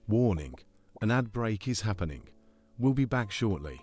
Warning, an ad break is happening. We'll be back shortly.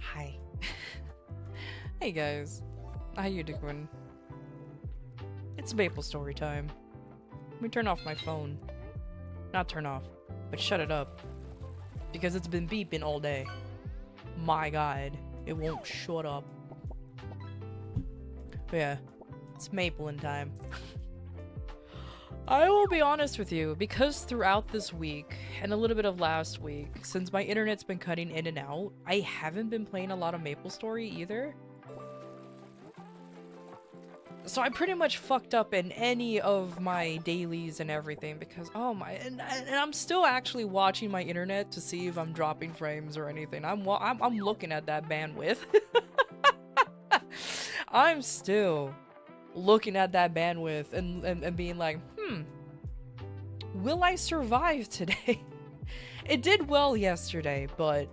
Hi. Hey guys, how you doing? It's Maple story time. Let me turn off my phone. Not turn off, but shut it up. Because it's been beeping all day. My god, it won't shut up. But yeah, it's Maplein time. I will be honest with you, because throughout this week, and a little bit of last week, since my internet's been cutting in and out, I haven't been playing a lot of MapleStory either. So I pretty much fucked up in any of my dailies and everything because, oh my, and I'm still actually watching my internet to see if I'm dropping frames or anything. I'm looking at that bandwidth. I'm still looking at that bandwidth and being like, will I survive today? It did well yesterday, but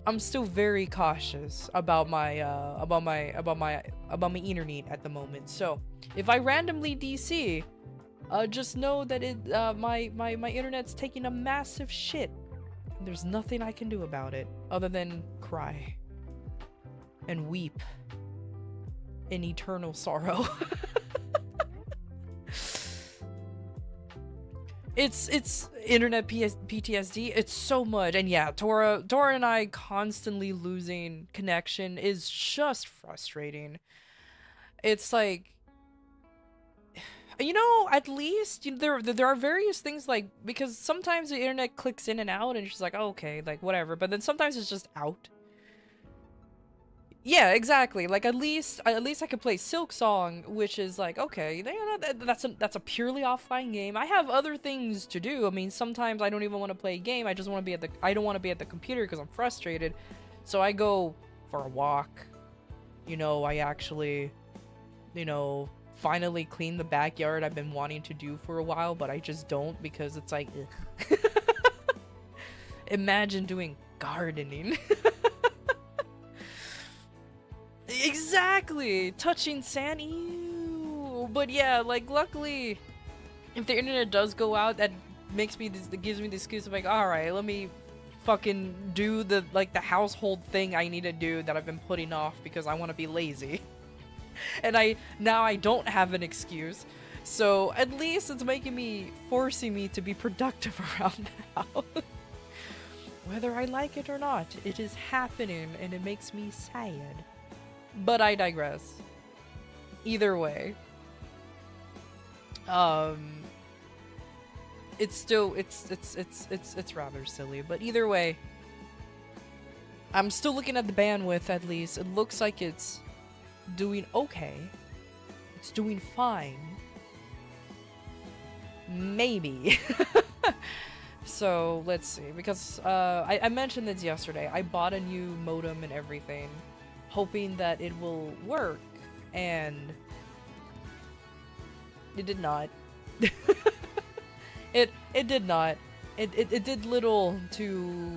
I'm still very cautious about my internet at the moment. So if I randomly DC, Just know that my internet's taking a massive shit. There's nothing I can do about it other than cry and weep in eternal sorrow. It's internet PTSD. It's so much. And yeah, Tora and I constantly losing connection is just frustrating. It's like, you know, at least there are various things, like, because sometimes the internet clicks in and out and she's like, oh, okay, like whatever, but then sometimes it's just out. Yeah, exactly. Like at least I could play Silk Song, which is like, okay, you know, that's a purely offline game. I have other things to do. I mean, sometimes I don't even want to play a game. I just want to be I don't want to be at the computer because I'm frustrated. So I go for a walk. You know, I actually, you know, finally clean the backyard I've been wanting to do for a while, but I just don't because it's like, ugh. Imagine doing gardening. Exactly! Touching sand, ew. But yeah, like, luckily, if the internet does go out, that gives me the excuse of like, alright, let me fucking do the household thing I need to do that I've been putting off because I want to be lazy. And now I don't have an excuse. So at least it's forcing me to be productive around the house. Whether I like it or not, it is happening and it makes me sad. But I digress. Either way, it's still it's rather silly. But either way, I'm still looking at the bandwidth. At least it looks like it's doing okay. It's doing fine. Maybe. So let's see, because I mentioned this yesterday. I bought a new modem and everything, hoping that it will work, and it did not. it did not. It did little to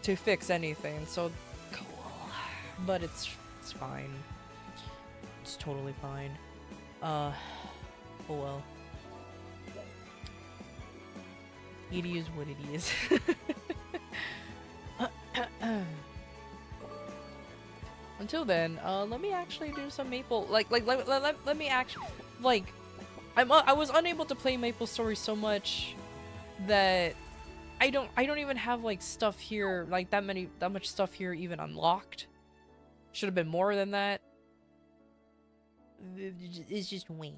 fix anything. So cool, but it's fine. It's totally fine. Oh well. It is what it is. Until then, let me actually do some Maple. Let me actually, like, I was unable to play Maple Story so much that I don't even have like stuff here, like that much stuff here even unlocked. Should have been more than that. It's just me.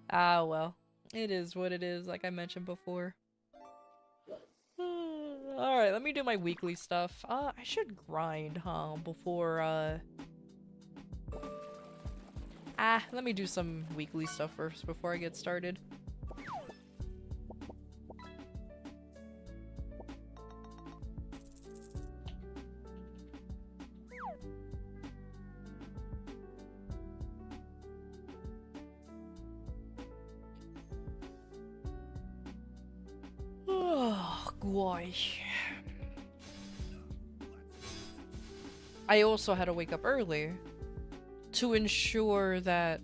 Ah, well, it is what it is, like I mentioned before. Alright, let me do my weekly stuff. I should grind, huh, before, let me do some weekly stuff first before I get started. Oh, gosh. I also had to wake up early to ensure that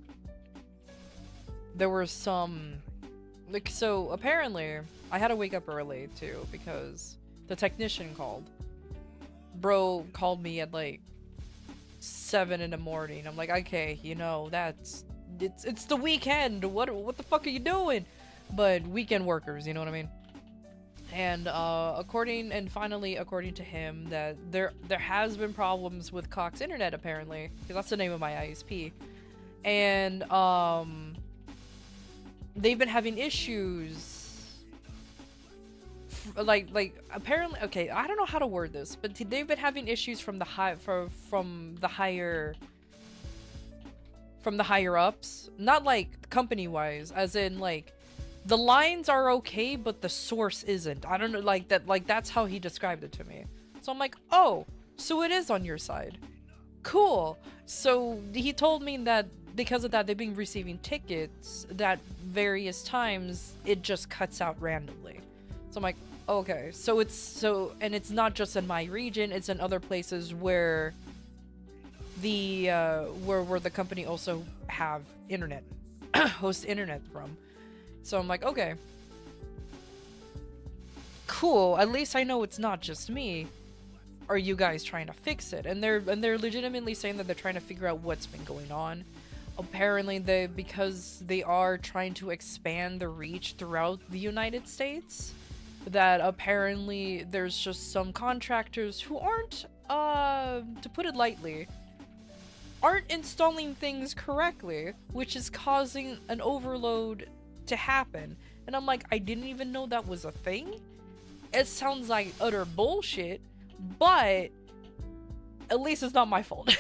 there were some, like, so apparently I had to wake up early too because the technician called. Bro called me at like 7 in the morning. I'm like, okay, you know, it's the weekend. What the fuck are you doing? But weekend workers, you know what I mean? And finally according to him, that there has been problems with Cox Internet apparently, because that's the name of my ISP, and they've been having issues. Like apparently, okay, I don't know how to word this, but they've been having issues from the higher ups, not like company wise, as in like the lines are okay, but the source isn't. I don't know, like that, like that's how he described it to me. So I'm like, oh, so it is on your side. Cool. So he told me that because of that, they've been receiving tickets that various times it just cuts out randomly. So I'm like, okay, so and it's not just in my region, it's in other places where the where the company also have internet, host internet from. So I'm like, okay, cool. At least I know it's not just me. Are you guys trying to fix it? And they're legitimately saying that they're trying to figure out what's been going on. Apparently, because they are trying to expand the reach throughout the United States, that apparently there's just some contractors who aren't, to put it lightly, aren't installing things correctly, which is causing an overload to happen. And I'm like, I didn't even know that was a thing. It sounds like utter bullshit, but at least it's not my fault.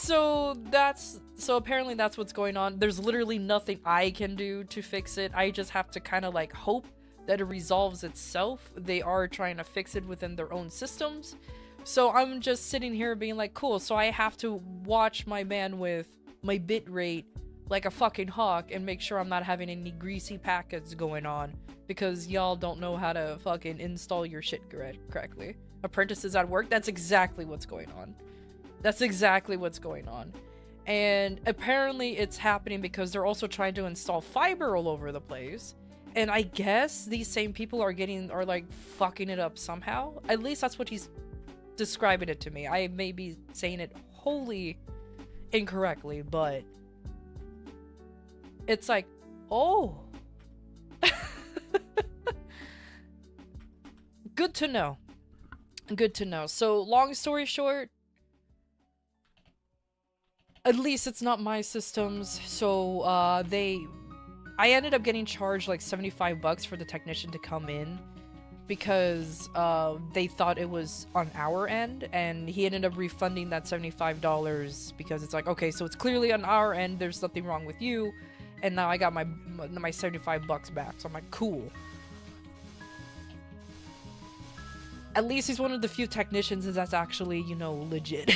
So apparently that's what's going on. There's literally nothing I can do to fix it. I just have to kind of like hope that it resolves itself. They are trying to fix it within their own systems. So I'm just sitting here being like, cool, so I have to watch my bandwidth, my bit rate, like a fucking hawk and make sure I'm not having any greasy packets going on because y'all don't know how to fucking install your shit correctly. Apprentices at work, that's exactly what's going on. That's exactly what's going on. And apparently it's happening because they're also trying to install fiber all over the place. And I guess these same people are like fucking it up somehow. At least that's what he's describing it to me. I may be saying it wholly incorrectly, but it's like, oh. Good to know. Good to know. So long story short, at least it's not my systems. So I ended up getting charged like $75 for the technician to come in because they thought it was on our end, and he ended up refunding that $75 because it's like, okay, so it's clearly on our end, there's nothing wrong with you, and now I got my $75 back. So I'm like, cool. At least he's one of the few technicians that's actually, you know, legit.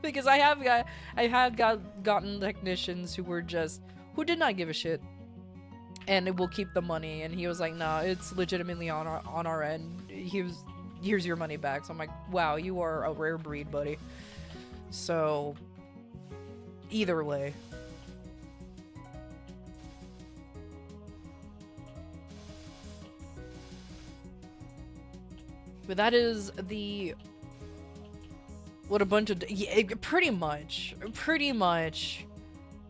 Because I have gotten technicians who did not give a shit, and it will keep the money. And he was like, "Nah, it's legitimately on our end. Here's your money back." So I'm like, "Wow, you are a rare breed, buddy." So either way, but that is what a bunch of pretty much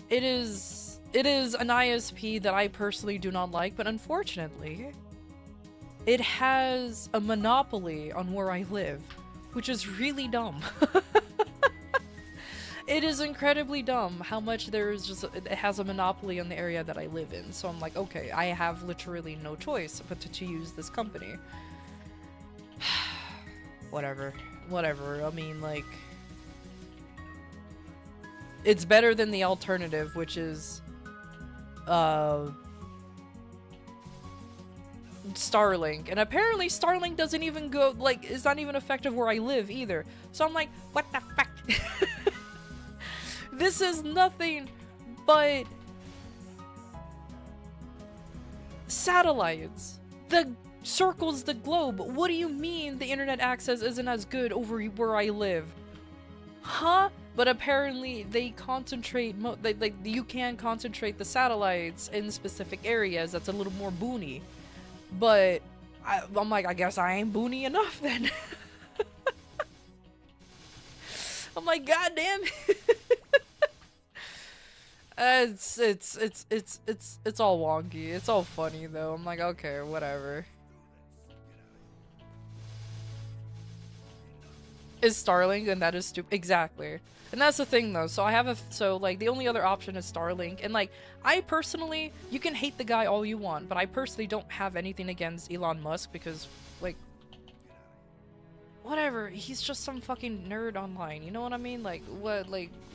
it is an ISP that I personally do not like, but unfortunately it has a monopoly on where I live, which is really dumb. It is incredibly dumb how much it has a monopoly on the area that I live in. So I'm like, okay, I have literally no choice but to use this company. Whatever. I mean, like, it's better than the alternative, which is Starlink. And apparently Starlink doesn't even go, like, it's not even effective where I live either. So I'm like, what the fuck? This is nothing but satellites. The circles the globe. What do you mean the internet access isn't as good over where I live? Huh? But apparently they concentrate, you can concentrate the satellites in specific areas that's a little more boony. But I'm like, I guess I ain't boony enough then. I'm like, god damn. It's all wonky. It's all funny though. I'm like, okay, whatever. Is Starlink, and that is stupid. Exactly. And that's the thing though. So like the only other option is Starlink, and like I personally, you can hate the guy all you want, but I personally don't have anything against Elon Musk because like whatever, he's just some fucking nerd online, you know what I mean? Like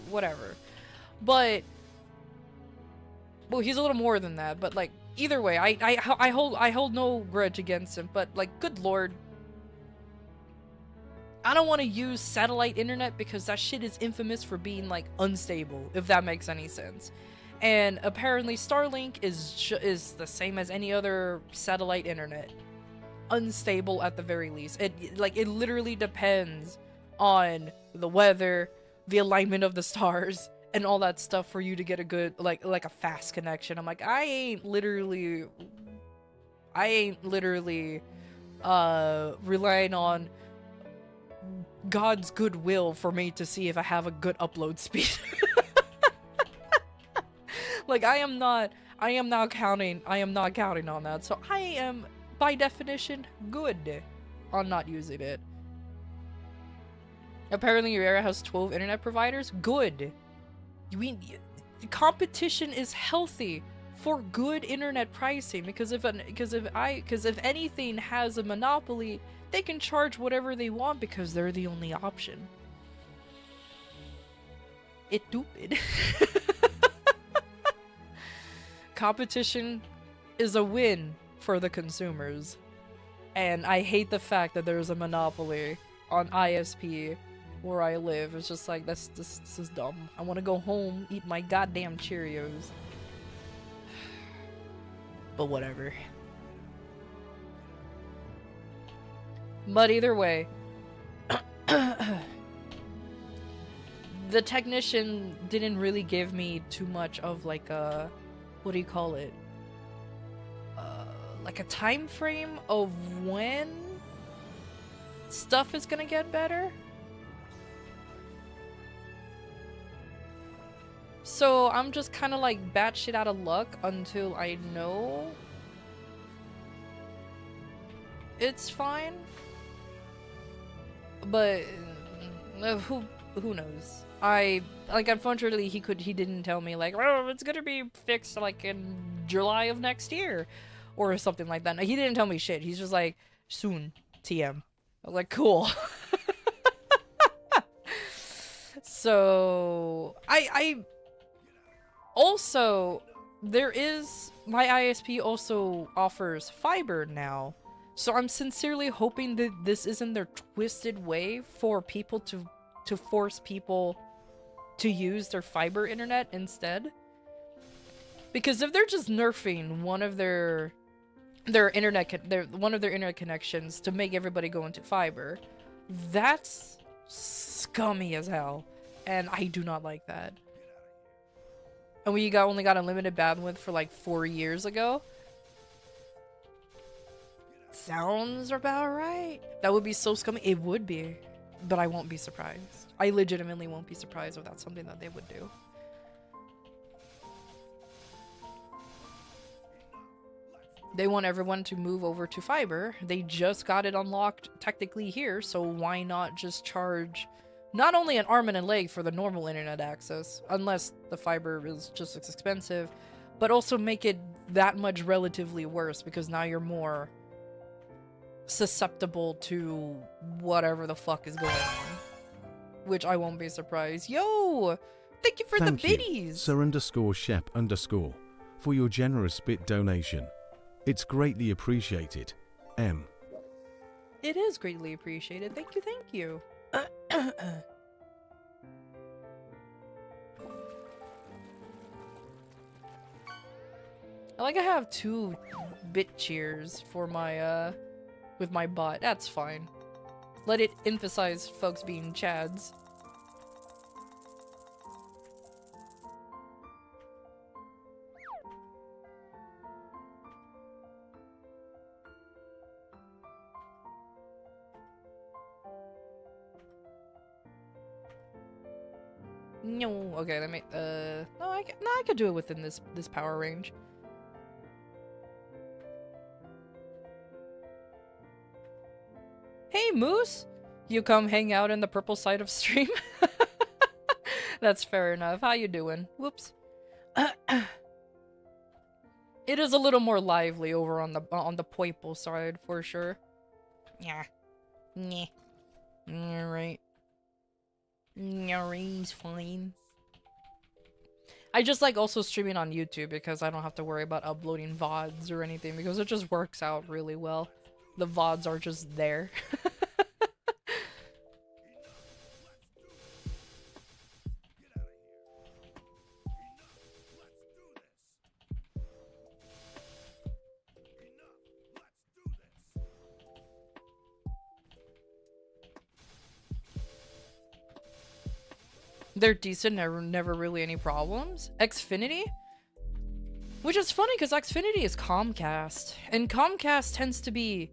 whatever. But well, he's a little more than that, but like either way, I hold no grudge against him, but like good lord, I don't want to use satellite internet because that shit is infamous for being like unstable, if that makes any sense. And apparently Starlink is the same as any other satellite internet. Unstable at the very least. It literally depends on the weather, the alignment of the stars, and all that stuff for you to get a good, like a fast connection. I'm like, I ain't literally relying on God's goodwill for me to see if I have a good upload speed. Like, I am not counting on that. So I am, by definition, good on not using it. Apparently your area has 12 internet providers. Good. You mean competition is healthy for good internet pricing, because if anything has a monopoly, they can charge whatever they want because they're the only option. It's stupid. Competition is a win for the consumers, and I hate the fact that there's a monopoly on ISP where I live. It's just like, this is dumb. I want to go home, eat my goddamn Cheerios. But whatever. But either way, the technician didn't really give me too much of like a, what do you call it? Like a time frame of when stuff is gonna get better. So I'm just kind of like batshit out of luck until I know it's fine. But who knows? Unfortunately he didn't tell me like, oh, it's gonna be fixed like in July of next year or something like that. No, he didn't tell me shit. He's just like, soon, TM. I was like, cool. So I also, there is, my ISP also offers fiber now. So I'm sincerely hoping that this isn't their twisted way for people to force people to use their fiber internet instead. Because if they're just nerfing one of their internet connections to make everybody go into fiber, that's scummy as hell, and I do not like that. And we only got unlimited bandwidth for like 4 years ago. Sounds about right. That would be so scummy. It would be, but I won't be surprised. I legitimately won't be surprised if that's something that they would do. They want everyone to move over to fiber. They just got it unlocked technically here, so why not just charge not only an arm and a leg for the normal internet access, unless the fiber is just as expensive, but also make it that much relatively worse because now you're more susceptible to whatever the fuck is going on. Which I won't be surprised. Yo! Thank you for the biddies! Sir_Shep_ for your generous bit donation. It's greatly appreciated. M. It is greatly appreciated. Thank you, thank you. I have 2 bit cheers for my, with my bot. That's fine. Let it emphasize folks being chads. No, okay, let me, no, I could do it within this power range. Hey, Moose! You come hang out in the purple side of stream? That's fair enough. How you doing? Whoops. It is a little more lively over on the purple side, for sure. Yeah. Nyeh. Alright. He's fine. I just like also streaming on YouTube because I don't have to worry about uploading VODs or anything because it just works out really well. The VODs are just there. They're decent, never really any problems. Xfinity? Which is funny because Xfinity is Comcast, and Comcast tends to be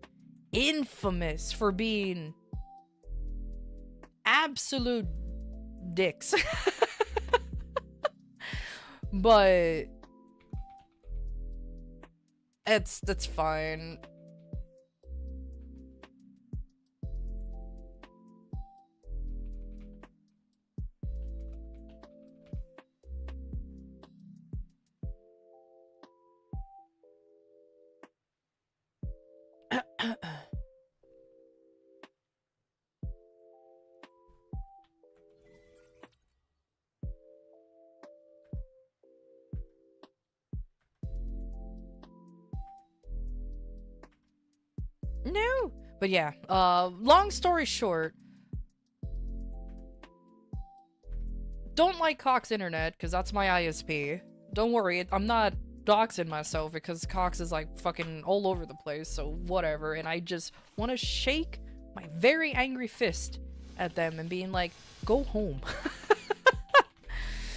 infamous for being absolute dicks. But that's fine. No, but yeah, long story short, don't like Cox Internet because that's my ISP. Don't worry, I'm not doxing myself because Cox is like fucking all over the place, so whatever. And I just want to shake my very angry fist at them and being like, go home.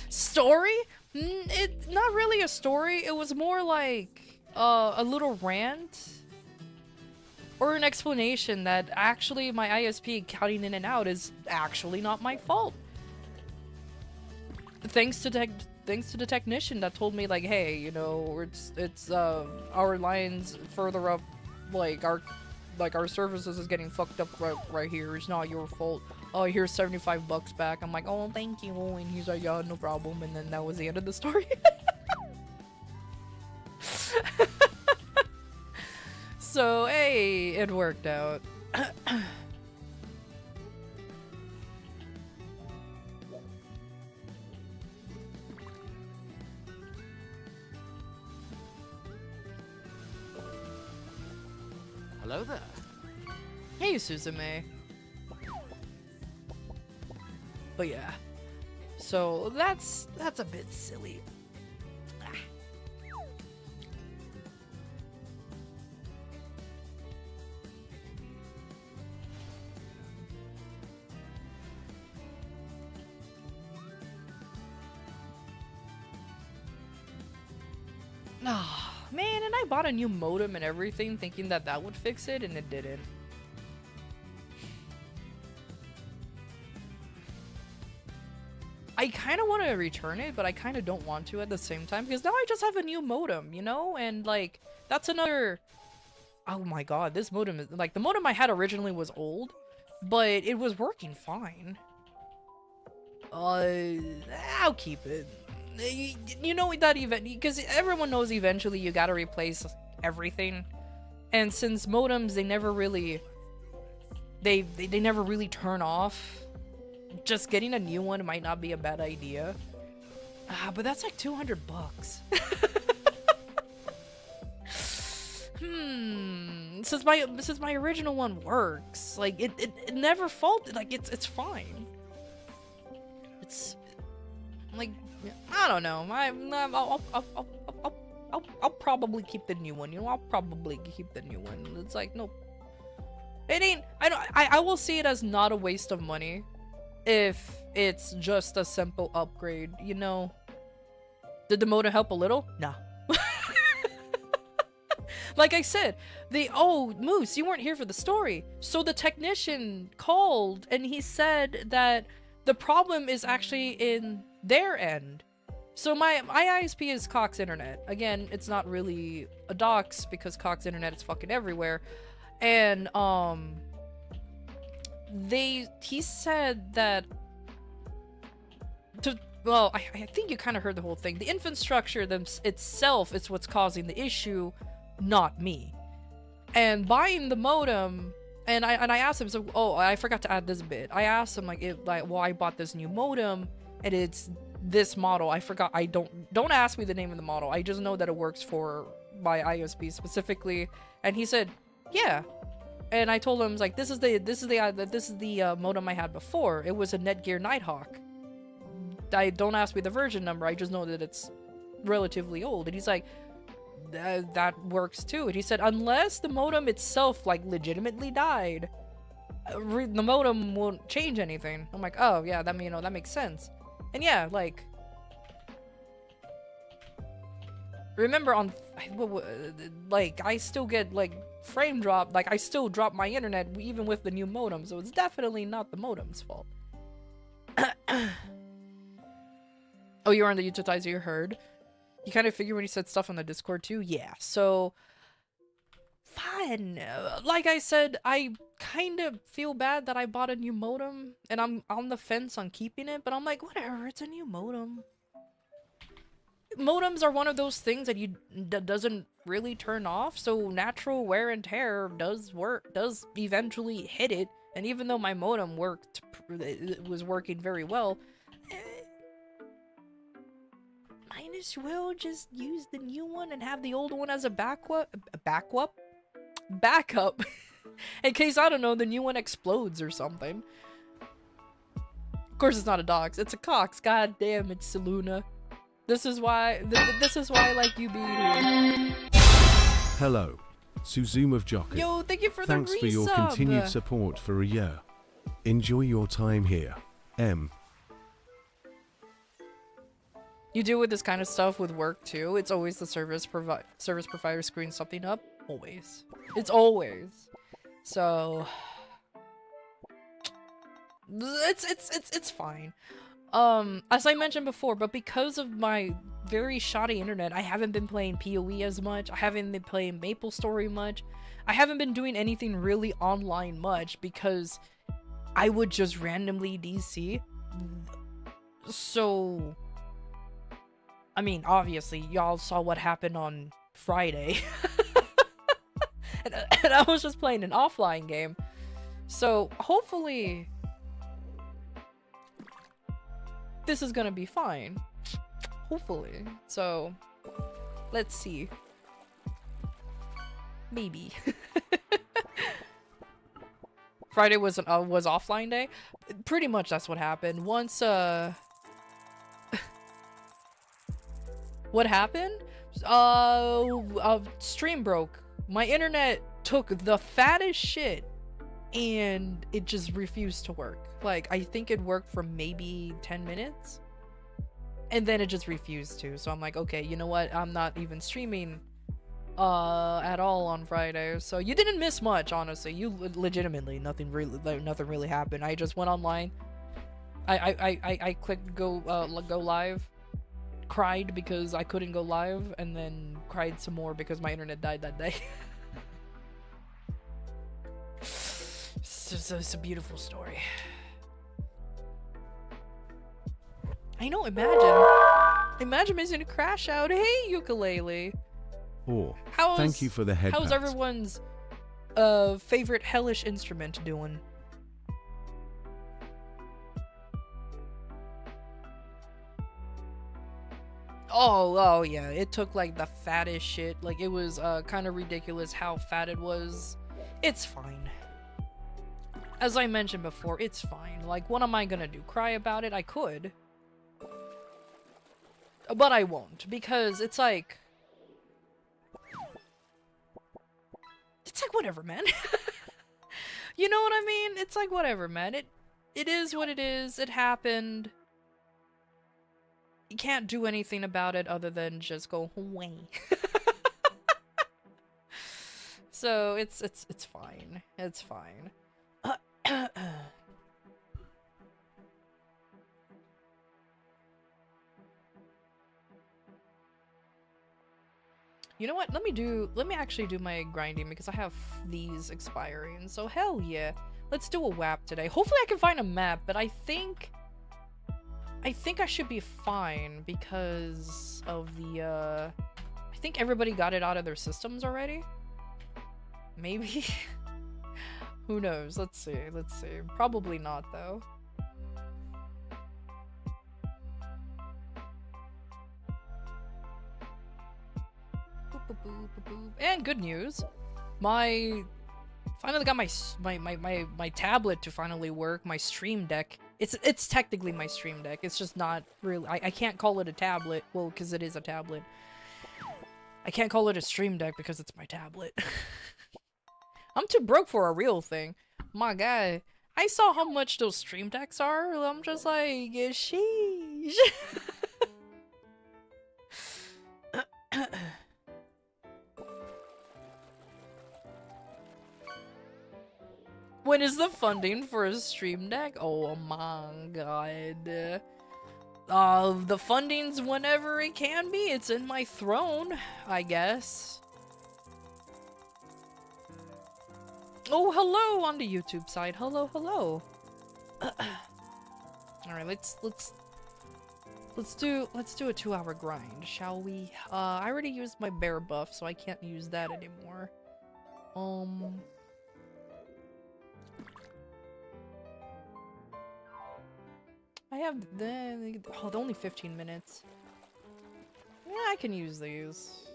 Story? It's not really a story. It was more like a little rant or an explanation that actually my ISP counting in and out is actually not my fault. Thanks to the technician that told me like, hey, you know, it's our lines further up, like our services is getting fucked up right here. It's not your fault. Oh, here's $75 back. I'm like, oh, thank you. And he's like, yeah, no problem. And then that was the end of the story. So, hey, it worked out. Hello there. Hey, Suzume. But yeah. So, that's a bit silly. Oh, man, and I bought a new modem and everything thinking that that would fix it, and it didn't. I kind of want to return it, but I kind of don't want to at the same time, because now I just have a new modem, you know? And, like, that's another... Oh my god, this modem is... Like, the modem I had originally was old, but it was working fine. I'll keep it. You know that because everyone knows eventually you gotta replace everything, and since modems they never really never really turn off, just getting a new one might not be a bad idea. But that's like $200. Since my original one works, like it never faulted, like it's fine. It's like, I don't know. I'll probably keep the new one. You know, I'll probably keep the new one. It's like, no, it ain't. I will see it as not a waste of money if it's just a simple upgrade. You know, did the modem help a little? Nah. Like I said, Moose, you weren't here for the story. So the technician called and he said that the problem is actually in their end. So my ISP is Cox Internet. Again, it's not really a dox because Cox Internet is fucking everywhere. And he said that well, I think you kind of heard the whole thing. The infrastructure itself is what's causing the issue, not me. And buying the modem, and I asked him, so, oh, I forgot to add this bit. I asked him well, I bought this new modem and it's this model. I forgot. Don't ask me the name of the model. I just know that it works for my ISP specifically. And he said, yeah. And I told him, like, this is the modem I had before. It was a Netgear Nighthawk. Don't ask me the version number. I just know that it's relatively old. And he's like, that works too. And he said, unless the modem itself like legitimately died, the modem won't change anything. I'm like, oh yeah, that makes sense. And yeah, like, remember on, like, I still get, like, frame drop, like, I still drop my internet even with the new modem, so it's definitely not the modem's fault. Oh, you were on the Utilizer, you heard? You kind of figured when you said stuff on the Discord too? Yeah, so... fine. Like I said, I kind of feel bad that I bought a new modem, and I'm on the fence on keeping it, but I'm like, whatever, it's a new modem. Modems are one of those things that doesn't really turn off, so natural wear and tear does eventually hit it, and even though my modem it was working very well, might as well just use the new one and have the old one as a backup in case, I don't know, the new one explodes or something. Of course it's not a Dox, it's a Cox. God damn it, Saluna. This is why I like you being here. Hello, Suzuma of Jockey. Yo, thank you for the resub. Thanks for your continued support for a year. Enjoy your time here, M. You deal with this kind of stuff with work too. It's always the service provider screwing something up. Always. It's always. So it's fine. As I mentioned before, but because of my very shoddy internet, I haven't been playing PoE as much. I haven't been playing MapleStory much. I haven't been doing anything really online much because I would just randomly DC. So, I mean, obviously, y'all saw what happened on Friday. and I was just playing an offline game. So, hopefully, this is gonna be fine. Hopefully. So, let's see. Maybe. Friday was offline day. Pretty much that's what happened. Once what happened? Stream broke. My internet took the fattest shit and it just refused to work. Like, I think it worked for maybe 10 minutes and then it just refused to. So I'm like, okay, you know what? I'm not even streaming at all on Friday. So you didn't miss much, honestly. You legitimately, nothing really happened. I just went online. I clicked go live, cried because I couldn't go live, and then cried some more because my internet died that day. It's a beautiful story. I know, imagine missing a crash out. Hey, ukulele. Oh, thank you for the head How's pat. everyone's favorite hellish instrument doing? Oh yeah, it took like the fattest shit. Like, it was kind of ridiculous how fat it was. It's fine. As I mentioned before, it's fine. Like, what am I gonna do? Cry about it? I could. But I won't, because it's like... It's like, whatever, man. You know what I mean? It's like, whatever, man. It is what it is. It happened. You can't do anything about it other than just go away. So it's fine. It's fine. You know what? Let me actually do my grinding because I have these expiring. So hell yeah. Let's do a WAP today. Hopefully I can find a map, but I think I should be fine because of the I think everybody got it out of their systems already. Maybe. Who knows? Let's see. Probably not though. And good news, finally got my tablet to finally work. My Stream Deck. It's technically my Stream Deck. It's just not really. I can't call it a tablet. Well, because it is a tablet. I can't call it a Stream Deck because it's my tablet. I'm too broke for a real thing. My guy, I saw how much those stream decks are. I'm just like, sheesh. When is the funding for a stream deck? Oh my god. The funding's whenever it can be. It's in my throne, I guess. Oh, hello on the YouTube side. Hello, hello. All right, let's do a 2-hour grind, shall we? I already used my bear buff, so I can't use that anymore. I have the they're only 15 minutes. Yeah, I can use these.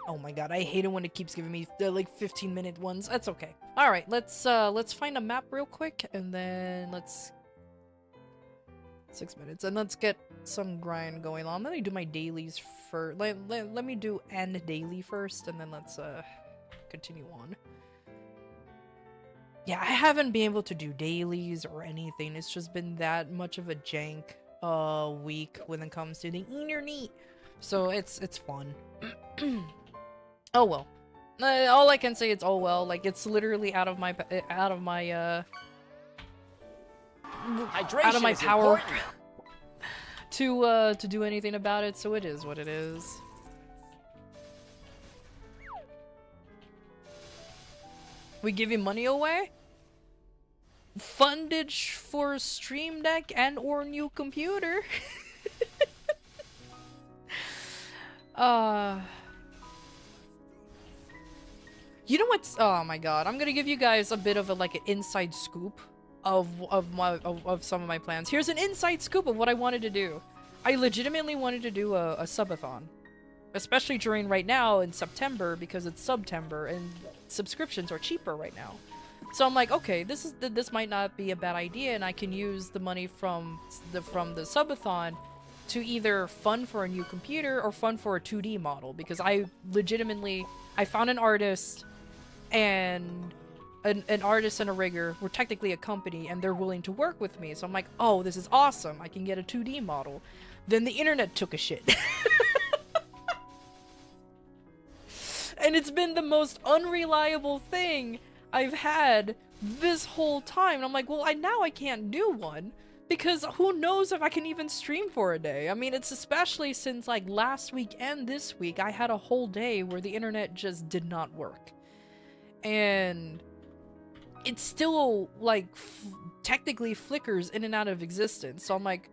Oh my god, I hate it when it keeps giving me the like 15-minute ones. That's okay. All right, let's find a map real quick, and then let's 6 minutes, and let's get some grind going on. Let me do my dailies first. Let me do end daily first, and then let's continue on. Yeah, I haven't been able to do dailies or anything. It's just been that much of a jank week when it comes to the internet. So it's fun. Oh well. All I can say is oh well. Like it's literally out of my power to do anything about it, so it is what it is. We give you money away? Fundage for Stream Deck and or new computer. You know what's, oh my god, I'm gonna give you guys a bit of a like an inside scoop of some of my plans. Here's an inside scoop of what I wanted to do. I legitimately wanted to do a subathon, especially during right now in September, because it's September and subscriptions are cheaper right now. So I'm like, okay, this might not be a bad idea, and I can use the money from the subathon to either fund for a new computer or fund for a 2D model, because I found an artist and an artist and a rigger. We're technically a company and they're willing to work with me. So I'm like, oh, this is awesome. I can get a 2D model. Then the internet took a shit. And it's been the most unreliable thing I've had this whole time. And I'm like, well, now I can't do one. Because who knows if I can even stream for a day. I mean, it's especially since like last week and this week, I had a whole day where the internet just did not work. And it still like technically flickers in and out of existence. So I'm like,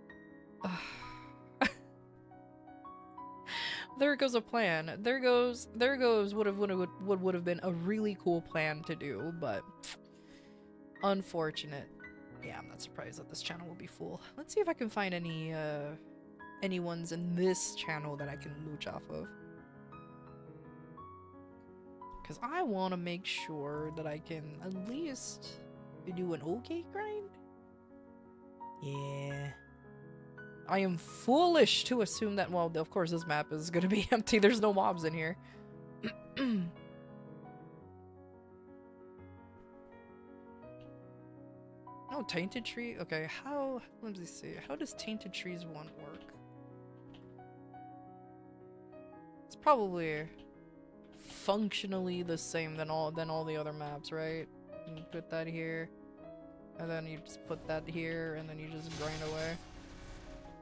there goes a plan. There goes what would have been a really cool plan to do, but unfortunate. Yeah, I'm not surprised that this channel will be full. Let's see if I can find any ones in this channel that I can mooch off of. Because I want to make sure that I can at least do an okay grind. Yeah. I am foolish to assume that, well, of course this map is going to be empty. There's no mobs in here. Oh, Tainted Tree? Okay, let me see. How does Tainted Trees 1 work? It's probably functionally the same than all the other maps, right? You put that here, and then you just put that here, and then you just grind away.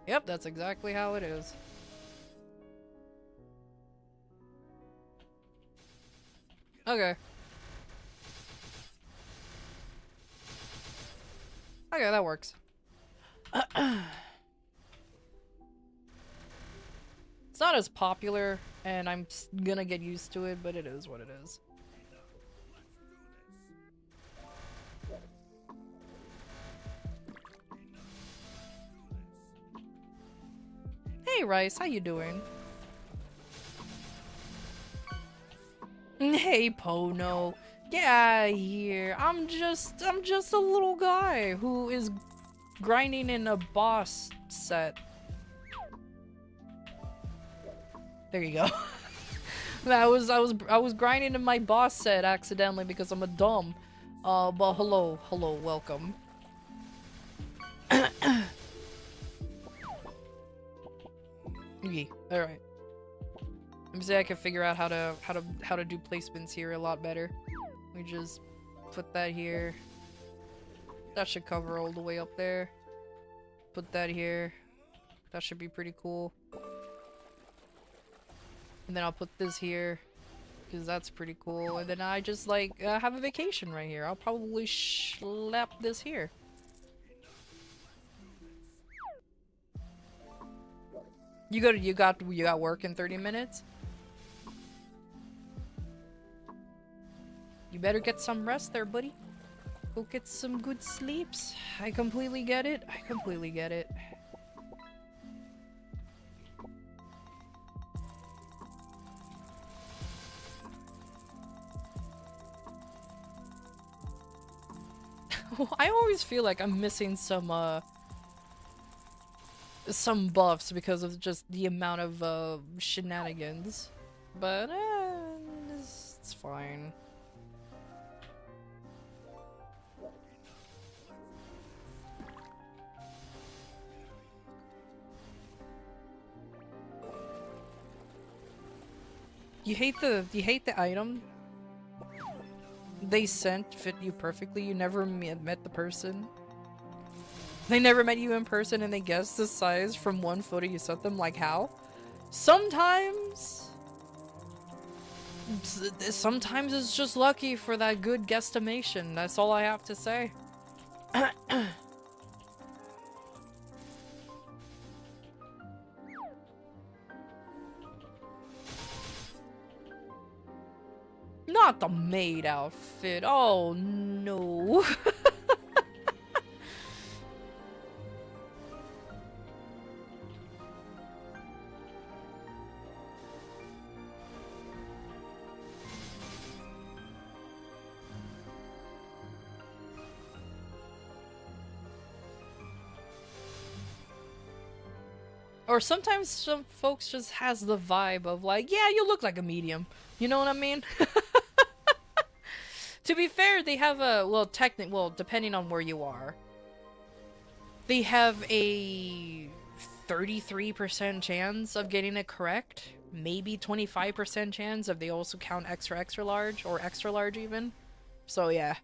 Yep, that's exactly how it is. Okay. Okay, that works. It's not as popular, and I'm gonna get used to it, but it is what it is. Hey Rice, how you doing? Hey Pono, get out of here. I'm just a little guy who is grinding in a boss set. There you go. I was grinding in my boss set accidentally because I'm a dumb. But hello, welcome. Okay, all right. Let me see if I can figure out how to do placements here a lot better. We just put that here. That should cover all the way up there. Put that here. That should be pretty cool. And then I'll put this here, because that's pretty cool. And then I just like have a vacation right here. I'll probably slap this here. You got work in 30 minutes? You better get some rest there, buddy. Go get some good sleeps. I completely get it. I completely get it. I always feel like I'm missing some buffs because of just the amount of shenanigans, but it's fine. You hate the item they sent fit you perfectly. You never met the person. They never met you in person and they guessed the size from one photo you sent them. Like how? Sometimes it's just lucky for that good guesstimation. That's all I have to say. Not the maid outfit. Oh no. Or sometimes some folks just has the vibe of like, yeah, you look like a medium. You know what I mean? To be fair, they have a, well, depending on where you are, they have a 33% chance of getting it correct. Maybe 25% chance if they also count extra large or extra large even. So yeah.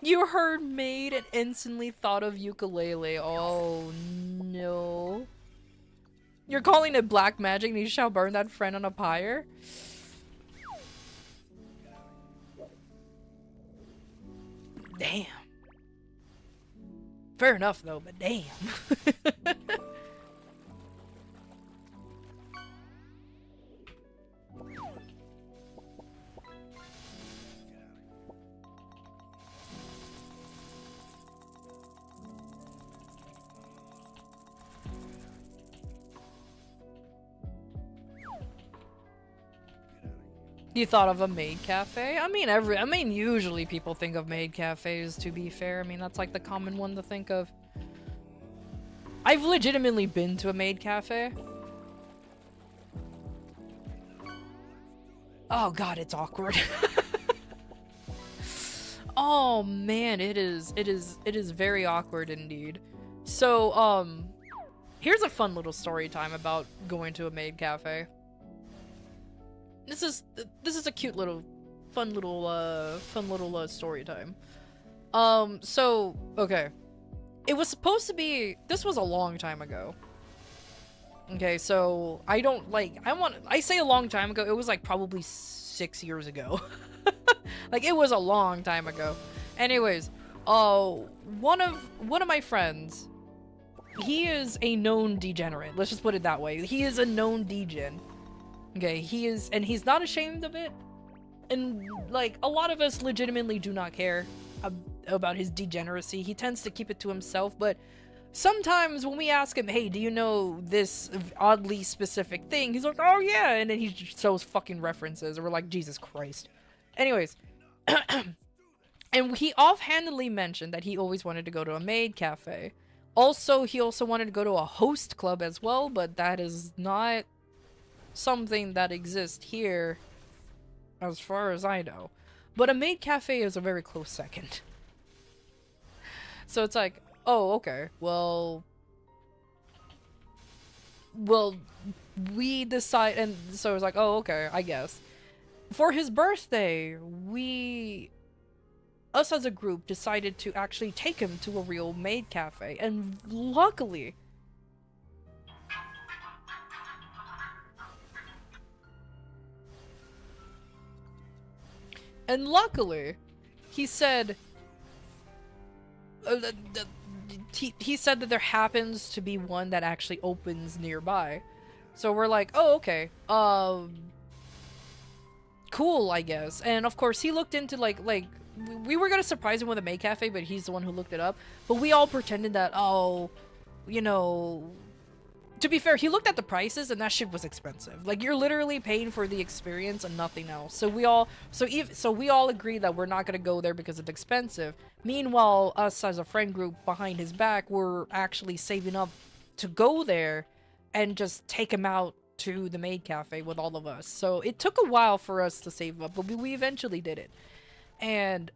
You heard maid and instantly thought of ukulele. Oh no. You're calling it black magic and you shall burn that friend on a pyre? Damn. Fair enough though, but damn. You thought of a maid cafe? I mean, usually people think of maid cafes, to be fair. I mean, that's like the common one to think of. I've legitimately been to a maid cafe. Oh god, it's awkward. Oh man, it is very awkward indeed. So, here's a fun little story time about going to a maid cafe. This is a cute little, fun little story time. So, okay. It was supposed to be, this was a long time ago. Okay, so, I say a long time ago, it was like probably 6 years ago. Like, it was a long time ago. Anyways, one of my friends, he is a known degenerate. Let's just put it that way. He is a known degen. Okay, he is, and he's not ashamed of it. And, like, a lot of us legitimately do not care about his degeneracy. He tends to keep it to himself, but sometimes when we ask him, hey, do you know this oddly specific thing? He's like, oh yeah, and then he just shows fucking references, and we're like, Jesus Christ. Anyways, and he offhandedly mentioned that he always wanted to go to a maid cafe. Also, he also wanted to go to a host club as well, but that is not something that exists here, as far as I know. But a maid cafe is a very close second. So it's like, oh, okay, well, we decide, and so it was like, oh, okay, I guess. For his birthday, us as a group decided to actually take him to a real maid cafe, and luckily, he said, he said that there happens to be one that actually opens nearby. So we're like, oh, okay, cool, I guess. And of course, he looked into, like, we were gonna surprise him with a maid cafe, but he's the one who looked it up. But we all pretended that, oh, you know, to be fair, he looked at the prices and that shit was expensive. Like, you're literally paying for the experience and nothing else. So we all agreed that we're not gonna go there because it's expensive. Meanwhile, us as a friend group behind his back were actually saving up to go there and just take him out to the maid cafe with all of us. So it took a while for us to save up, but we eventually did it. And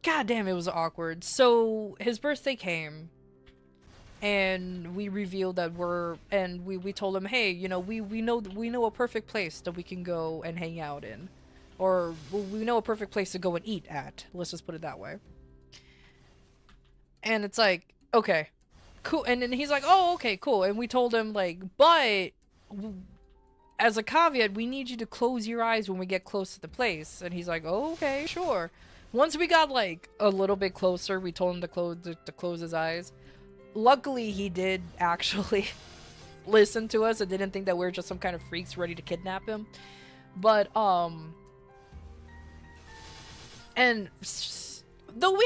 god damn, it was awkward. So his birthday came, and we revealed that we told him, hey, you know, we know a perfect place that we can go and hang out in, or we know a perfect place to go and eat at. Let's just put it that way. And it's like, okay, cool. And then he's like, oh, okay, cool. And we told him, like, but as a caveat, we need you to close your eyes when we get close to the place. And he's like, oh, okay, sure. Once we got, like, a little bit closer, we told him to close his eyes. Luckily, he did actually listen to us and didn't think that we were just some kind of freaks ready to kidnap him. But, and though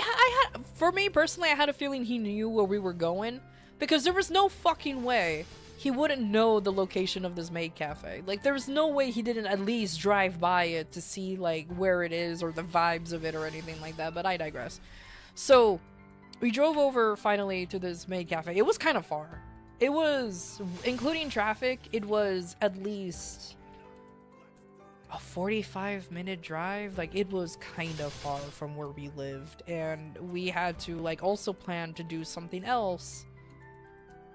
for me personally, I had a feeling he knew where we were going, because there was no fucking way he wouldn't know the location of this maid cafe. Like, there was no way he didn't at least drive by it to see, like, where it is or the vibes of it or anything like that, but I digress. So we drove over finally to this maid cafe. It was kind of far. It was, including traffic, it was at least a 45-minute drive. Like, it was kind of far from where we lived, and we had to, like, also plan to do something else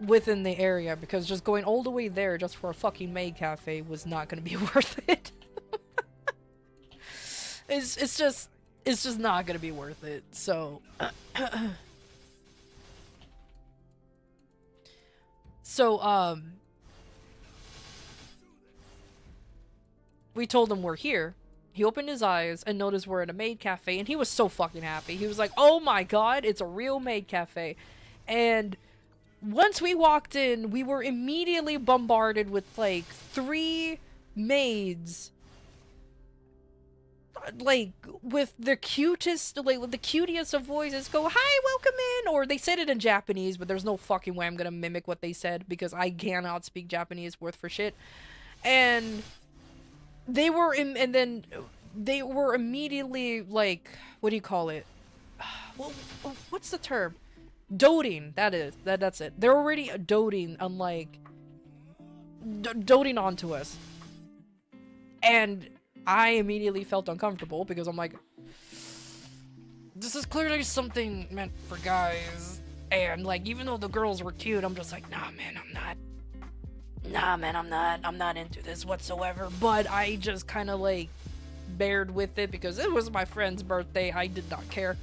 within the area, because just going all the way there just for a fucking maid cafe was not gonna be worth it. It's just not gonna be worth it. So we told him we're here. He opened his eyes and noticed we're at a maid cafe, and he was so fucking happy. He was like, oh my god, it's a real maid cafe. And once we walked in, we were immediately bombarded with, like, 3 maids, like, with the cutest, like, with the cutest of voices, go, hi, welcome in, or they said it in Japanese, but there's no fucking way I'm gonna mimic what they said, because I cannot speak Japanese worth for shit. And they were they were immediately, like, what do you call it? Well, what's the term? Doting. That's it. They're already doting on, like, doting onto us. And I immediately felt uncomfortable, because I'm like, this is clearly something meant for guys. And, like, even though the girls were cute, I'm just like, nah, man, I'm not into this whatsoever. But I just kind of, like, bared with it, because it was my friend's birthday. I did not care.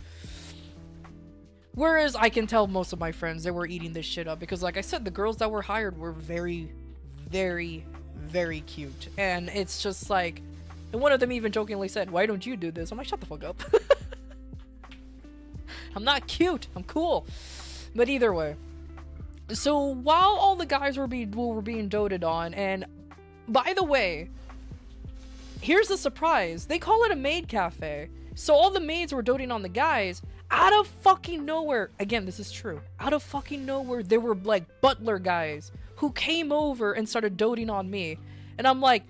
Whereas I can tell most of my friends, they were eating this shit up, because, like I said, the girls that were hired were very, very, very cute. And it's just like, and one of them even jokingly said, why don't you do this? I'm like, shut the fuck up. I'm not cute. I'm cool. But either way. So while all the guys were being doted on, and by the way, here's the surprise. They call it a maid cafe. So all the maids were doting on the guys. Out of fucking nowhere, again, this is true, out of fucking nowhere, there were, like, butler guys who came over and started doting on me. And I'm like,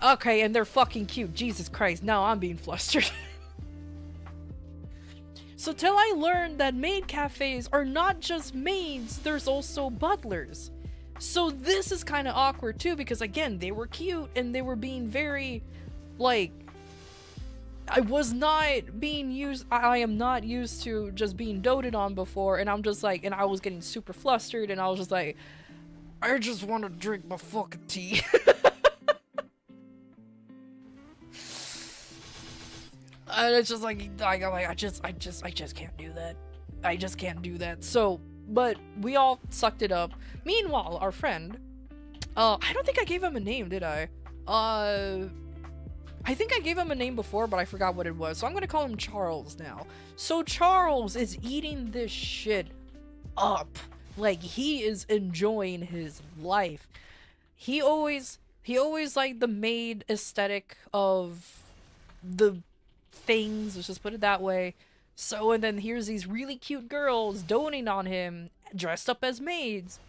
okay, and they're fucking cute. Jesus Christ, now I'm being flustered. So till I learned that maid cafes are not just maids, there's also butlers. So this is kind of awkward too, because again, they were cute and they were being very, like, I was not being used, I am not used to just being doted on before, and I'm just like, and I was getting super flustered, and I was just like, I just want to drink my fucking tea. And it's just like, I just can't do that. I just can't do that. So, but we all sucked it up. Meanwhile, our friend, I don't think I gave him a name, did I? I think I gave him a name before, but I forgot what it was. So I'm gonna call him Charles now. So Charles is eating this shit up. Like, he is enjoying his life. He always liked the maid aesthetic of the things, let's just put it that way. So, and then here's these really cute girls doting on him, dressed up as maids,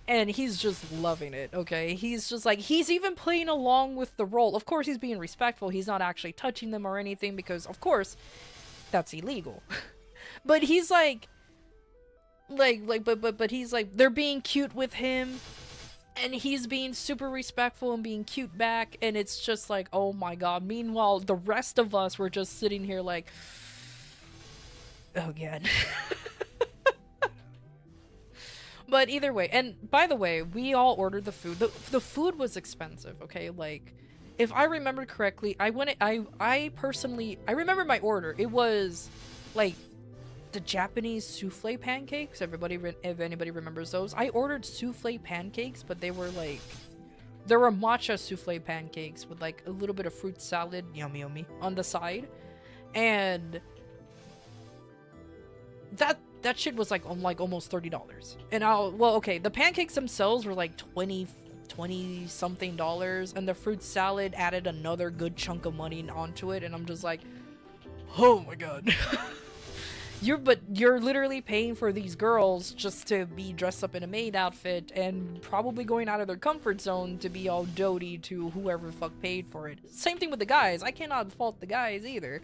and he's just loving it, okay? He's just like, he's even playing along with the role. Of course, he's being respectful. He's not actually touching them or anything, because, of course, that's illegal. But he's like, but he's like, they're being cute with him, and he's being super respectful and being cute back, and it's just like, oh my god. Meanwhile, the rest of us were just sitting here like, oh god. But either way, and by the way, we all ordered the food. The food was expensive, okay? Like, if I remember correctly, I personally remember my order. It was like the Japanese souffle pancakes. If anybody remembers those, I ordered souffle pancakes, but they were like, there were matcha souffle pancakes with like a little bit of fruit salad, yummy yummy, on the side, and that shit was like almost $30. And okay, the pancakes themselves were like 20 something dollars, and the fruit salad added another good chunk of money onto it, and I'm just like, oh my god. You're literally paying for these girls just to be dressed up in a maid outfit and probably going out of their comfort zone to be all doty to whoever the fuck paid for it. Same thing with the guys. I cannot fault the guys either.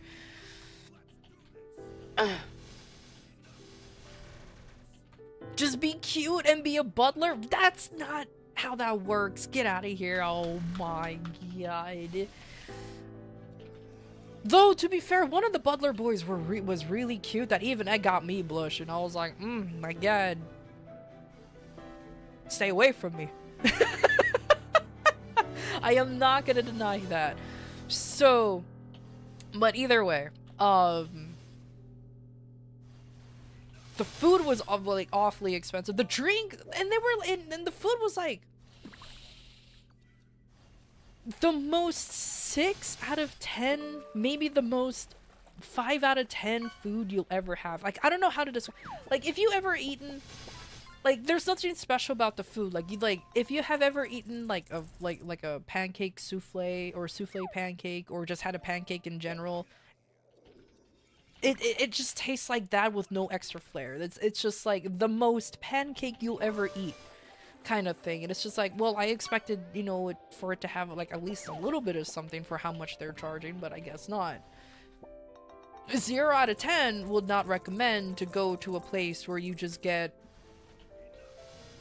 Just be cute and be a butler? That's not how that works. Get out of here. Oh my god. Though, to be fair, one of the butler boys was really cute that even it got me blushing. I was like, my god. Stay away from me. I am not gonna deny that. So, but either way, the food was like awfully expensive. The drink, and and the food was like the most 6 out of 10, maybe the most 5 out of 10 food you'll ever have. Like, I don't know how to describe. Like, if you ever eaten, like, there's nothing special about the food. Like, if you have ever eaten like a pancake souffle or souffle pancake, or just had a pancake in general, it just tastes like that with no extra flair. It's just like the most pancake you'll ever eat kind of thing. And it's just like, well, I expected, you know, for it to have like at least a little bit of something for how much they're charging, but I guess not. 0 out of 10 would not recommend to go to a place where you just get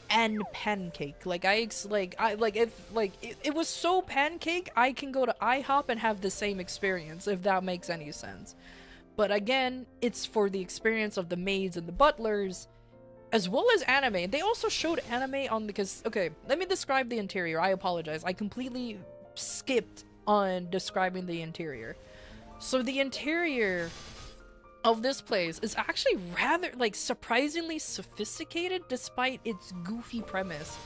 an pancake. Like, if it was so pancake, I can go to IHOP and have the same experience, if that makes any sense. But again, it's for the experience of the maids and the butlers, as well as anime. They also showed anime on, because, okay, let me describe the interior. I apologize. I completely skipped on describing the interior. So the interior of this place is actually rather, like, surprisingly sophisticated despite its goofy premise.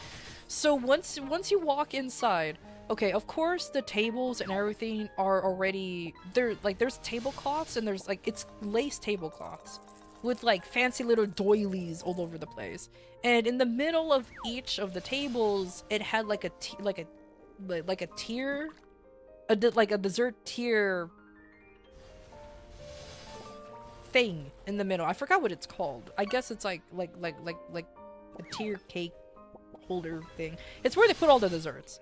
So once you walk inside, okay, of course the tables and everything are already, there's tablecloths, and there's like, it's lace tablecloths with like fancy little doilies all over the place. And in the middle of each of the tables, it had like a tier, like a dessert tier thing in the middle. I forgot what it's called. I guess it's like a tier cake holder thing. It's where they put all the desserts.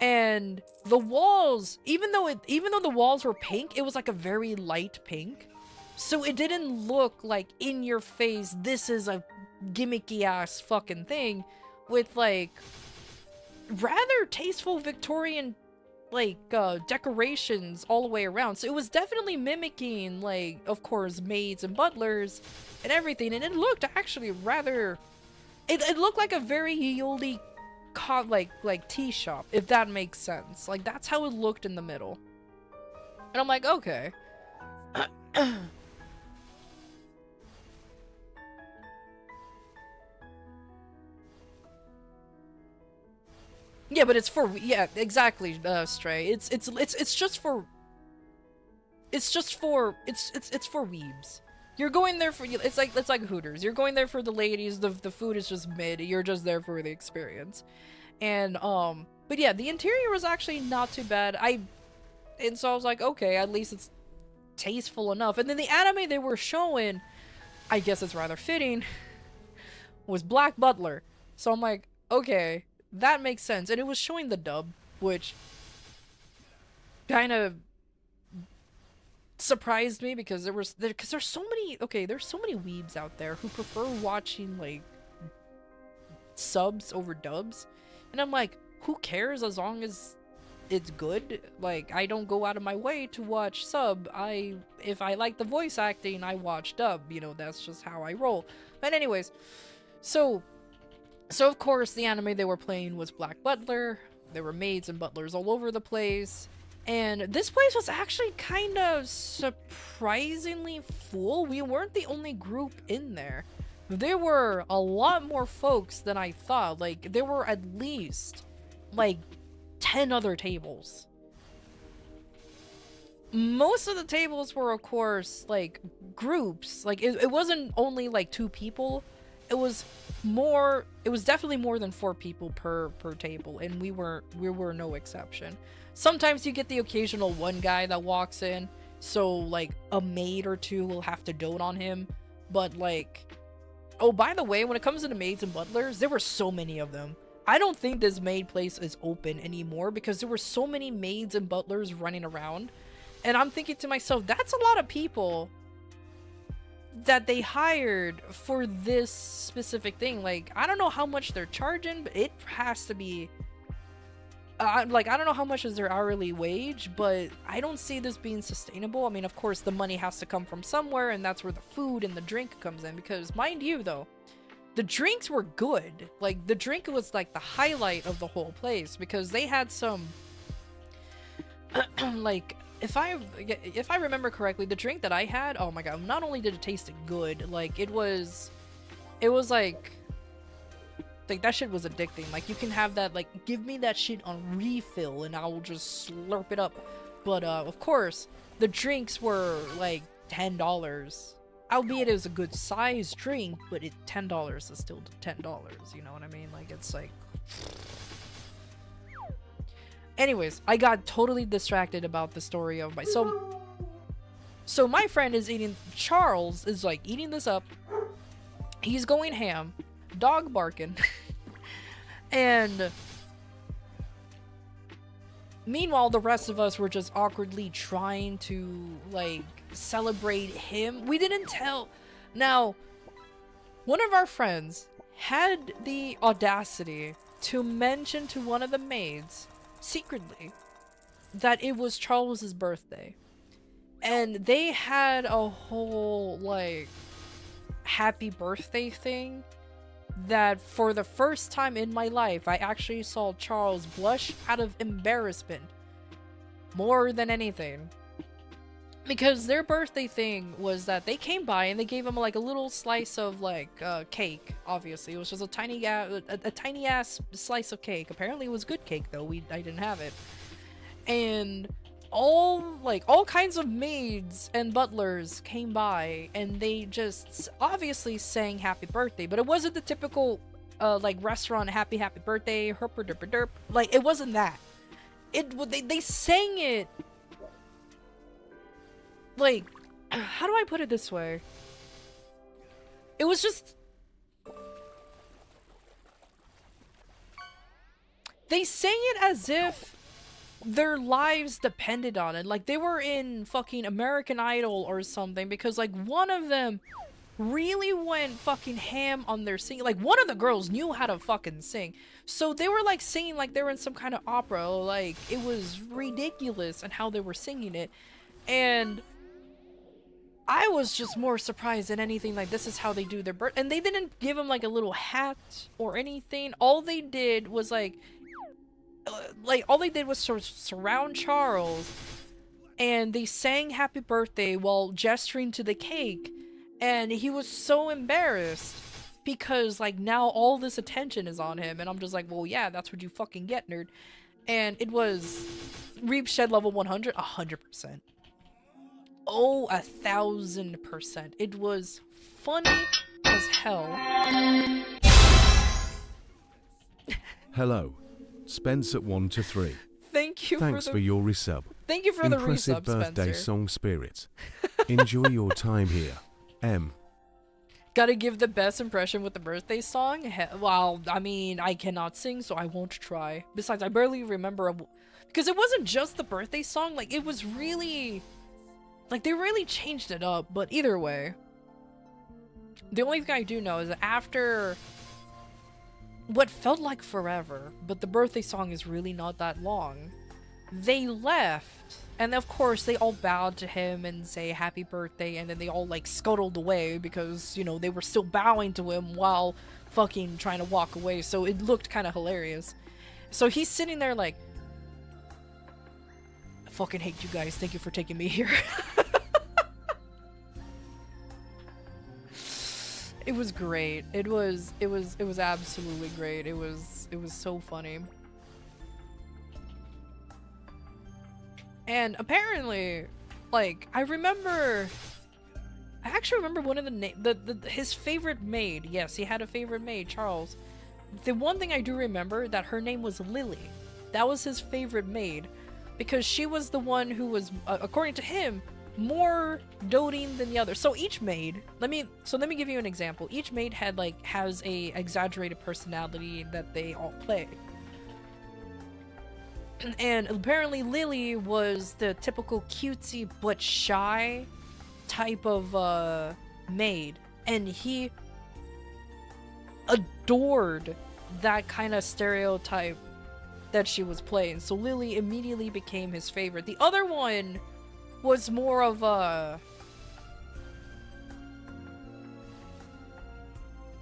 And the walls, even though the walls were pink, it was like a very light pink. So it didn't look like in your face, this is a gimmicky ass fucking thing with like rather tasteful Victorian like decorations all the way around. So it was definitely mimicking like, of course, maids and butlers and everything, and it looked actually rather it looked like a very yieldy like tea shop, if that makes sense. Like that's how it looked in the middle. And I'm like, okay. Yeah, but it's for, yeah, exactly, Stray. It's just for it's for weebs. You're going there for, it's like Hooters. You're going there for the ladies. The food is just mid. You're just there for the experience. And but yeah, the interior was actually not too bad. And so I was like, okay, at least it's tasteful enough. And then the anime they were showing, I guess it's rather fitting, was Black Butler. So I'm like, okay, that makes sense. And it was showing the dub, which kind of surprised me because there's so many, okay, there's so many weebs out there who prefer watching like subs over dubs. And I'm like, who cares as long as it's good? Like, I don't go out of my way to watch sub. If I like the voice acting, I watch dub. You know, that's just how I roll. But anyways, so of course the anime they were playing was Black Butler. There were maids and butlers all over the place. And this place was actually kind of surprisingly full. We weren't the only group in there. There were a lot more folks than I thought. Like, there were at least, like, 10 other tables. Most of the tables were, of course, like, groups. Like, it wasn't only, like, 2 people. It was definitely more than 4 people per table, and we were no exception. Sometimes you get the occasional one guy that walks in, so, like, a maid or 2 will have to dote on him, but, like... Oh, by the way, when it comes to the maids and butlers, there were so many of them. I don't think this maid place is open anymore because there were so many maids and butlers running around. And I'm thinking to myself, that's a lot of people that they hired for this specific thing. Like, I don't know how much they're charging, but it has to be... like, I don't know how much is their hourly wage, but I don't see this being sustainable. I mean, of course, the money has to come from somewhere, and that's where the food and the drink comes in. Because, mind you, though, the drinks were good. Like, the drink was, like, the highlight of the whole place. Because they had some... like, if I remember correctly, the drink that I had, oh my god, not only did it taste good, like, it was like that shit was addicting. Like, you can have that, like, give me that shit on refill and I will just slurp it up. But, of course, the drinks were, like, $10. Albeit it was a good size drink, but $10 is still $10, you know what I mean? Like, it's like... Anyways, I got totally distracted about the story of my... So my friend is eating... Charles is, like, eating this up. He's going ham. Dog barking. And meanwhile, the rest of us were just awkwardly trying to, like, celebrate him. We didn't tell. Now, one of our friends had the audacity to mention to one of the maids secretly that it was Charles's birthday. And they had a whole, like, happy birthday thing that for the first time in my life, I actually saw Charles blush out of embarrassment more than anything. Because their birthday thing was that they came by and they gave him like a little slice of like cake. Obviously, it was just a tiny ass slice of cake. Apparently, it was good cake though. I didn't have it, and all kinds of maids and butlers came by and they just obviously sang happy birthday, but it wasn't the typical like restaurant happy birthday herper derper derp. Like, it wasn't that. They sang it like, how do I put it this way? It was just, they sang it as if their lives depended on it. Like, they were in fucking American Idol or something, because, like, one of them really went fucking ham on their singing. Like, one of the girls knew how to fucking sing. So they were, like, singing like they were in some kind of opera. Like, it was ridiculous and how they were singing it. And I was just more surprised than anything. Like, this is how they do their birth. And they didn't give him, like, a little hat or anything. All they did was, like, all they did was sort of surround Charles, and they sang happy birthday while gesturing to the cake, and he was so embarrassed because, like, now all this attention is on him, and I'm just like, well, yeah, that's what you fucking get, nerd. And it was Reap Shed level 100, 100%. Oh, 1000%. It was funny as hell. Hello. Spence at 1 to 3. Thank you. Thanks for your resub. Thank you for the Impressive resub, birthday Spencer. song spirit. Enjoy your time here. M. Gotta give the best impression with the birthday song? Well, I mean, I cannot sing, so I won't try. Besides, I barely remember because it wasn't just the birthday song. Like, it was really, like, they really changed it up. But either way, the only thing I do know is that after what felt like forever, but the birthday song is really not that long, they left, and of course they all bowed to him and say happy birthday, and then they all, like, scuttled away because, you know, they were still bowing to him while fucking trying to walk away, so it looked kind of hilarious. So he's sitting there like, I fucking hate you guys, thank you for taking me here. It was great. It was absolutely great. It was so funny. And apparently, like, I actually remember one of his favorite maid. Yes, he had a favorite maid, Charles. The one thing I do remember, that her name was Lily. That was his favorite maid, because she was the one who was, according to him, more doting than the other. So each maid, let me give you an example. Each maid has a exaggerated personality that they all play. And apparently Lily was the typical cutesy but shy type of maid, and he adored that kind of stereotype that she was playing. So Lily immediately became his favorite. The other one was more of a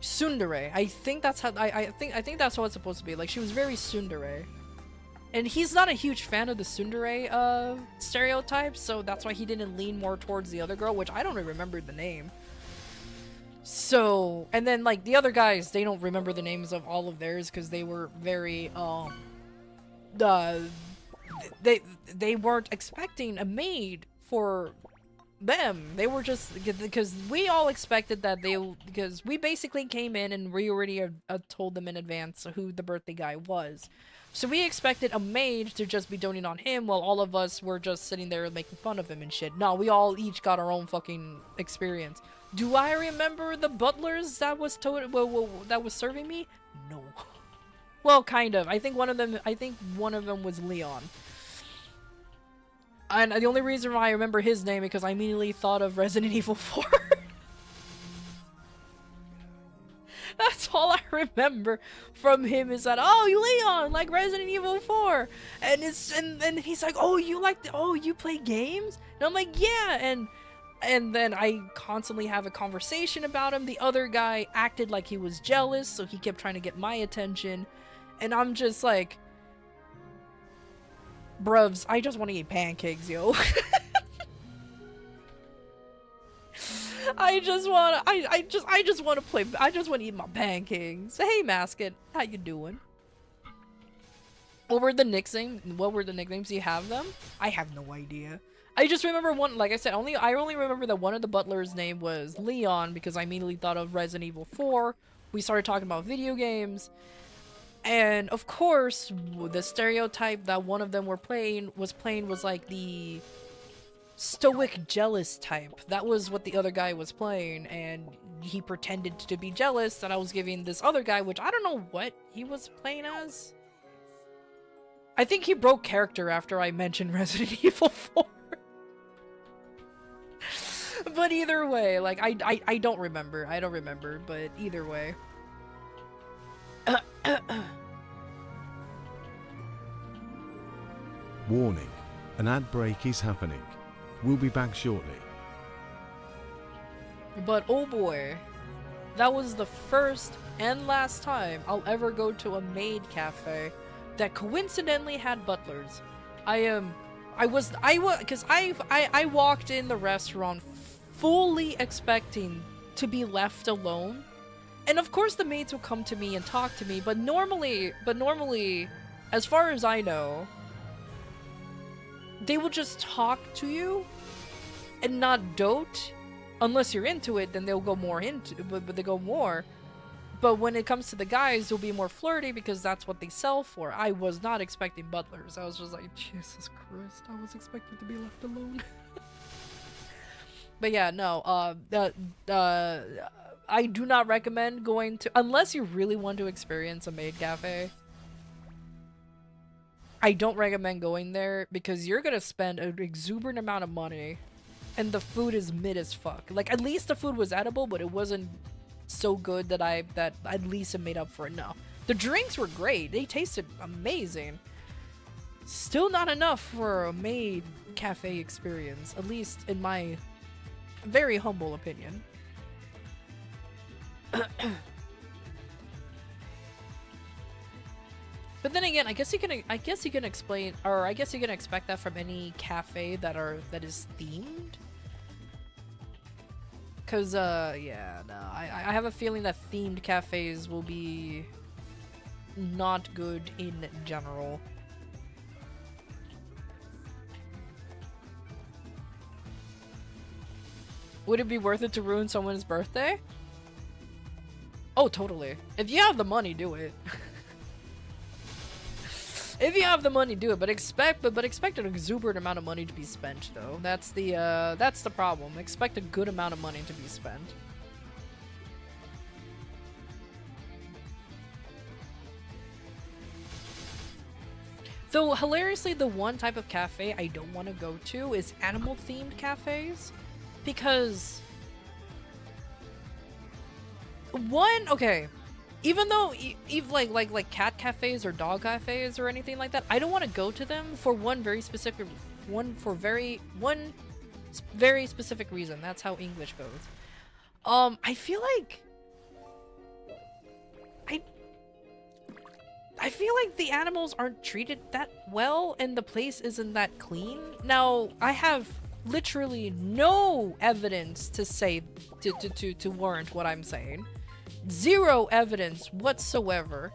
tsundere. I think that's how I think that's how it's supposed to be. Like, she was very tsundere. And he's not a huge fan of the tsundere stereotype, so that's why he didn't lean more towards the other girl, which I don't remember the name. So, and then, like, the other guys, they don't remember the names of all of theirs because they were very they weren't expecting a maid for them. They were just, because we all expected that because we basically came in and we already told them in advance who the birthday guy was. So we expected a maid to just be doting on him while all of us were just sitting there making fun of him and shit. No, we all each got our own fucking experience. Do I remember the butlers that was that was serving me? No. Well, kind of. I think one of them was Leon. And the only reason why I remember his name is because I immediately thought of Resident Evil 4. That's all I remember from him, is that, oh, you Leon, like Resident Evil 4. And and he's like, oh, you play games? And I'm like, yeah. And then I constantly have a conversation about him. The other guy acted like he was jealous, so he kept trying to get my attention. And I'm just like, bruvs, I just want to eat pancakes, yo. I just want to eat my pancakes. Hey, Mascot, how you doing? What were the nicknames? Do you have them? I have no idea. I just remember one, like I said, I only remember that one of the butlers' name was Leon because I immediately thought of Resident Evil 4. We started talking about video games. And of course, the stereotype that one of them was playing was like the stoic jealous type. That was what the other guy was playing, and he pretended to be jealous that I was giving this other guy, which I don't know what he was playing as. I think he broke character after I mentioned Resident Evil 4. But either way, like, I don't remember. I don't remember, but either way. Warning. An ad break is happening. We'll be back shortly. But oh boy, that was the first and last time I'll ever go to a maid cafe that coincidentally had butlers. I walked in the restaurant fully expecting to be left alone. And of course the maids will come to me and talk to me, but normally, as far as I know, they will just talk to you and not dote. Unless you're into it, then they'll go more into, but they go more. But when it comes to the guys, they'll be more flirty because that's what they sell for. I was not expecting butlers. I was just like, Jesus Christ, I was expecting to be left alone. But yeah, no, I do not recommend going to, unless you really want to experience a maid cafe. I don't recommend going there because you're gonna spend an exuberant amount of money. And the food is mid as fuck. Like, at least the food was edible, but it wasn't so good that at least it made up for it. No. The drinks were great. They tasted amazing. Still not enough for a maid cafe experience, at least in my very humble opinion. But then again, I guess you can explain, or I guess you can expect that from any cafe that is themed. Cause yeah, no, I have a feeling that themed cafes will be not good in general. Would it be worth it to ruin someone's birthday? Oh, totally. If you have the money, do it. If you have the money, do it, but expect an exuberant amount of money to be spent, though. That's the problem. Expect a good amount of money to be spent. Though, hilariously, the one type of cafe I don't want to go to is animal-themed cafes. Because... okay. Even though, like cat cafes or dog cafes or anything like that, I don't want to go to them for one very specific reason. That's how English goes. I feel like I feel like the animals aren't treated that well, and the place isn't that clean. Now, I have literally no evidence to say to warrant what I'm saying. Zero evidence whatsoever.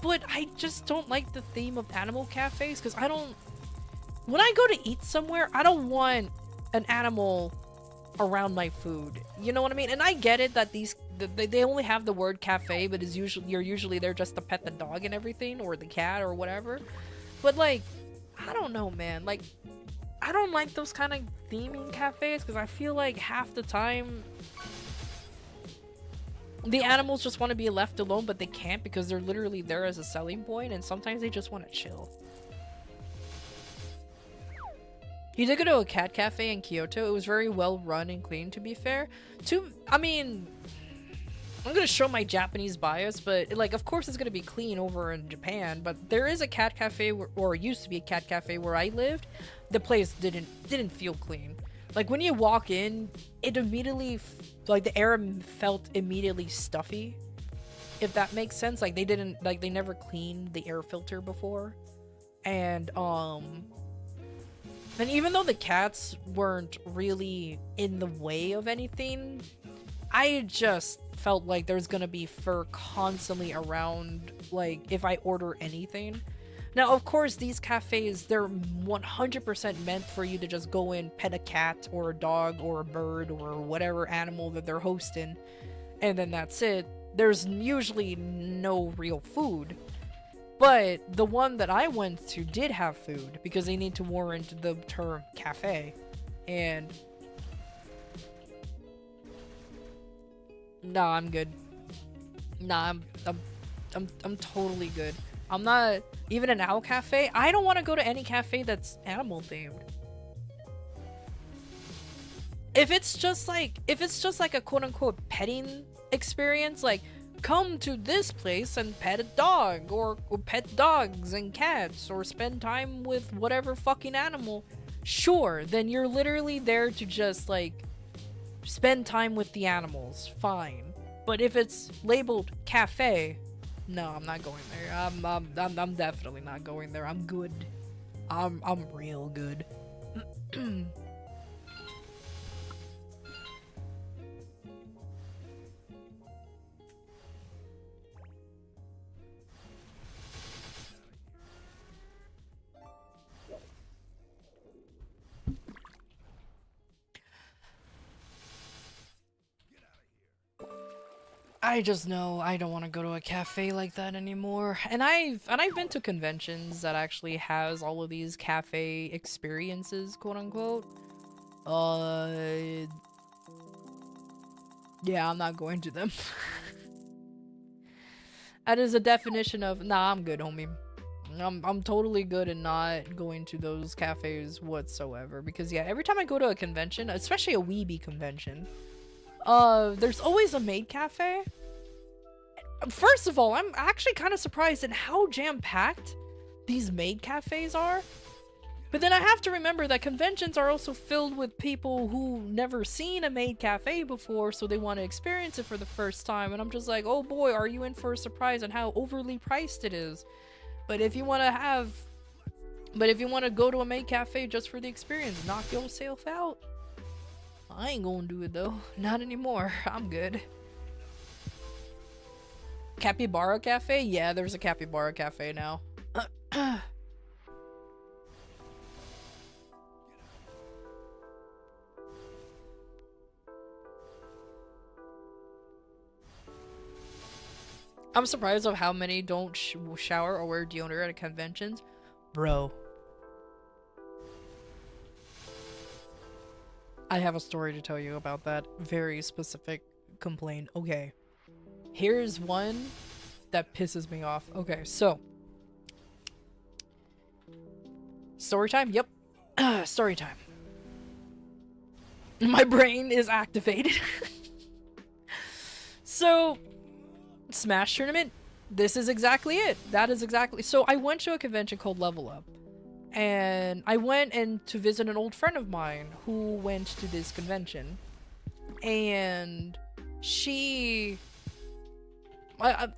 But I just don't like the theme of animal cafes, because when I go to eat somewhere, I don't want an animal around my food. You know what I mean? And I get it that they only have the word cafe, but you're usually there just to pet the dog and everything, or the cat or whatever. But like, I don't know, man. Like, I don't like those kind of theming cafes, because I feel like half the time the animals just want to be left alone, but they can't because they're literally there as a selling point, and sometimes they just want to chill. You did go to a cat cafe in Kyoto. It was very well run and clean, to be fair. I mean, I'm gonna show my Japanese bias, but like, of course it's gonna be clean over in Japan, but there is a cat cafe, or used to be a cat cafe where I lived. The place didn't feel clean. Like, when you walk in, it immediately, like, the air felt immediately stuffy, if that makes sense. Like, they never cleaned the air filter before. And even though the cats weren't really in the way of anything, I just felt like there's gonna be fur constantly around, like, if I order anything. Now, of course, these cafes, they're 100% meant for you to just go in, pet a cat or a dog or a bird or whatever animal that they're hosting, and then that's it. There's usually no real food. But the one that I went to did have food, because they need to warrant the term cafe. And nah, I'm good. Nah, I'm totally good. I'm not even an owl cafe. I don't want to go to any cafe that's animal themed. If it's just like a quote unquote petting experience, like come to this place and pet a dog or pet dogs and cats or spend time with whatever fucking animal, sure, then you're literally there to just like spend time with the animals, fine. But if it's labeled cafe, no, I'm not going there. I'm definitely not going there. I'm good. I'm real good. I just know I don't want to go to a cafe like that anymore. And I've been to conventions that actually has all of these cafe experiences, quote unquote. Yeah, I'm not going to them. That is a definition of nah, I'm good, homie. I'm totally good and not going to those cafes whatsoever, because yeah, every time I go to a convention, especially a weeby convention, there's always a maid cafe. First of all, I'm actually kind of surprised at how jam-packed these maid cafes are. But then I have to remember that conventions are also filled with people who never seen a maid cafe before, so they want to experience it for the first time. And I'm just like, oh boy, are you in for a surprise on how overly priced it is. But if you want to go to a maid cafe just for the experience, knock yourself out. I ain't gonna do it though. Not anymore. I'm good. Capybara Cafe? Yeah, there's a Capybara Cafe now. I'm surprised of how many don't shower or wear deodorant at conventions. Bro. I have a story to tell you about that very specific complaint. Okay. Here's one that pisses me off. Okay, so. Story time? Yep. Story time. My brain is activated. So, Smash Tournament, this is exactly it. That is exactly. So I went to a convention called Level Up. And I went in to visit an old friend of mine who went to this convention. And she...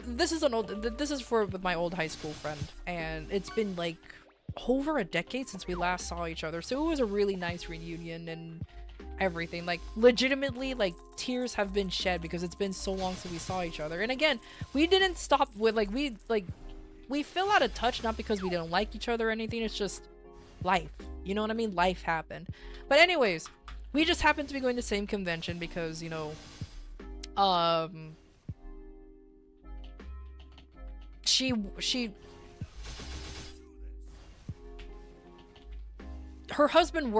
this is for my old high school friend. And it's been like over a decade since we last saw each other. So it was a really nice reunion and everything. Like, legitimately, like, tears have been shed because it's been so long since we saw each other. And again, we didn't stop with, like, we fell out of touch, not because we didn't like each other or anything. It's just life. You know what I mean? Life happened. But anyways, we just happened to be going to the same convention because, you know, her husband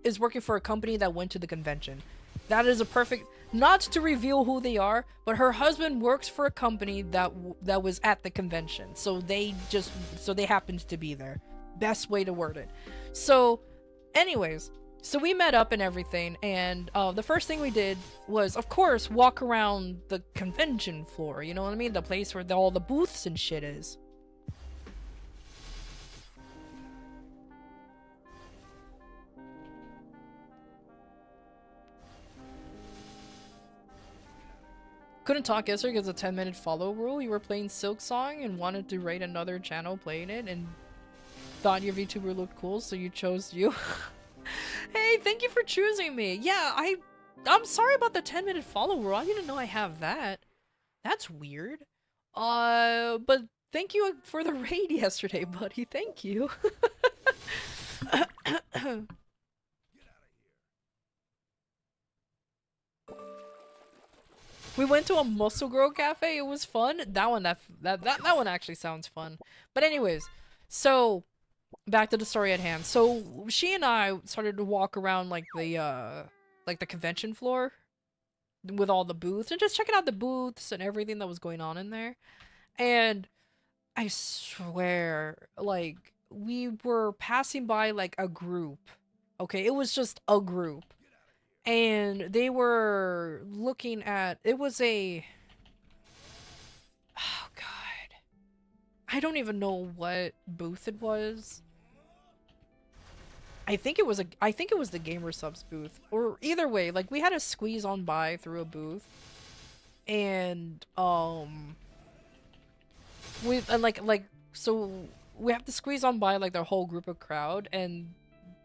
is working for a company that went to the convention. That is a perfect, not to reveal who they are, but her husband works for a company that was at the convention. So they happened to be there. Best way to word it. So anyways, so we met up and everything, and the first thing we did was, of course, walk around the convention floor, you know what I mean? The place where all the booths and shit is. Couldn't talk yesterday because of the 10-minute follow rule. You were playing Silk Song and wanted to rate another channel playing it and thought your VTuber looked cool, so you chose you. Hey, thank you for choosing me. Yeah, I'm sorry about the 10-minute follow rule. I didn't know I have that. That's weird. But thank you for the raid yesterday, buddy. Thank you. We went to a Muscle Girl cafe. It was fun. That one actually sounds fun. But anyways, so back to the story at hand. So she and I started to walk around like the convention floor with all the booths and just checking out the booths and everything that was going on in there. And I swear, like, we were passing by, like, a group. Okay, it was just a group. And they were looking at, it was a, oh god. I don't even know what booth it was. I think it was the Gamer Subs booth. Or either way, like, we had to squeeze on by through a booth. And, so we have to squeeze on by, like, the whole group of crowd, and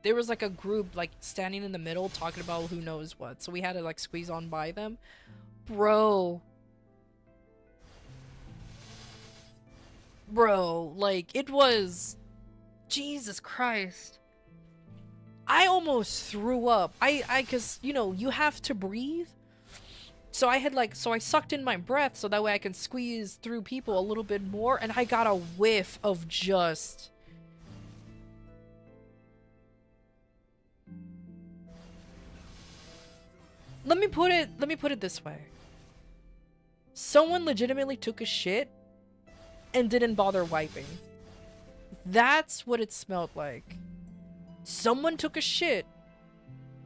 there was, like, a group, like, standing in the middle talking about who knows what, so we had to, like, squeeze on by them. Bro, like, it was... Jesus Christ. I almost threw up. Cause, you know, you have to breathe. So I had, like, so I sucked in my breath so that way I can squeeze through people a little bit more, and I got a whiff of just... Let me put it this way. Someone legitimately took a shit and didn't bother wiping. That's what it smelled like. Someone took a shit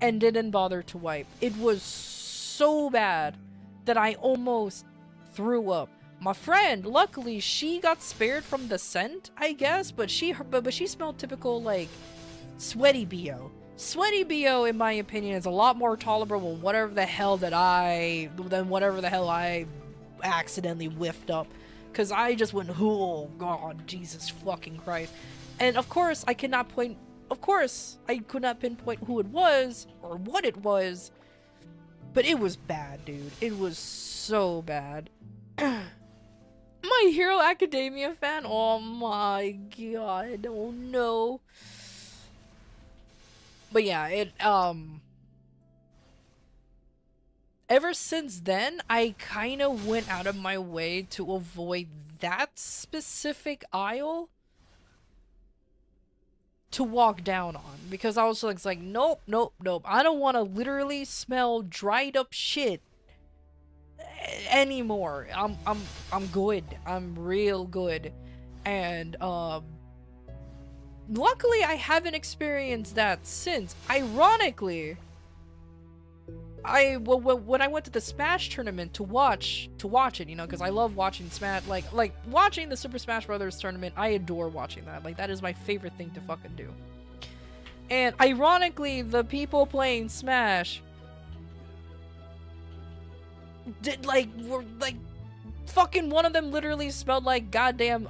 and didn't bother to wipe. It was so bad that I almost threw up. My friend, luckily, she got spared from the scent, I guess, but she smelled typical, like, sweaty BO. Sweaty BO, in my opinion, is a lot more tolerable than whatever the hell I accidentally whiffed up. Because I just went, oh god, Jesus fucking Christ. And of course, I could not pinpoint who it was, or what it was. But it was bad, dude. It was so bad. My Hero Academia fan? Oh my god, oh no. But yeah, ever since then, I kind of went out of my way to avoid that specific aisle to walk down on, because I was like, nope, I don't want to literally smell dried up shit anymore. I'm good. I'm real good. And luckily I haven't experienced that since. Ironically, when I went to the Smash tournament to watch it, you know, because I love watching Smash, like watching the Super Smash Brothers tournament. I adore watching that. Like, that is my favorite thing to fucking do. And ironically, the people playing Smash were fucking one of them literally smelled like goddamn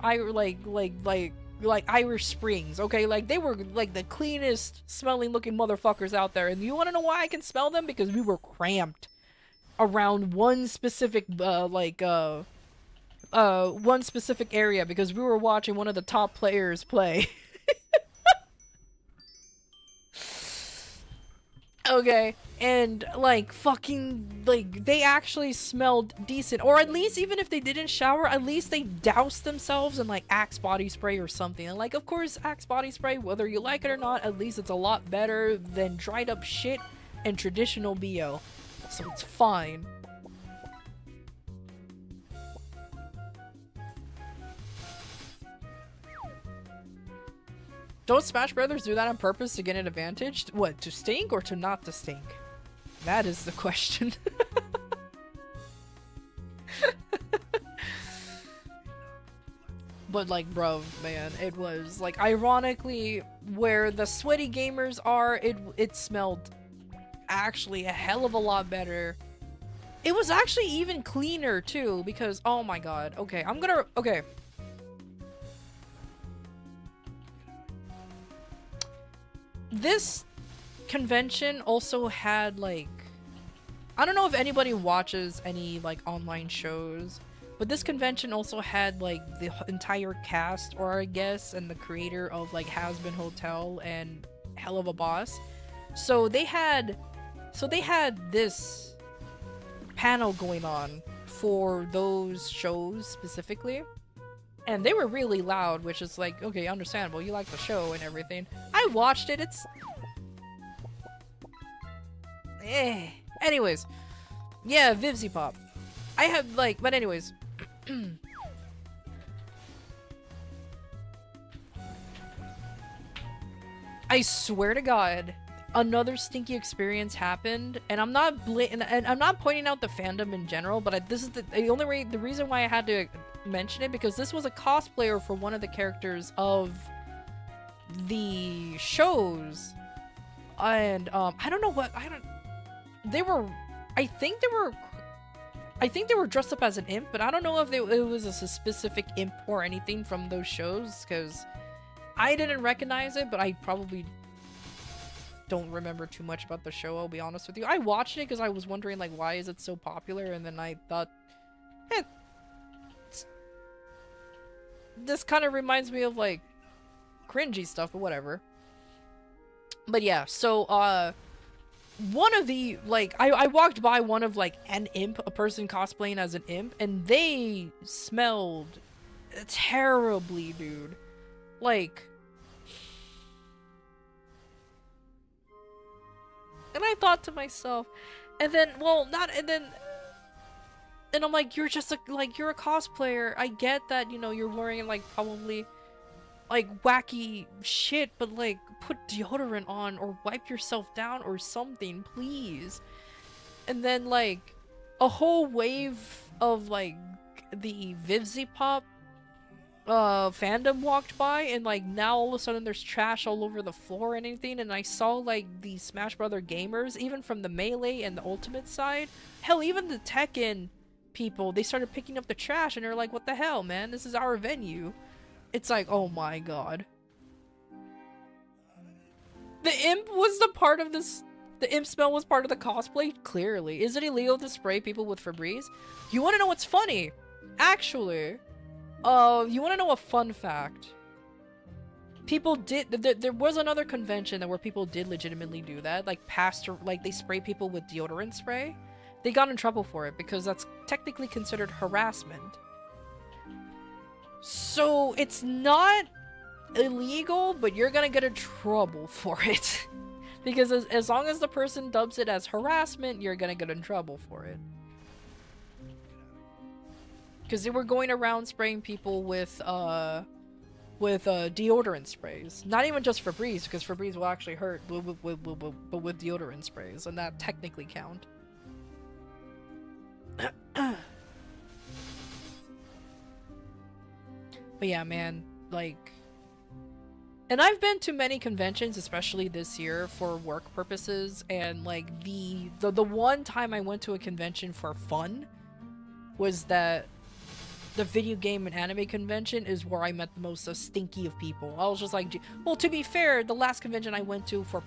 like Irish Springs, okay? Like, they were like the cleanest smelling looking motherfuckers out there. And you want to know why I can smell them? Because we were cramped around one specific one specific area, because we were watching one of the top players play. Okay, and like fucking, like, they actually smelled decent, or at least even if they didn't shower, at least they doused themselves in like Axe body spray or something. And like, of course, Axe body spray, whether you like it or not, at least it's a lot better than dried up shit and traditional BO, so it's fine. Don't Smash Brothers do that on purpose to get an advantage? What, to stink or to not to stink? That is the question. But like, bro, man, it was like, ironically, where the sweaty gamers are, it smelled actually a hell of a lot better. It was actually even cleaner too, because oh my god. Okay, okay. This convention also had, like, I don't know if anybody watches any like online shows, but this convention also had like the entire cast, or I guess, and the creator of like Has Been Hotel and Hell of a Boss. So they had this panel going on for those shows specifically. And they were really loud, which is like, okay, understandable. You like the show and everything. I watched it. It's... Anyways. Yeah, Vivzy Pop. I have, like... But anyways. I swear to God, another stinky experience happened, and I'm not and I'm not pointing out the fandom in general, but this is the reason why I had to mention it, because this was a cosplayer for one of the characters of the shows, and I don't know what I think they were dressed up as an imp, but I don't know if it was a specific imp or anything from those shows, because I didn't recognize it, but I probably don't remember too much about the show, I'll be honest with you. I watched it because I was wondering, like, why is it so popular, and then I thought, this kind of reminds me of, like, cringy stuff, but whatever. But yeah, so, one of the, like, I walked by one of, like, an imp, a person cosplaying as an imp, and they smelled terribly, dude. Like, and I thought to myself, and then, well, not, and then, and I'm like, you're just, like, you're a cosplayer. I get that, you know, you're wearing, like, probably, like, wacky shit, but, like, put deodorant on or wipe yourself down or something, please. And then, like, a whole wave of, like, the Vivzy Pop fandom walked by, and, like, now all of a sudden there's trash all over the floor and anything, and I saw, like, the Smash Brother gamers, even from the Melee and the Ultimate side, hell, even the Tekken people, they started picking up the trash, and they're like, what the hell, man, this is our venue. It's like, oh my god. The imp was the part of this, the imp smell was part of the cosplay? Clearly. Is it illegal to spray people with Febreze? You wanna know what's funny? Actually, you wanna know a fun fact? People did, there was another convention where people did legitimately do that, like like they spray people with deodorant spray. They got in trouble for it because that's technically considered harassment. So it's not illegal, but you're gonna get in trouble for it. Because as long as the person dubs it as harassment, you're gonna get in trouble for it. Because they were going around spraying people with deodorant sprays. Not even just Febreze, because Febreze will actually hurt, but with deodorant sprays, and that technically count. But yeah, man, like, and I've been to many conventions, especially this year, for work purposes, and like the one time I went to a convention for fun was that the video game and anime convention is where I met the most stinky of people. I was just like, well, to be fair, the last convention I went to for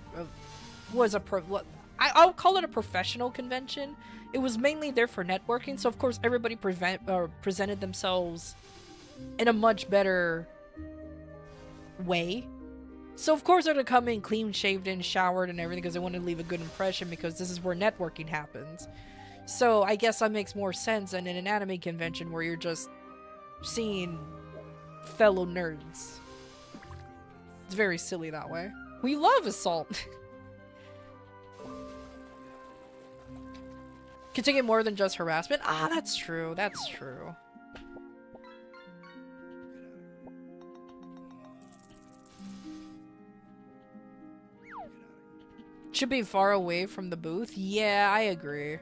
was I'll call it a professional convention. It was mainly there for networking, so of course everybody presented themselves in a much better way. So of course they're gonna come in clean shaved and showered and everything because they want to leave a good impression, because this is where networking happens. So I guess that makes more sense than in an anime convention where you're just seeing fellow nerds. It's very silly that way. We love assault. Can take it more than just harassment. Ah, that's true. That's true. Should be far away from the booth. Yeah, I agree.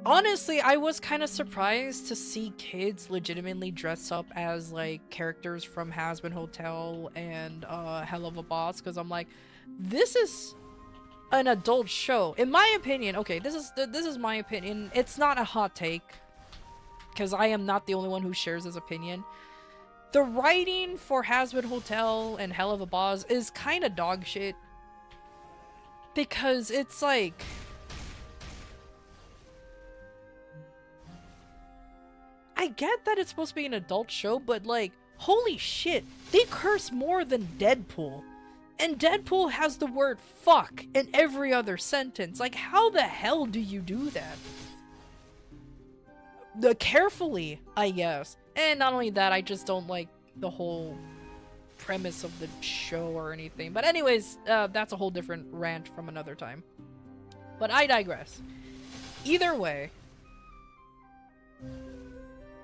Honestly, I was kind of surprised to see kids legitimately dress up as, like, characters from Hazbin Hotel and Hell of a Boss, because I'm like, this is an adult show. In my opinion, okay, this is my opinion. It's not a hot take, because I am not the only one who shares this opinion. The writing for Hazbin Hotel and Hell of a Boss is kind of dog shit. Because it's like, I get that it's supposed to be an adult show, but like, holy shit, they curse more than Deadpool. And Deadpool has the word fuck in every other sentence. Like, how the hell do you do that? Carefully, I guess. And not only that, I just don't like the whole premise of the show or anything. But anyways, that's a whole different rant from another time. But I digress. Either way,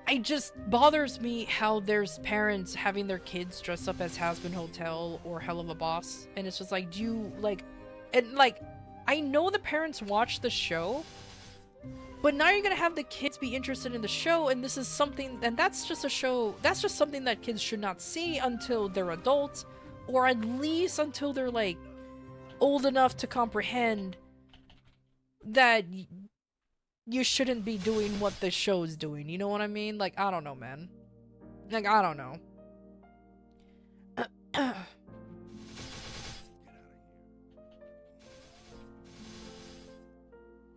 I just bothers me how there's parents having their kids dress up as Has Been Hotel or Hell of a Boss, and it's just like, do you like, and like, I know the parents watch the show, but now you're gonna have the kids be interested in the show, and this is something, and that's just a show, that's just something that kids should not see until they're adults, or at least until they're like old enough to comprehend that you shouldn't be doing what the show's doing, you know what I mean? Like, I don't know, man. Like, I don't know.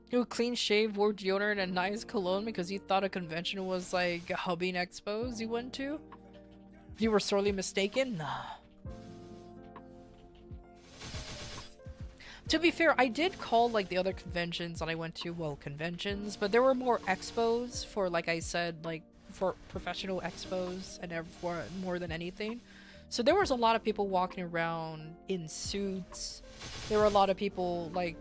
You clean shave, wore deodorant, and nice cologne because you thought a convention was like hubbing expos you went to? You were sorely mistaken? Nah. To be fair, I did call like the other conventions that I went to, well, conventions, but there were more expos for, like I said, like for professional expos and for more than anything. So there was a lot of people walking around in suits. There were a lot of people like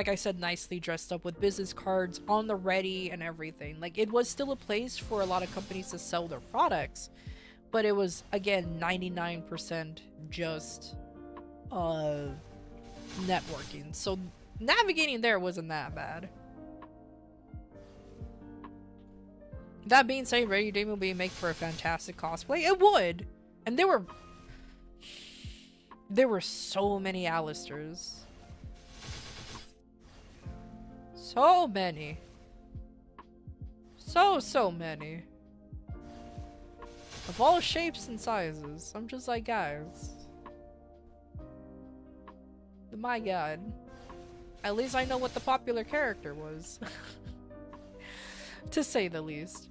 I said, nicely dressed up with business cards on the ready and everything. Like, it was still a place for a lot of companies to sell their products, but it was, again, 99% just networking. So navigating there wasn't that bad. That being said, Ready Day will make for a fantastic cosplay. It would. And there were so many Alistairs. So many. So many. Of all shapes and sizes. I'm just like, guys. My god. At least I know what the popular character was. To say the least.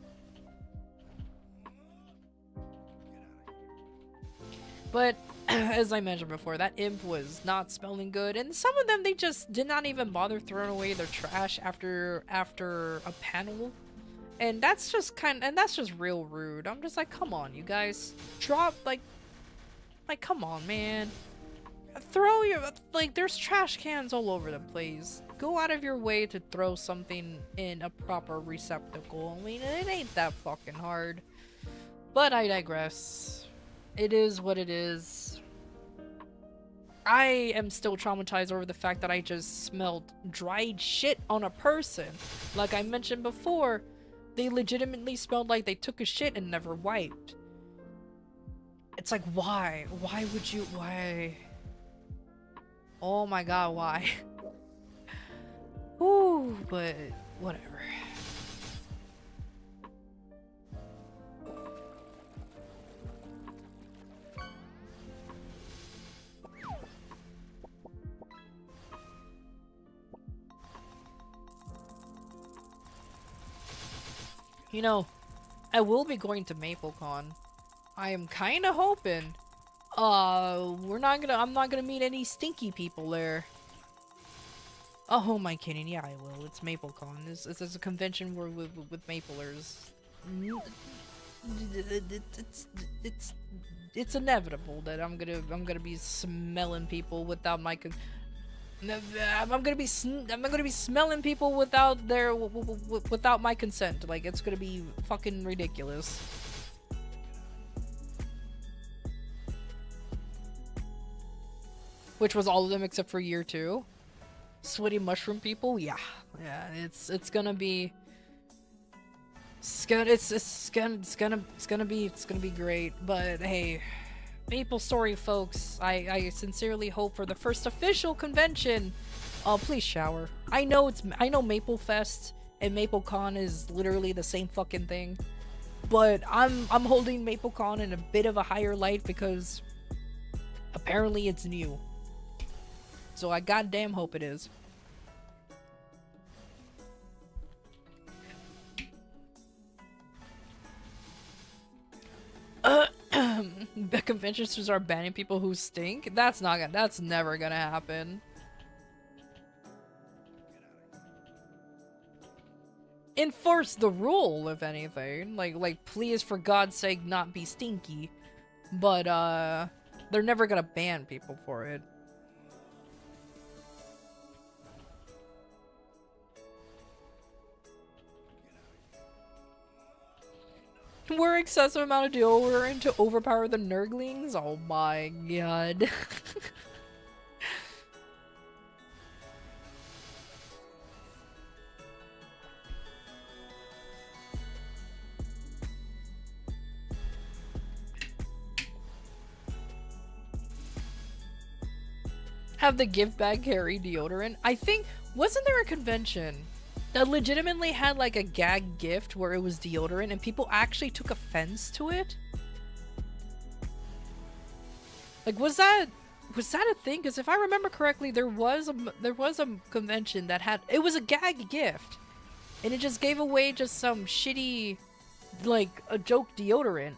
But, as I mentioned before, that imp was not smelling good, and some of them, they just did not even bother throwing away their trash after a panel. And that's just real rude. I'm just like, come on, you guys. Drop, like, come on, man. Throw your, like, there's trash cans all over the place. Go out of your way to throw something in a proper receptacle. I mean, it ain't that fucking hard. But I digress. It is what it is. I am still traumatized over the fact that I just smelled dried shit on a person. Like I mentioned before, they legitimately smelled like they took a shit and never wiped. It's like, why? Why would you? Why? Oh my god, why? Ooh, but whatever. You know, I will be going to MapleCon. I am kinda hoping. I'm not gonna meet any stinky people there. Oh, who am I kidding? Yeah, I will. It's MapleCon. It's a convention where with Maplers. It's inevitable that I'm gonna be smelling people without my I'm gonna be smelling people without their without my consent. Like, it's gonna be fucking ridiculous. Which was all of them except for year 2. Sweaty mushroom people, yeah, it's gonna be. It's gonna be great. But hey, Maple Story folks, I sincerely hope for the first official convention. Please shower. I know Maple Fest and MapleCon is literally the same fucking thing, but I'm holding MapleCon in a bit of a higher light because apparently it's new. So I goddamn hope it is. The conventions are banning people who stink? That's never gonna happen. Enforce the rule, if anything. Like please, for God's sake, not be stinky. But they're never gonna ban people for it. Were excessive amount of deodorant to overpower the nurglings? Oh my god. Have the gift bag carry deodorant? I think, wasn't there a convention that legitimately had like a gag gift where it was deodorant and people actually took offense to it? Like, was that a thing? Because if I remember correctly, there was a convention that had, it was a gag gift, and it just gave away just some shitty, like, a joke deodorant,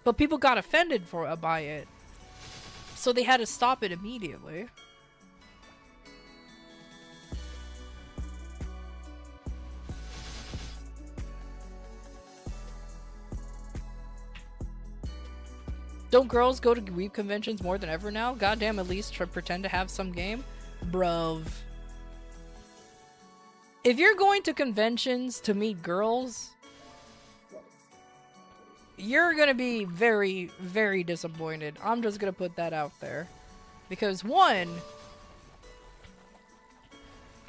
but people got offended by it, so they had to stop it immediately. Don't girls go to weeb conventions more than ever now? Goddamn, at least pretend to have some game? Bruv. If you're going to conventions to meet girls, you're gonna be very, very disappointed. I'm just gonna put that out there. Because one,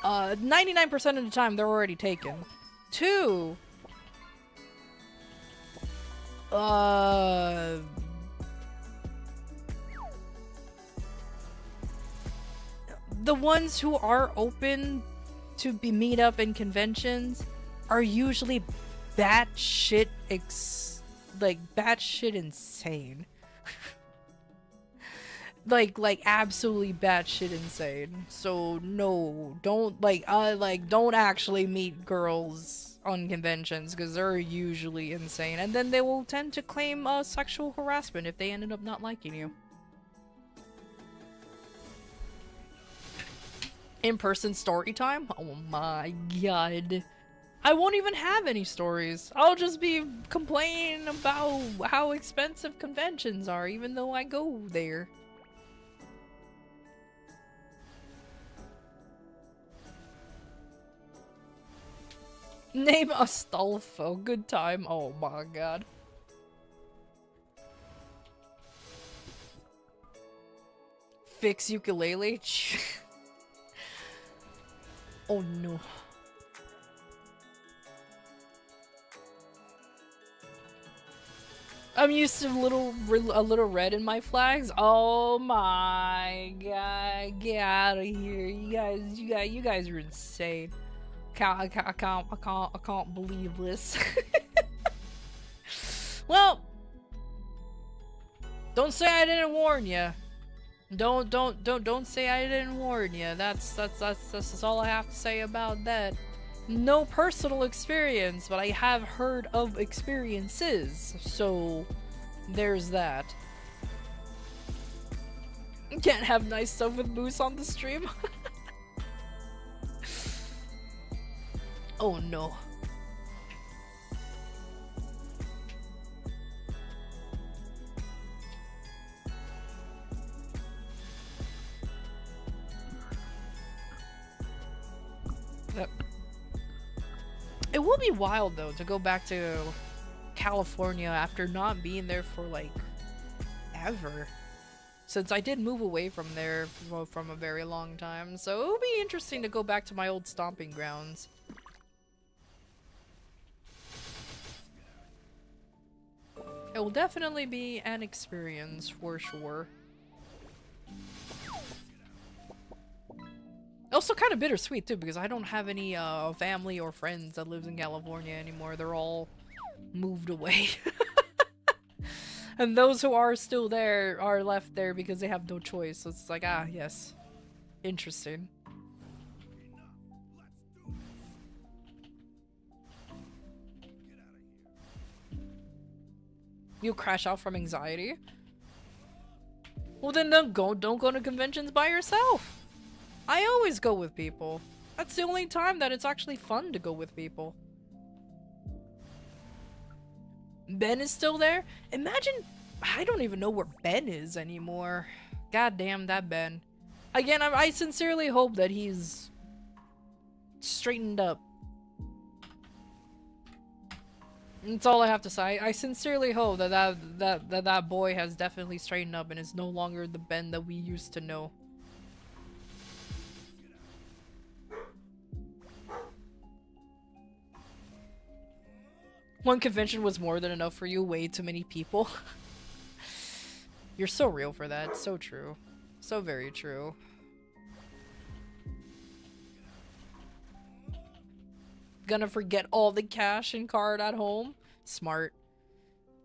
99% of the time they're already taken. Two, the ones who are open to be meet up in conventions are usually batshit insane. like absolutely batshit insane. So no, don't don't actually meet girls on conventions because they're usually insane, and then they will tend to claim sexual harassment if they ended up not liking you. In-person story time? Oh my god. I won't even have any stories. I'll just be complaining about how expensive conventions are, even though I go there. Name Astolfo. Good time. Oh my god. Fix ukulele? Oh no. I'm used to a little red in my flags. Oh my god, get out of here! You guys are insane. I can't believe this. Well, don't say I didn't warn you. Don't say I didn't warn you. That's all I have to say about that. No personal experience, but I have heard of experiences, so there's that. Can't have nice stuff with Moose on the stream. Oh no. It will be wild though to go back to California after not being there for like ever, since I did move away from there from a very long time, so it will be interesting to go back to my old stomping grounds. It will definitely be an experience for sure. Also kind of bittersweet too, because I don't have any family or friends that lives in California anymore. They're all moved away. And those who are still there are left there because they have no choice. So it's like, ah, yes. Interesting. You crash out from anxiety? Well then don't go to conventions by yourself. I always go with people. That's the only time that it's actually fun to go with people. Ben is still there? Imagine, I don't even know where Ben is anymore. God damn that Ben. Again, I sincerely hope that he's straightened up. That's all I have to say. I sincerely hope that boy has definitely straightened up and is no longer the Ben that we used to know. One convention was more than enough for you. Way too many people. You're so real for that. So true. So very true. Gonna forget all the cash and card at home? Smart.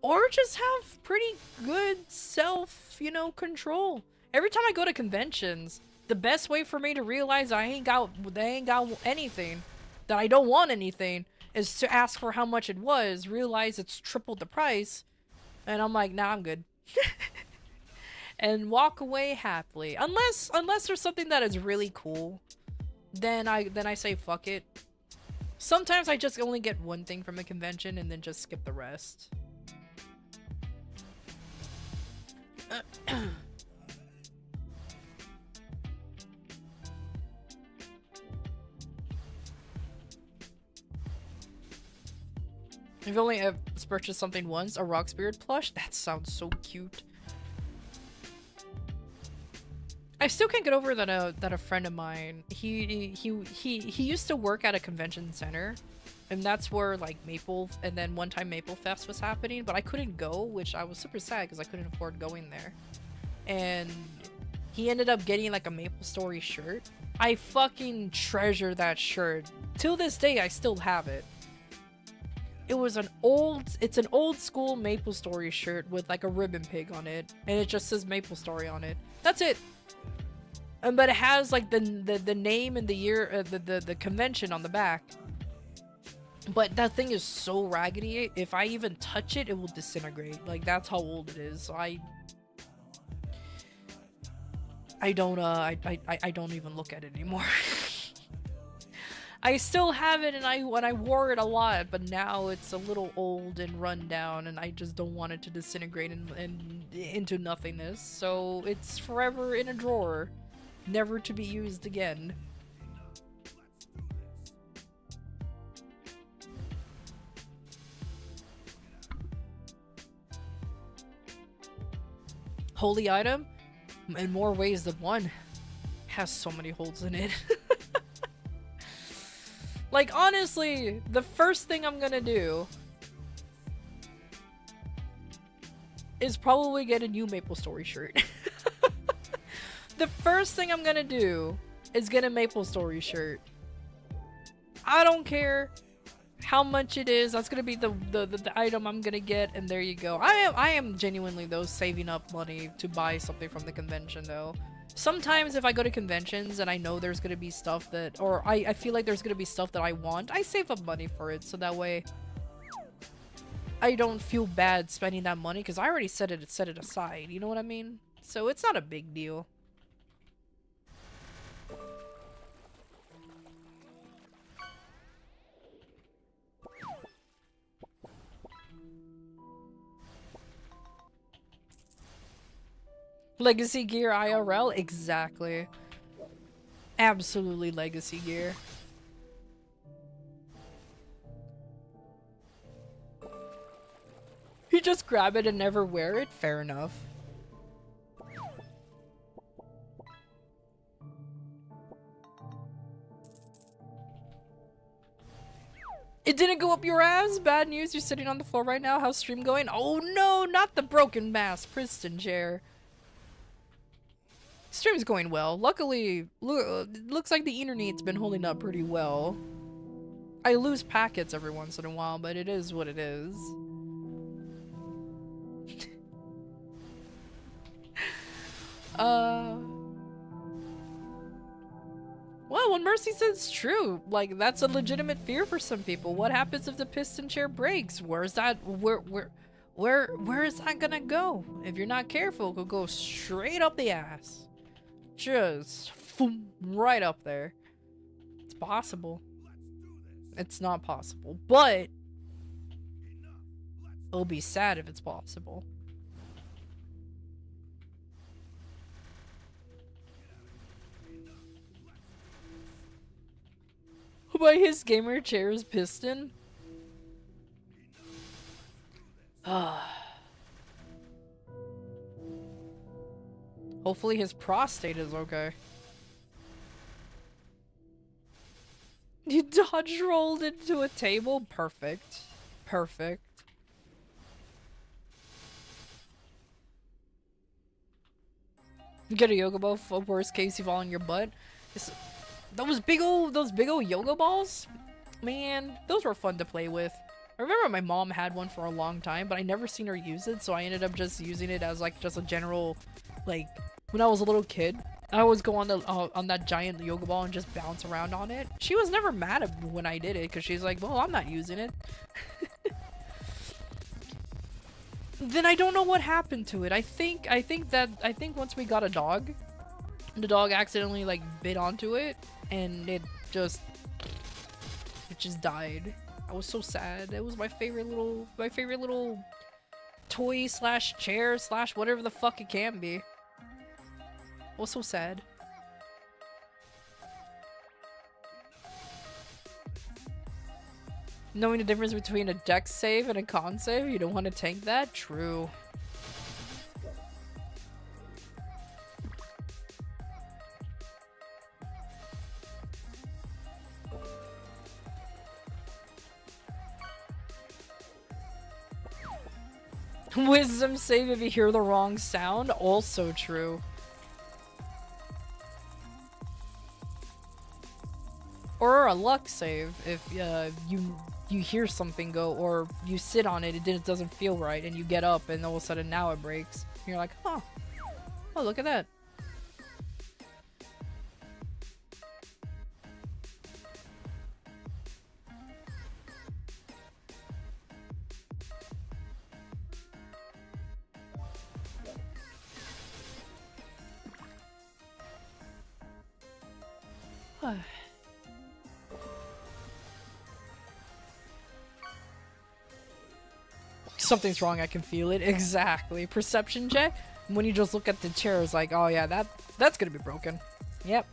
Or just have pretty good self, you know, control. Every time I go to conventions, the best way for me to realize they ain't got anything, that I don't want anything, is to ask for how much it was, realize it's tripled the price, and I'm like, nah, I'm good. And walk away happily. Unless there's something that is really cool, then I say fuck it. Sometimes I just only get one thing from a convention and then just skip the rest. I've only purchased something once, a rock spirit plush. That sounds so cute. I still can't get over that a friend of mine, he used to work at a convention center, and that's where like Maple, and then one time Maple Fest was happening, but I couldn't go, which I was super sad because I couldn't afford going there. And he ended up getting like a Maple Story shirt. I fucking treasure that shirt. Till this day, I still have it. It's an old school Maple Story shirt with like a ribbon pig on it, and it just says Maple Story on it. That's it. But it has like the name and the year, the convention on the back. But that thing is so raggedy. If I even touch it, it will disintegrate. Like that's how old it is. So I don't even look at it anymore. I still have it, and I wore it a lot, but now it's a little old and run down, and I just don't want it to disintegrate and into nothingness. So it's forever in a drawer, never to be used again. Holy item? In more ways than one. Has so many holes in it. Like, honestly, the first thing I'm gonna do is probably get a new Maple Story shirt. The first thing I'm gonna do is get a Maple Story shirt. I don't care how much it is. That's gonna be the item I'm gonna get, and there you go. I am genuinely though saving up money to buy something from the convention though. Sometimes if I go to conventions and I know there's gonna be stuff that, or I feel like there's gonna be stuff that I want, I save up money for it, so that way I don't feel bad spending that money because I already set it aside, you know what I mean? So it's not a big deal. Legacy gear IRL? Exactly. Absolutely legacy gear. You just grab it and never wear it? Fair enough. It didn't go up your ass? Bad news, you're sitting on the floor right now. How's stream going? Oh no, not the broken mass piston chair. Stream's going well. Luckily, looks like the internet's been holding up pretty well. I lose packets every once in a while, but it is what it is. Well, when Mercy says it's true, like that's a legitimate fear for some people. What happens if the piston chair breaks? Where is that gonna go? If you're not careful, it could go straight up the ass. Just right up there. It's possible. It's not possible, but it'll be sad if it's possible. By his gamer chair's piston? Hopefully his prostate is okay. You dodge rolled into a table? Perfect. Perfect. You get a yoga ball for worst case you fall on your butt. Those big old yoga balls? Man, those were fun to play with. I remember my mom had one for a long time, but I never seen her use it, so I ended up just using it as like just a general, like, when I was a little kid, I always go on that giant yoga ball and just bounce around on it. She was never mad at me when I did it, because she's like, well, I'm not using it. Then I don't know what happened to it. I think once we got a dog, the dog accidentally like bit onto it, and it just died. I was so sad. It was my favorite little toy slash chair slash whatever the fuck it can be. I was so sad. Knowing the difference between a dex save and a con save, you don't want to tank that? True. Wisdom save if you hear the wrong sound? Also true. Or a luck save if you hear something go, or you sit on it, it doesn't feel right, and you get up and all of a sudden now it breaks. And you're like, huh. Oh, look at that. Something's wrong, I can feel it. Exactly. Perception check? When you just look at the chair, it's like, oh yeah, that's gonna be broken. Yep.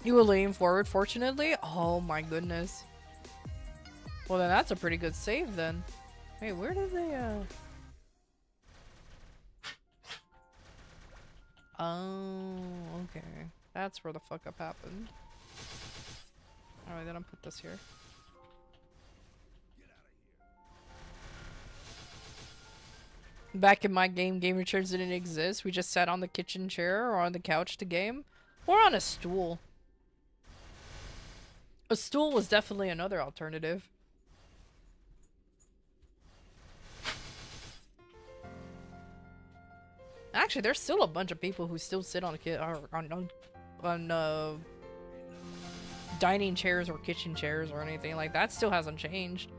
You were leaning forward, fortunately? Oh my goodness. Well then that's a pretty good save then. Hey, where did they, Oh, okay. That's where the fuck up happened. Alright, then I'll put this here. Back in my gaming chairs didn't exist. We just sat on the kitchen chair or on the couch to game. Or on a stool. A stool was definitely another alternative. Actually, there's still a bunch of people who still sit on dining chairs or kitchen chairs or anything like that. Still hasn't changed.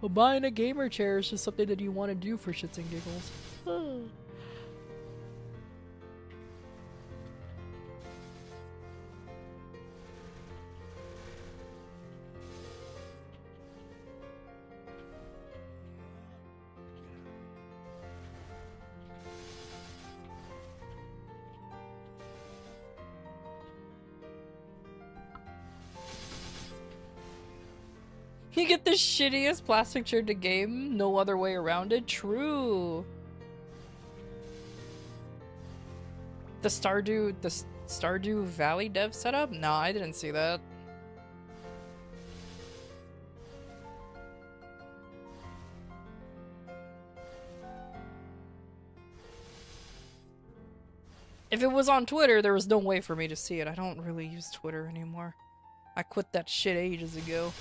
But buying a gamer chair is just something that you want to do for shits and giggles. You get the shittiest plastic chair to game, no other way around it. True. The Stardew Valley dev setup? No, I didn't see that. If it was on Twitter, there was no way for me to see it. I don't really use Twitter anymore. I quit that shit ages ago.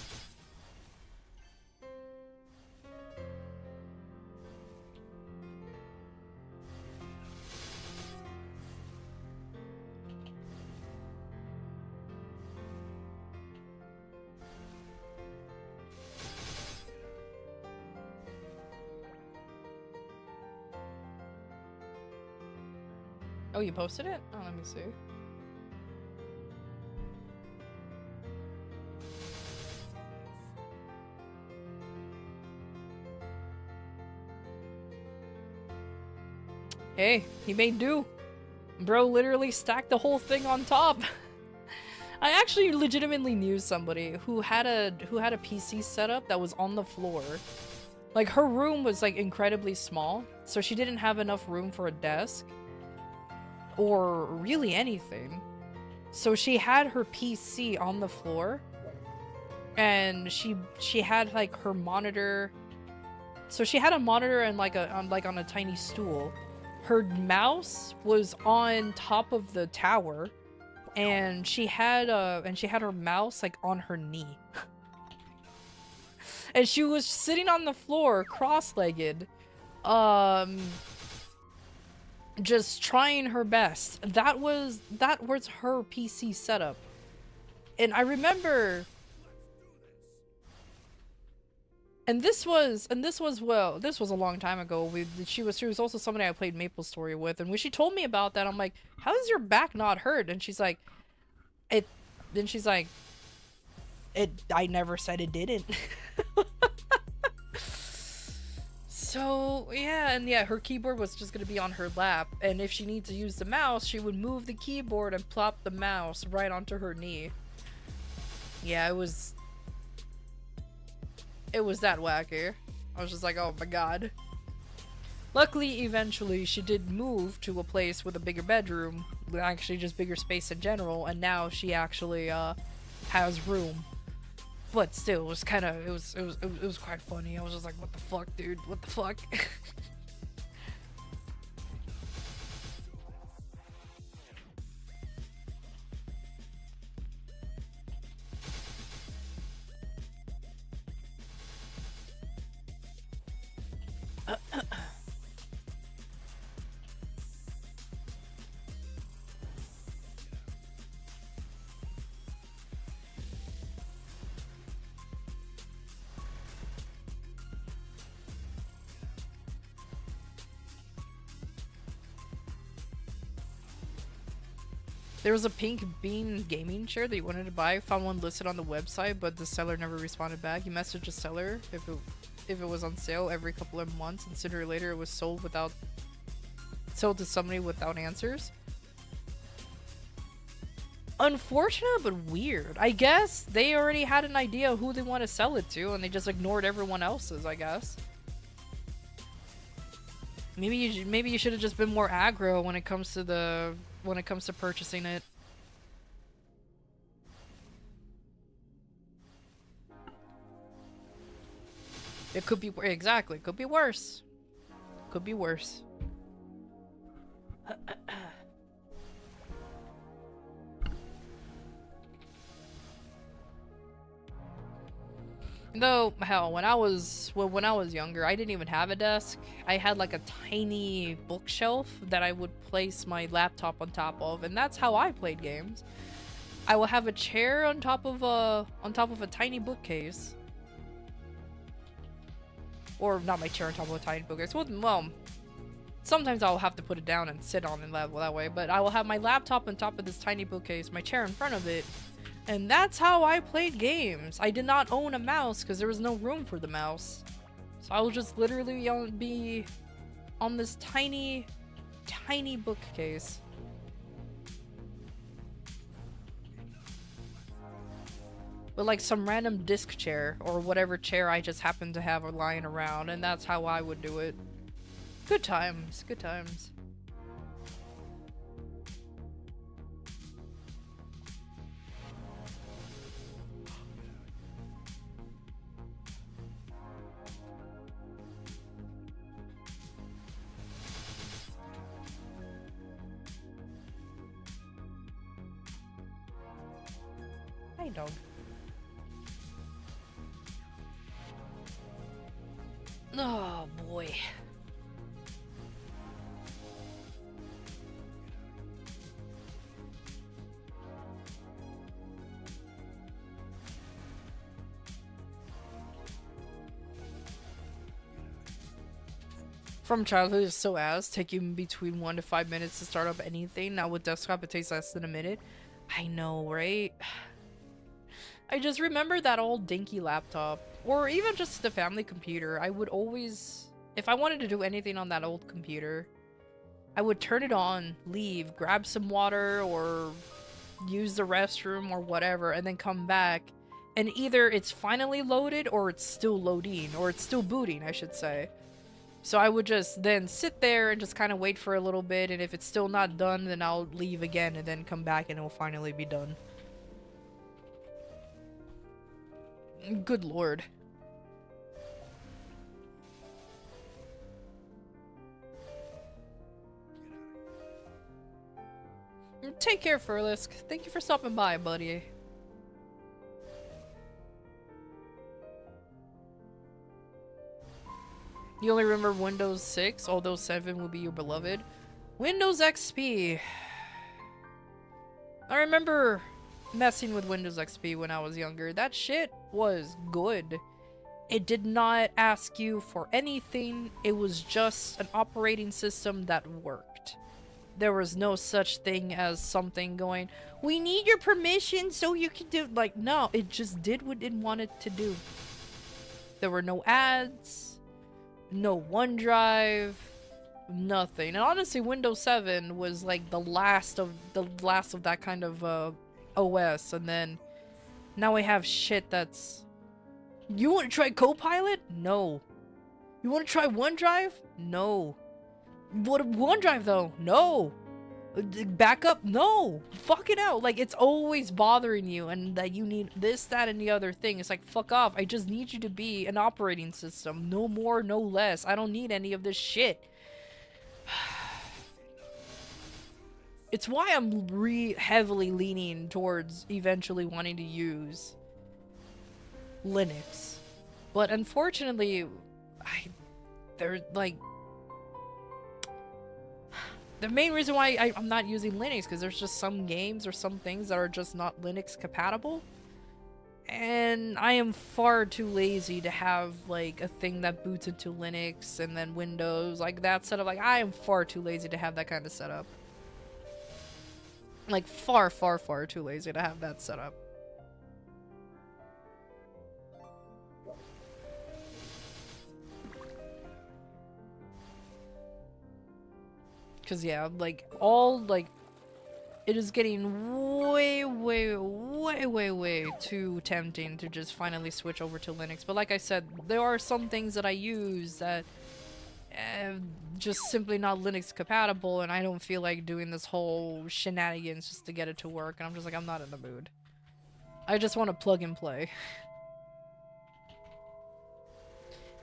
Oh, you posted it? Oh, let me see. Hey, he made do. Bro literally stacked the whole thing on top. I actually legitimately knew somebody who had a PC setup that was on the floor. Like, her room was like incredibly small, so she didn't have enough room for a desk or really anything. So she had her PC on the floor, and she had like her monitor. So she had a monitor and like on a tiny stool. Her mouse was on top of the tower, and she had her mouse like on her knee. And she was sitting on the floor cross-legged, just trying her best. That was her PC setup. And I remember, and this was a long time ago. She was also somebody I played MapleStory with, and when she told me about that, I'm like, how does your back not hurt? And she's like, I never said it didn't. So yeah, her keyboard was just gonna be on her lap, and if she needs to use the mouse, she would move the keyboard and plop the mouse right onto her knee. Yeah, it was that wacky. I was just like, oh my god. Luckily, eventually, she did move to a place with a bigger bedroom, actually just bigger space in general, and now she actually has room. But still, it was kind of, it was quite funny. I was just like, what the fuck, dude? What the fuck? There was a pink bean gaming chair that you wanted to buy. Found one listed on the website, but the seller never responded back. You messaged the seller if it was on sale every couple of months, and sooner or later it was sold to somebody without answers. Unfortunate, but weird. I guess they already had an idea who they want to sell it to, and they just ignored everyone else's, I guess. Maybe you should have just been more aggro when it comes to purchasing it. It could be exactly. Could be worse. Could be worse. Though, hell, when I was younger, I didn't even have a desk. I had like a tiny bookshelf that I would place my laptop on top of, and that's how I played games. I will have a chair on top of a tiny bookcase. Or not my chair on top of a tiny bookcase. Well, sometimes I'll have to put it down and sit on it that way, but I will have my laptop on top of this tiny bookcase, my chair in front of it. And that's how I played games. I did not own a mouse because there was no room for the mouse. So I will just literally be on this tiny, tiny bookcase. With like some random disc chair or whatever chair I just happened to have lying around, and that's how I would do it. Good times, good times. Hey, dog. Oh, boy. from childhood is so ass, taking between 1 to 5 minutes to start up anything. Now with desktop, it takes less than a minute. I know, right? I just remember that old dinky laptop, or even just the family computer. I would always, if I wanted to do anything on that old computer, I would turn it on, leave, grab some water, or use the restroom or whatever, and then come back. And either it's finally loaded, or it's still loading, or it's still booting, I should say. So I would just then sit there and just kind of wait for a little bit, and if it's still not done, then I'll leave again and then come back and it'll finally be done. Good lord. Take care, Furlisk. Thank you for stopping by, buddy. You only remember Windows 6, although 7 will be your beloved. Windows XP. I remember messing with Windows XP when I was younger. That shit was good. It did not ask you for anything. It was just an operating system that worked. There was no such thing as something going, we need your permission so you can do, like, no, it just did what it wanted to do. There were no ads, no OneDrive, nothing. And honestly, Windows 7 was like the last of that kind of OS. And then now we have shit that's, you want to try Copilot? No. You want to try OneDrive? No. What OneDrive though? No. Backup? No. Fuck it out. Like, it's always bothering you, and that you need this, that, and the other thing. It's like, fuck off. I just need you to be an operating system. No more, no less. I don't need any of this shit. It's why I'm heavily leaning towards eventually wanting to use Linux. But unfortunately, they're like, the main reason why I'm not using Linux, because there's just some games or some things that are just not Linux compatible. And I am far too lazy to have, like, a thing that boots into Linux and then Windows, like that setup. Like, I am far too lazy to have that kind of setup. Like, far, far, far too lazy to have that setup. Because, yeah, like, it is getting way, way, way, way, way too tempting to just finally switch over to Linux. But like I said, there are some things that I use that just simply not Linux compatible, and I don't feel like doing this whole shenanigans just to get it to work. And I'm just like, I'm not in the mood. I just want to plug and play.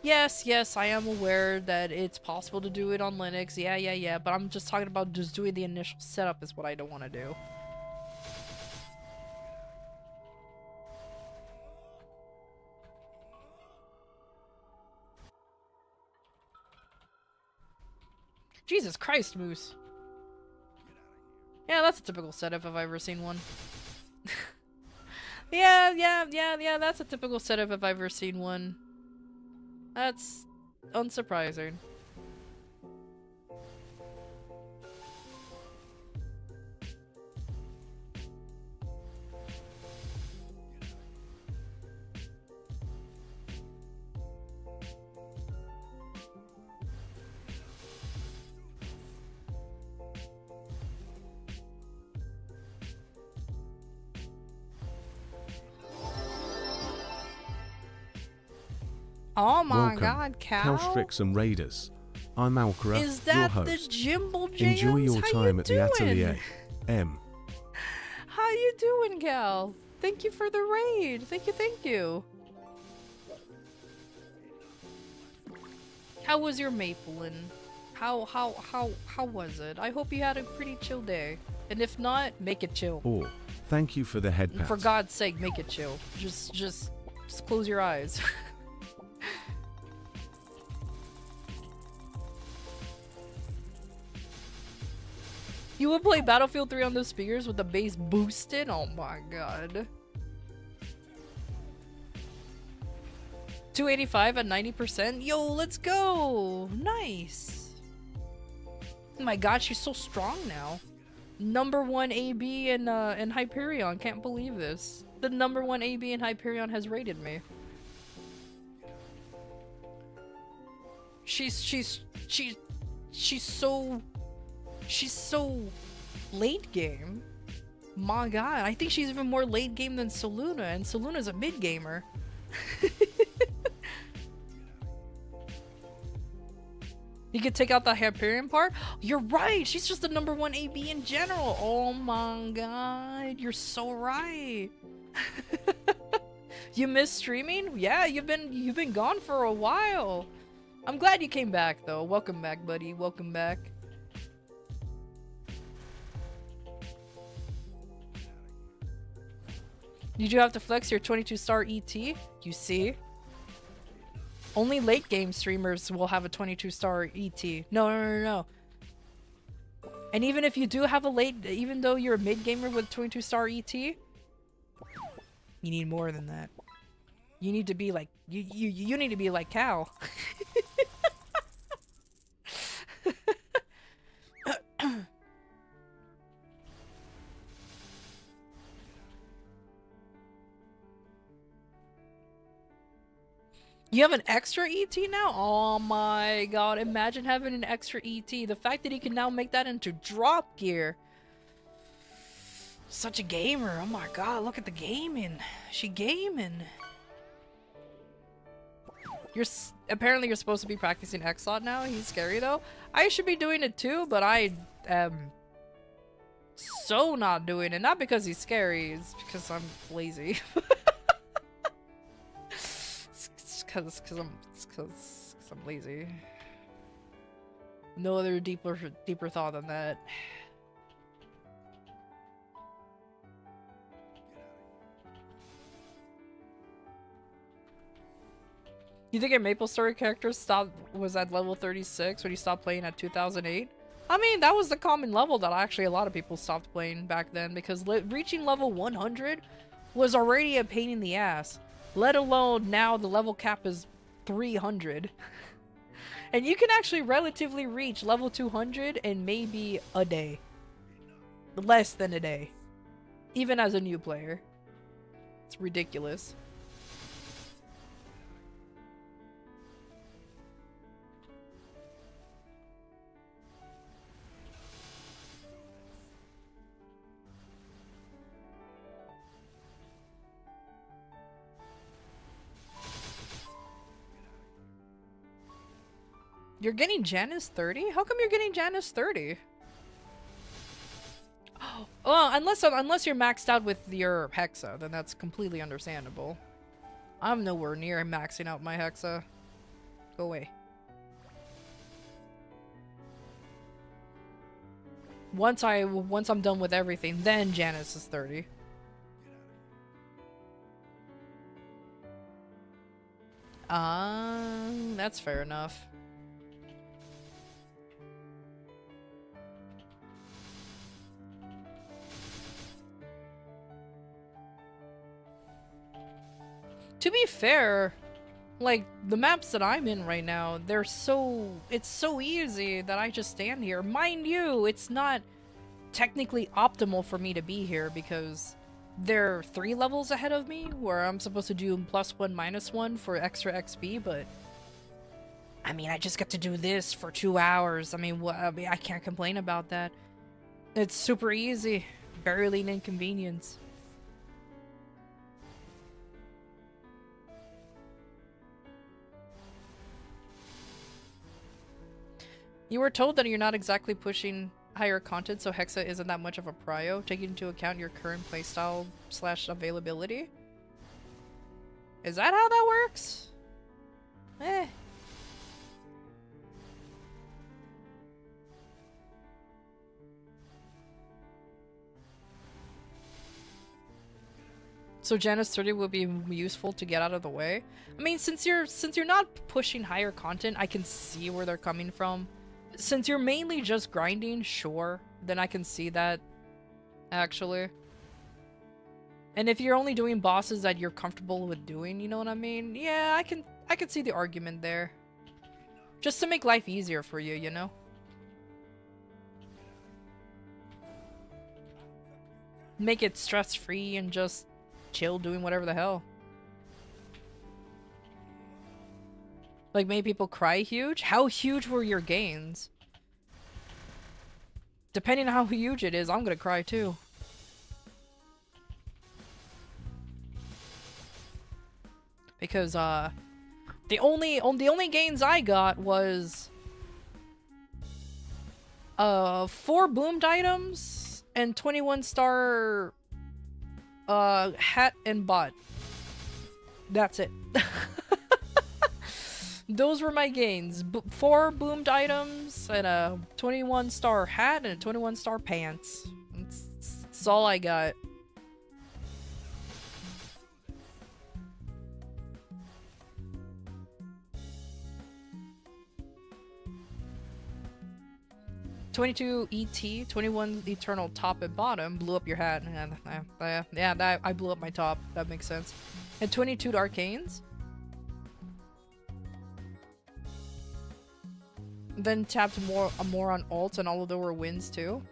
Yes, yes, I am aware that it's possible to do it on Linux. Yeah, but I'm just talking about just doing the initial setup is what I don't want to do. Jesus Christ, Moose. Yeah, that's a typical setup if I've ever seen one. Yeah, that's a typical setup if I've ever seen one. That's unsurprising. Oh my Welcome, god, Cal? Calstrix and Raiders. I'm Alcra, Is that your the host. Jimble Jams? Enjoy your How time you at doing? the atelier. M. How you doing, Cal? Thank you for the raid. Thank you. How was your Maplein? How was it? I hope you had a pretty chill day. And if not, make it chill. Or, thank you for the head pat. For God's sake, make it chill. Just close your eyes. You would play Battlefield 3 on those speakers with the bass boosted? Oh my god. 285 at 90%? Yo, let's go! Nice! Oh my god, she's so strong now. #1 AB in Hyperion. Can't believe this. The #1 AB in Hyperion has rated me. She's so late game. My god, I think she's even more late game than Saluna, and Saluna's a mid gamer. You could take out the Hyperion part? You're right! She's just the #1 AB in general! Oh my god, you're so right! You miss streaming? Yeah, you've been gone for a while! I'm glad you came back though. Welcome back, buddy. Welcome back. Did you have to flex your 22-star ET? You see? Only late game streamers will have a 22-star ET. No. And even if you do have a even though you're a mid gamer with 22-star ET, you need more than that. You need to be like you need to be like Cal. You have an extra ET now? Oh my god, imagine having an extra ET. The fact that he can now make that into drop gear. Such a gamer. Oh my god, look at the gaming. She gaming. Apparently you're supposed to be practicing X-Lot now. He's scary though. I should be doing it too, but I am so not doing it. Not because he's scary, it's because I'm lazy. Cause I'm lazy. No other deeper thought than that. You think a MapleStory character was at level 36 when you stopped playing at 2008? I mean, that was the common level that actually a lot of people stopped playing back then, because reaching level 100 was already a pain in the ass. Let alone now the level cap is 300. And you can actually relatively reach level 200 in maybe a day. Less than a day. Even as a new player. It's ridiculous. You're getting Janice 30? How come you're getting Janice 30? Oh, unless you're maxed out with your Hexa, then that's completely understandable. I'm nowhere near maxing out my Hexa. Go away. Once I'm done with everything, then Janice is 30. That's fair enough. To be fair, like, the maps that I'm in right now, it's so easy that I just stand here. Mind you, it's not technically optimal for me to be here because they're 3 levels ahead of me where I'm supposed to do +1, -1 for extra XP, but I mean, I just got to do this for 2 hours. I mean, I can't complain about that. It's super easy, barely an inconvenience. You were told that you're not exactly pushing higher content, so Hexa isn't that much of a prio, taking into account your current playstyle / availability? Is that how that works? Eh. So Janice 30 will be useful to get out of the way? I mean, since you're not pushing higher content, I can see where they're coming from. Since you're mainly just grinding, sure, then I can see that, actually. And if you're only doing bosses that you're comfortable with doing, you know what I mean? Yeah, I can see the argument there. Just to make life easier for you, you know? make it stress-free and just chill doing whatever the hell. Like, made people cry huge? How huge were your gains? Depending on how huge it is, I'm gonna cry too. Because, the only gains I got was 4 boomed items and 21 star hat and bot. That's it. Those were my gains. 4 boomed items and a 21 star hat and a 21 star pants. That's all I got. $22 ET, 21 eternal top and bottom, blew up your hat. Yeah, I blew up my top. That makes sense. And 22 arcanes. Then tapped more on alt, and all of them were wins too.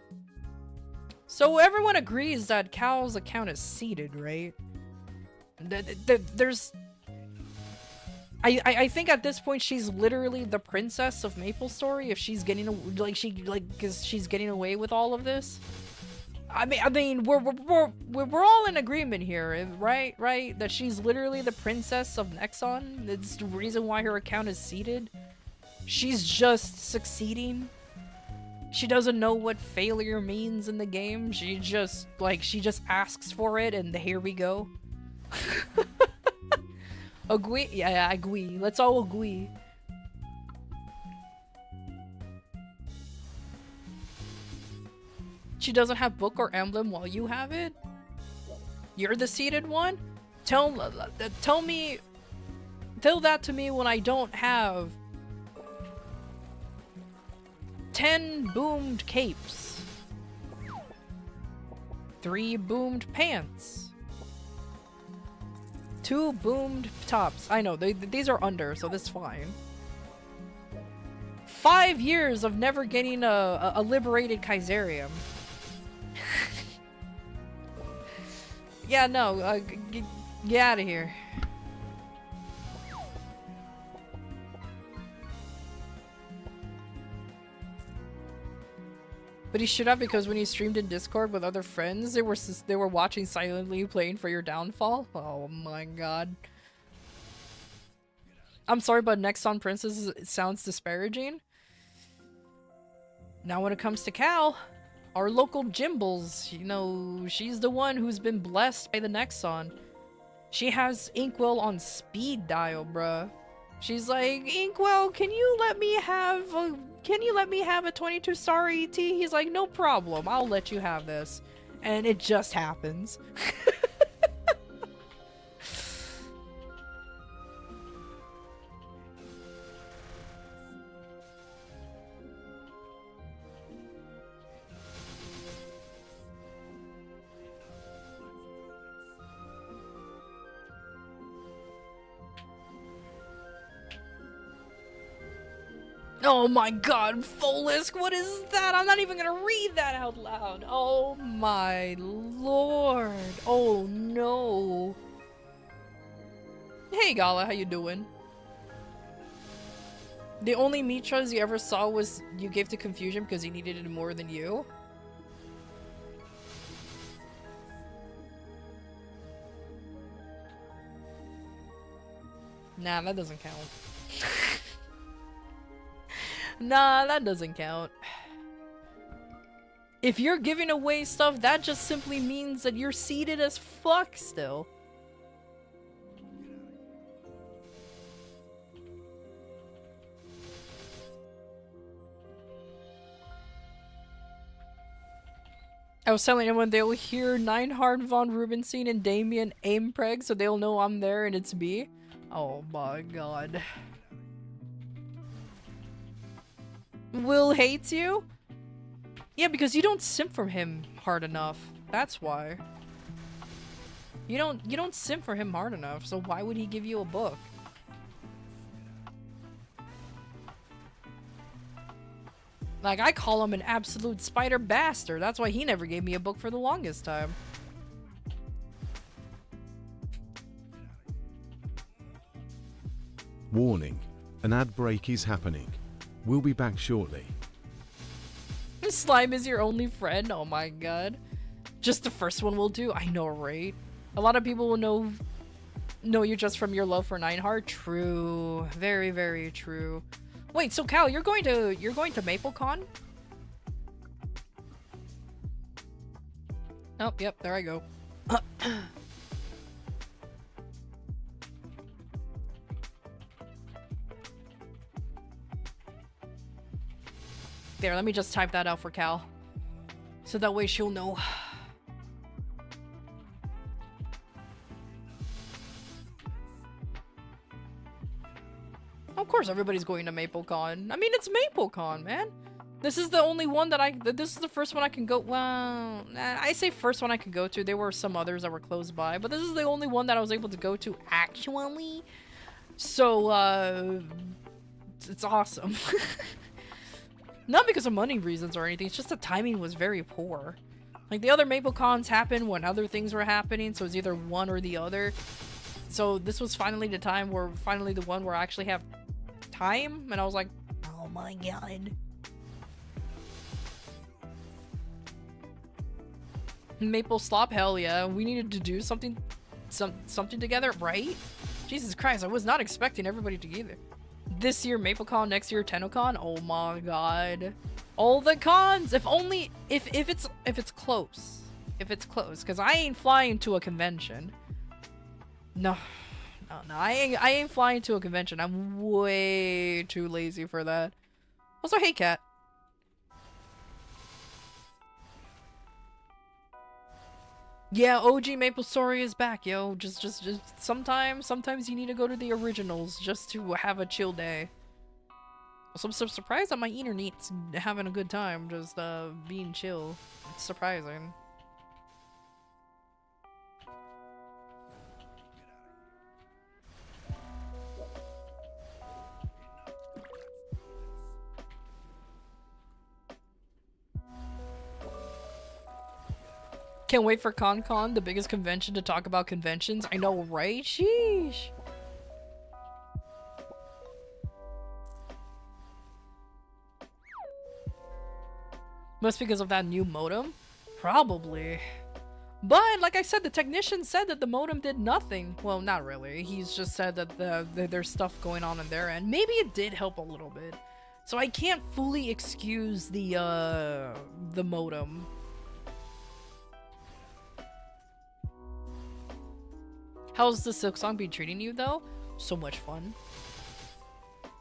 So everyone agrees that Cal's account is seeded, right? There's... I think at this point she's literally the princess of MapleStory if she's getting because she's getting away with all of this. I mean we're all in agreement here, right? Right? That she's literally the princess of Nexon. It's the reason why her account is seeded. She's just succeeding. She doesn't know what failure means in the game. She just asks for it, and here we go. Agree? Yeah, agree. Let's all agree. She doesn't have book or emblem while you have it? You're the seated one? Tell that to me when I don't have 10 boomed capes, 3 boomed pants, 2 boomed tops. I know, these are under, so that's fine. 5 years of never getting a liberated Kaiserium. Yeah, no, get out of here. But he should have, because when he streamed in Discord with other friends, they were watching silently, playing for your downfall. Oh my god. I'm sorry, but Nexon Princess sounds disparaging. Now when it comes to Cal, our local Jimbles, you know, she's the one who's been blessed by the Nexon. She has Inkwell on speed dial, bruh. She's like, Inkwell, can you let me have a 22 star ET? He's like, no problem, I'll let you have this. And it just happens. Oh my god, Folisk, what is that? I'm not even gonna read that out loud. Oh my lord. Oh no. Hey Gala, how you doing? The only Mitras you ever saw was you gave to Confusion because he needed it more than you? Nah, that doesn't count. Nah, that doesn't count. If you're giving away stuff, that just simply means that you're seated as fuck still. I was telling everyone they'll hear Neinhard von Rubenstein and Damien aim preg, so they'll know I'm there and it's me. Oh my god. Will hates you? Yeah, because you don't simp for him hard enough. That's why. You don't simp for him hard enough, so why would he give you a book? Like, I call him an absolute spider bastard. That's why he never gave me a book for the longest time. Warning, an ad break is happening. We'll be back shortly. Slime is your only friend? Oh my god. Just the first one will do? I know, right? A lot of people will know you just from your love for Nineheart. True. Very, very true. Wait, so Cal, you're going to MapleCon? Oh, yep, there I go. There, let me just type that out for Cal. So that way she'll know. Of course everybody's going to MapleCon. I mean, it's MapleCon, man. This is the only one that this is the first one I can go, well, I say first one I could go to. There were some others that were close by, but this is the only one that I was able to go to actually. So, it's awesome. Not because of money reasons or anything, it's just the timing was very poor. Like, the other MapleCons happened when other things were happening, so it's either one or the other. So this was finally the time where, finally the one where I actually have time, and I was like, oh my god. Maple Slop, hell yeah. We needed to do something together, right? Jesus Christ, I was not expecting everybody to either. This year MapleCon, next year TennoCon. Oh my god. All the cons! If only if it's close. If it's close. Cause I ain't flying to a convention. No, I ain't flying to a convention. I'm way too lazy for that. Also, hey cat. Yeah, OG Maple Story is back, yo. Just sometimes you need to go to the originals just to have a chill day. So I'm so surprised that my internet's having a good time, just being chill. It's surprising. Can't wait for ConCon, the biggest convention to talk about conventions. I know, right? Sheesh. Must because of that new modem? Probably. But, like I said, the technician said that the modem did nothing. Well, not really. He's just said that there's stuff going on their end. Maybe it did help a little bit. So I can't fully excuse the modem. How's the Silk Song been treating you though? So much fun.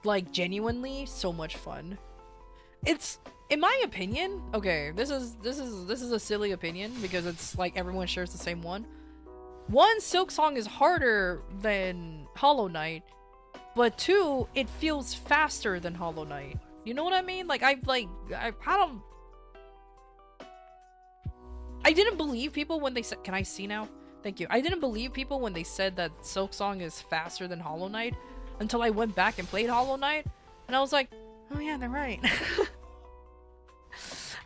Like genuinely so much fun. It's, in my opinion, okay, this is a silly opinion because it's like everyone shares the same one. One, Silk Song is harder than Hollow Knight, but two, it feels faster than Hollow Knight. You know what I mean? Like I didn't believe people when they said, can I see now? Thank you. I didn't believe people when they said that Silk Song is faster than Hollow Knight until I went back and played Hollow Knight, and I was like, oh yeah, they're right.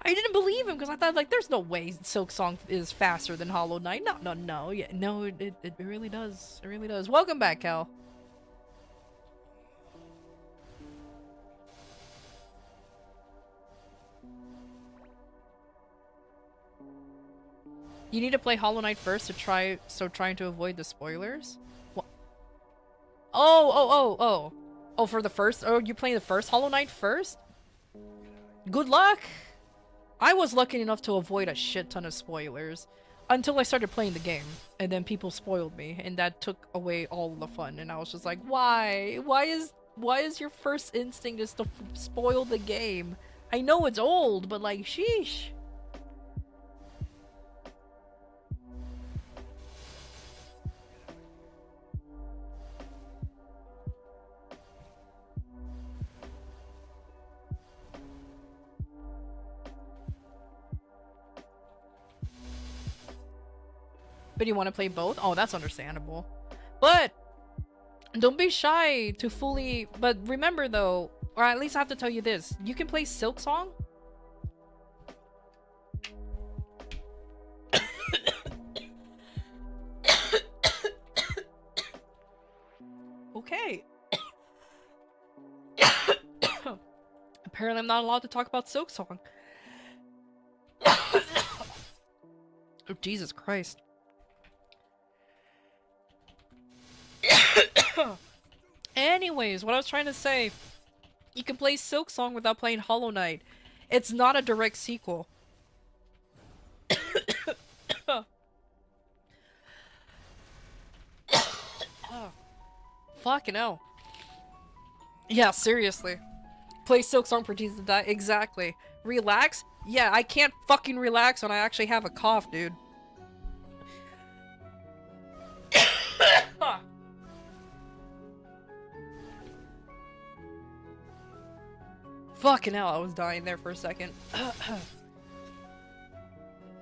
I didn't believe him because I thought, like, there's no way Silk Song is faster than Hollow Knight. No. Yeah, no, it really does. It really does. Welcome back, Cal. You need to play Hollow Knight first to trying to avoid the spoilers? What? Oh, for the first, oh, you playing the first Hollow Knight first? Good luck! I was lucky enough to avoid a shit ton of spoilers until I started playing the game, and then people spoiled me, and that took away all the fun, and I was just like, why? Why is your first instinct is to spoil the game? I know it's old, but like, sheesh. But you want to play both? Oh, that's understandable. But don't be shy to fully... But remember though, or at least I have to tell you this, you can play Silk Song. Okay. Apparently I'm not allowed to talk about Silksong. Oh, Jesus Christ. Anyways, what I was trying to say, you can play Silksong without playing Hollow Knight. It's not a direct sequel. Fucking hell. Yeah, seriously. Play Silksong for Jesus to die. Exactly. Relax? Yeah, I can't fucking relax when I actually have a cough, dude. Fucking hell, I was dying there for a second.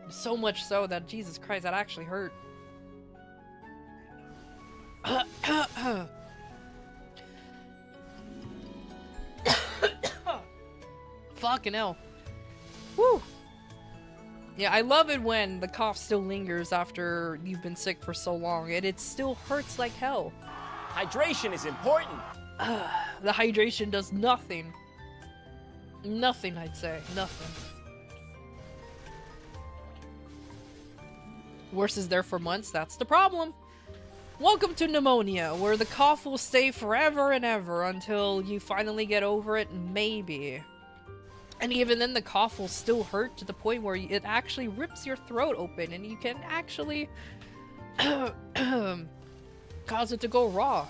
So much so that, Jesus Christ, that actually hurt. Fucking hell. Woo! Yeah, I love it when the cough still lingers after you've been sick for so long, and it still hurts like hell. Hydration is important. The hydration does nothing. Nothing, I'd say. Nothing. Worse is there for months, that's the problem. Welcome to pneumonia, where the cough will stay forever and ever until you finally get over it, maybe. And even then the cough will still hurt to the point where it actually rips your throat open and you can actually cause it to go raw.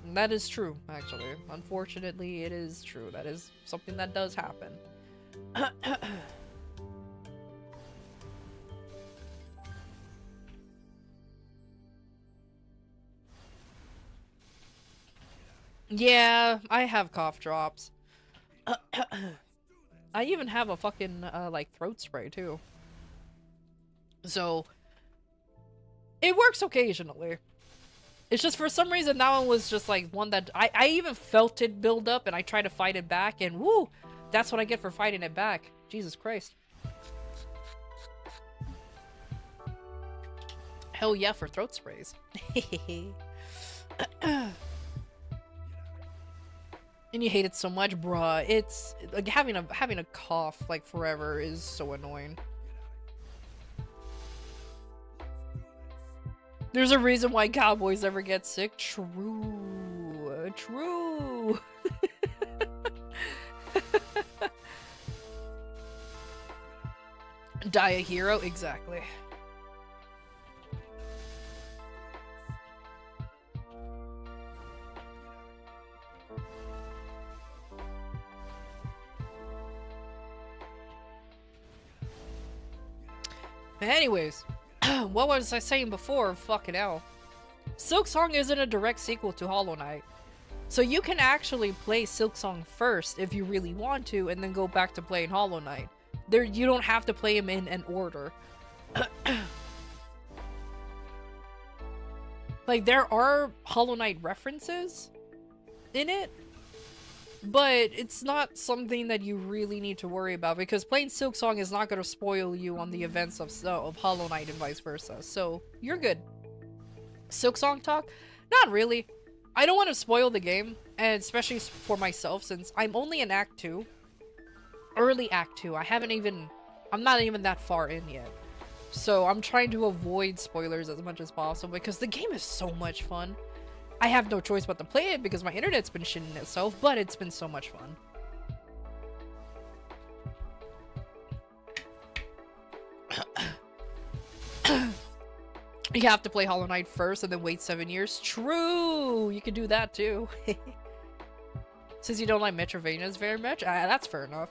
And that is true, actually. Unfortunately, it is true. That is something that does happen. Yeah, I have cough drops. I even have a fucking, like, throat spray, too. So, it works occasionally. It's just for some reason that one was just, like, one that... I even felt it build up, and I tried to fight it back, and woo! That's what I get for fighting it back. Jesus Christ. Hell yeah for throat sprays. And you hate it so much, bruh. It's like having a cough like forever is so annoying. There's a reason why cowboys never get sick. True. True. Die a hero? Exactly. Anyways, what was I saying before? Fucking hell. Silksong isn't a direct sequel to Hollow Knight. So you can actually play Silksong first if you really want to, and then go back to playing Hollow Knight. You don't have to play them in an order. Like, there are Hollow Knight references in it, but it's not something that you really need to worry about, because playing Silksong is not going to spoil you on the events of Hollow Knight and vice versa, so you're good. Silksong talk? Not really. I don't want to spoil the game, and especially for myself, since I'm only in Act 2. Early Act 2. I'm not even that far in yet. So I'm trying to avoid spoilers as much as possible, because the game is so much fun. I have no choice but to play it because my internet's been shitting itself, but it's been so much fun. You have to play Hollow Knight first and then wait 7 years. True! You can do that too. Since you don't like Metroidvanias very much, that's fair enough.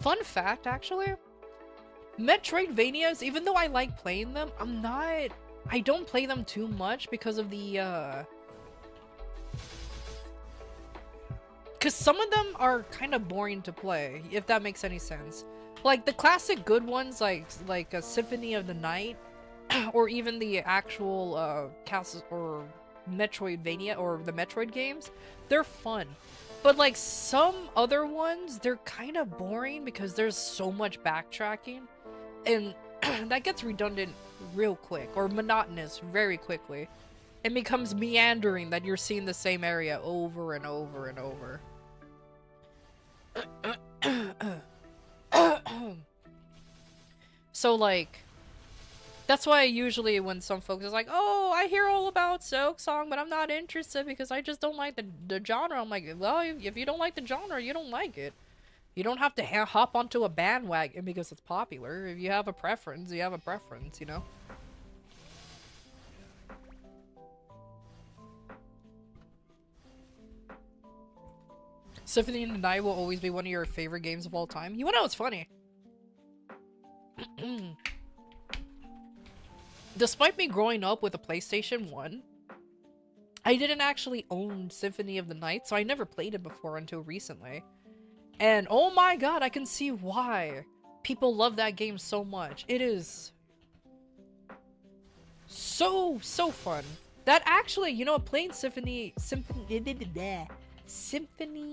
Fun fact, actually. Metroidvanias, even though I like playing them, I don't play them too much because of the, because some of them are kind of boring to play, if that makes any sense. Like, the classic good ones, like a Symphony of the Night, or even the actual, Castle, or Metroidvania, or the Metroid games, they're fun. But, like, some other ones, they're kind of boring because there's so much backtracking, and that gets redundant real quick, or monotonous very quickly. It becomes meandering that you're seeing the same area over and over and over. So like, that's why usually when some folks is like, oh, I hear all about Silk Song, but I'm not interested because I just don't like the genre. I'm like, well, if you don't like the genre, you don't like it. You don't have to hop onto a bandwagon because it's popular. If you have a preference, you have a preference, you know? Symphony of the Night will always be one of your favorite games of all time. You wanna know what's funny? Despite me growing up with a PlayStation 1, I didn't actually own Symphony of the Night, so I never played it before until recently. And oh my god, I can see why people love that game so much. It is so fun. That actually, you know, playing Symphony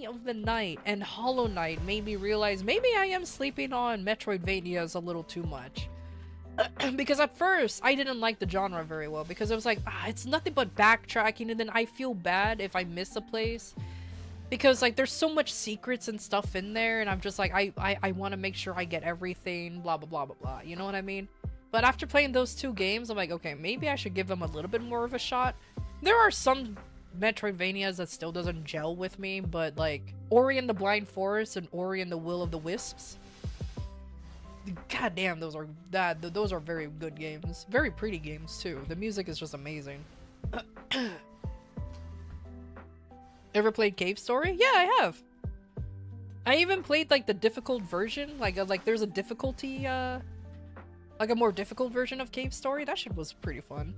of the Night and Hollow Knight made me realize maybe I am sleeping on Metroidvanias a little too much. Because at first, I didn't like the genre very well, because it was like, it's nothing but backtracking, and then I feel bad if I miss a place. Because, like, there's so much secrets and stuff in there, and I'm just like, I want to make sure I get everything, blah, blah, blah, blah, blah, you know what I mean? But after playing those two games, I'm like, okay, maybe I should give them a little bit more of a shot. There are some Metroidvanias that still doesn't gel with me, but, like, Ori and the Blind Forest and Ori and the Will of the Wisps, god damn, those are very good games. Very pretty games, too. The music is just amazing. Ever played Cave Story? Yeah, I have. I even played, like, the difficult version. Like there's a difficulty, like a more difficult version of Cave Story. That shit was pretty fun.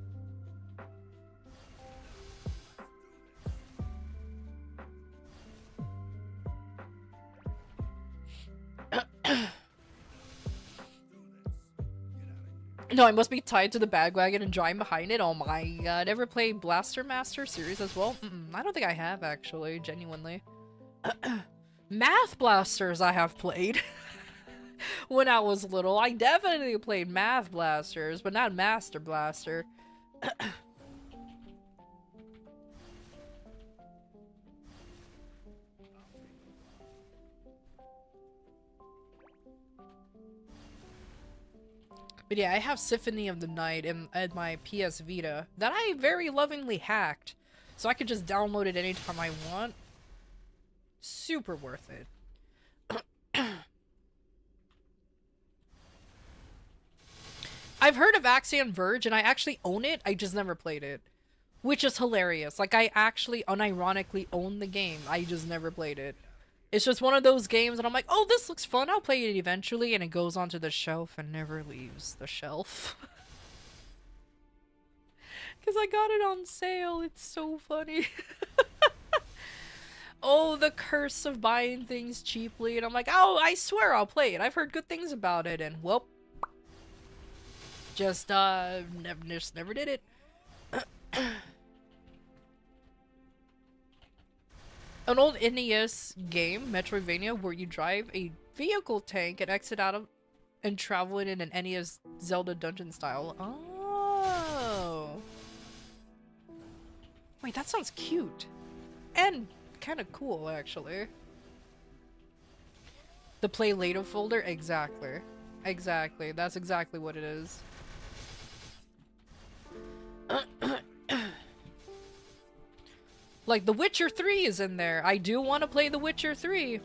No, I must be tied to the bandwagon and drawing behind it. Oh my god. Ever played Blaster Master series as well? I don't think I have, actually, genuinely. Math Blasters I have played. When I was little. I definitely played Math Blasters, but not Master Blaster. But yeah, I have Symphony of the Night at my PS Vita that I very lovingly hacked, so I could just download it anytime I want. Super worth it. I've heard of Axiom Verge, and I actually own it, I just never played it. Which is hilarious. Like, I actually unironically own the game, I just never played it. It's just one of those games and I'm like, oh, this looks fun, I'll play it eventually, and it goes onto the shelf and never leaves the shelf. Because I got it on sale, it's so funny. Oh, the curse of buying things cheaply, and I'm like, oh, I swear I'll play it, I've heard good things about it, and well, just never did it. An old NES game, Metroidvania, where you drive a vehicle tank and exit out of and travel it in an NES Zelda dungeon style. Oh. Wait, that sounds cute. And kind of cool, actually. The Play Later folder? Exactly. Exactly. That's exactly what it is. Like, The Witcher 3 is in there. I do want to play The Witcher 3.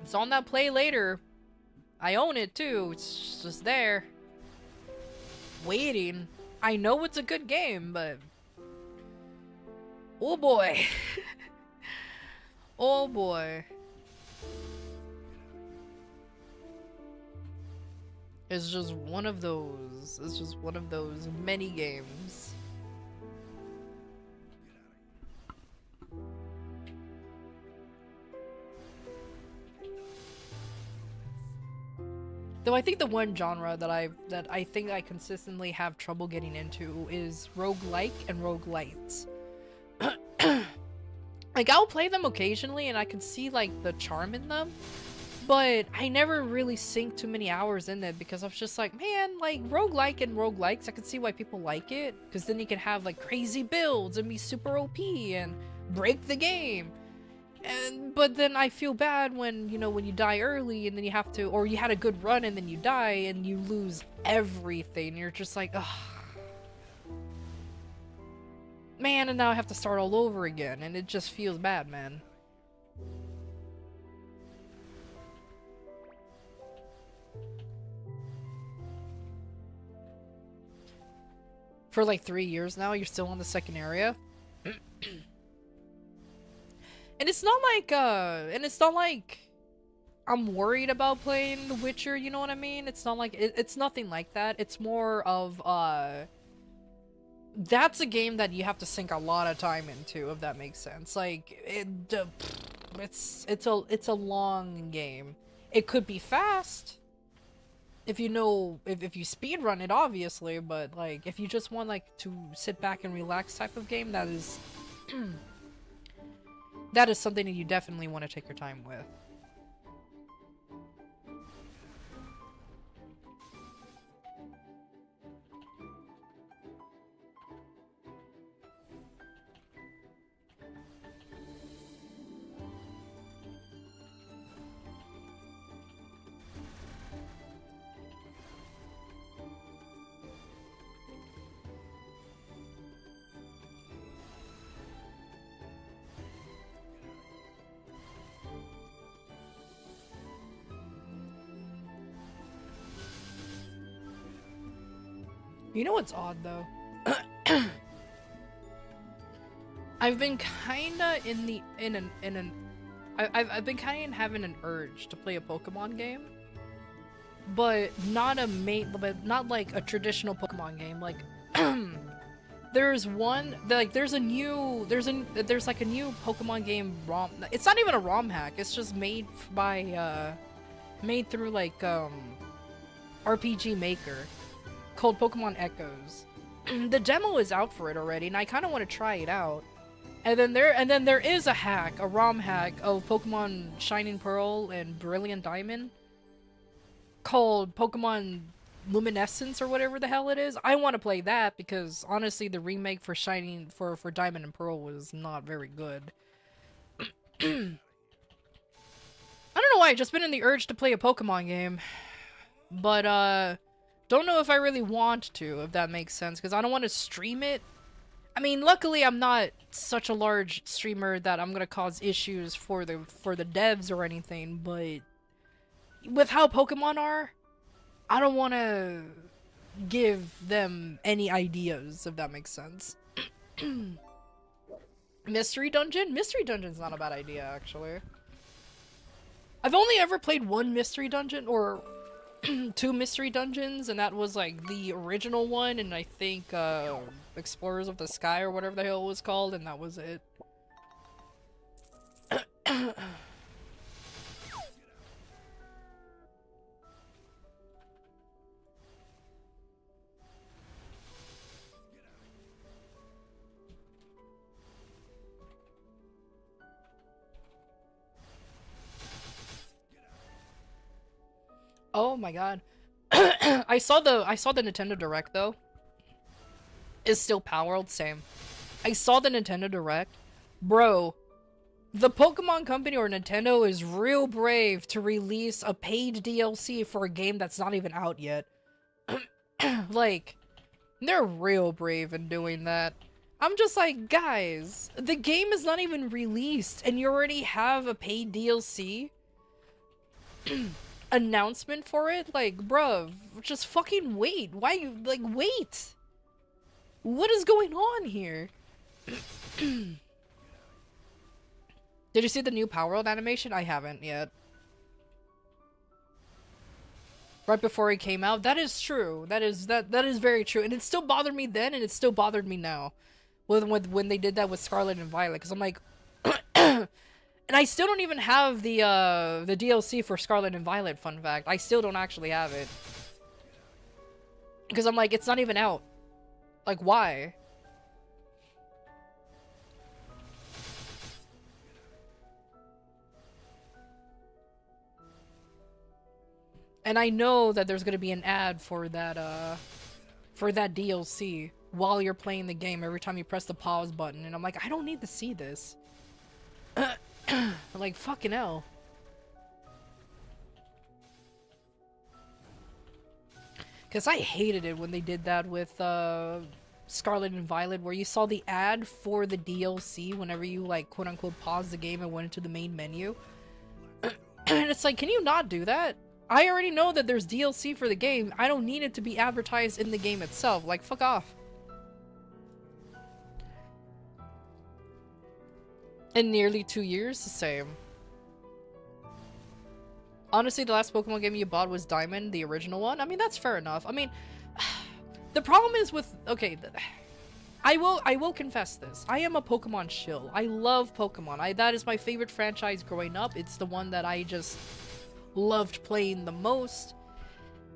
It's on that Play Later. I own it, too. It's just there. Waiting. I know it's a good game, but... oh boy. Oh boy. It's just one of those. It's just one of those many games. Though I think the one genre that I think I consistently have trouble getting into is roguelike and roguelites. Like, I'll play them occasionally and I can see, like, the charm in them, but I never really sink too many hours in it because I was just like, man, like, roguelike and roguelikes, I can see why people like it, because then you can have, like, crazy builds and be super OP and break the game. But then I feel bad when, you know, when you die early and then you have to, or you had a good run and then you die and you lose everything. You're just like, ugh. Man, and now I have to start all over again, and it just feels bad, man. For like 3 years now, you're still on the second area? And it's not like I'm worried about playing The Witcher, you know what I mean? It's not like it's nothing like that. It's more of that's a game that you have to sink a lot of time into, if that makes sense. Like it's a long game. It could be fast if you know if you speed run it, obviously, but like if you just want like to sit back and relax type of game, that is that is something that you definitely want to take your time with. You know what's odd though? I've been kinda I've been kinda having an urge to play a Pokemon game, but not like a traditional Pokemon game. Like there's like a new Pokemon game ROM. It's not even a ROM hack. It's just made through like RPG Maker, called Pokemon Echoes. The demo is out for it already, and I kind of want to try it out. And then there is a ROM hack of Pokemon Shining Pearl and Brilliant Diamond, called Pokemon Luminescence or whatever the hell it is. I want to play that because honestly, the remake for Diamond and Pearl was not very good. I don't know why. I've just been in the urge to play a Pokemon game, but don't know if I really want to, if that makes sense, because I don't want to stream it. I mean, luckily I'm not such a large streamer that I'm gonna cause issues for the devs or anything, but with how Pokemon are, I don't want to give them any ideas, if that makes sense. Mystery Dungeon? Mystery Dungeon's not a bad idea, actually. I've only ever played one Mystery Dungeon, or 2 Mystery Dungeons, and that was like the original one, and I think Explorers of the Sky or whatever the hell it was called, and that was it. Oh my god. I saw the Nintendo Direct though. Is still powered, same. I saw the Nintendo Direct. Bro, the Pokemon Company or Nintendo is real brave to release a paid DLC for a game that's not even out yet. Like, they're real brave in doing that. I'm just like, guys, the game is not even released and you already have a paid DLC announcement for it? Like, bruv, just fucking wait. Why you, like, wait? What is going on here? Did you see the new Power World animation? I haven't yet. Right before it came out? That is true. That is very true. And it still bothered me then, and it still bothered me now. When they did that with Scarlet and Violet, because I'm like... And I still don't even have the DLC for Scarlet and Violet, fun fact. I still don't actually have it. Because I'm like, it's not even out. Like, why? And I know that there's gonna be an ad for that DLC while you're playing the game every time you press the pause button. And I'm like, I don't need to see this. Like, fucking hell. Because I hated it when they did that with Scarlet and Violet, where you saw the ad for the DLC whenever you, like, quote-unquote pause the game and went into the main menu. And it's like, can you not do that? I already know that there's DLC for the game. I don't need it to be advertised in the game itself. Like, fuck off. In nearly 2 years, the same. Honestly, the last Pokemon game you bought was Diamond, the original one. I mean, that's fair enough. I mean, the problem is with... Okay, I will confess this. I am a Pokemon shill. I love Pokemon. That is my favorite franchise growing up. It's the one that I just loved playing the most.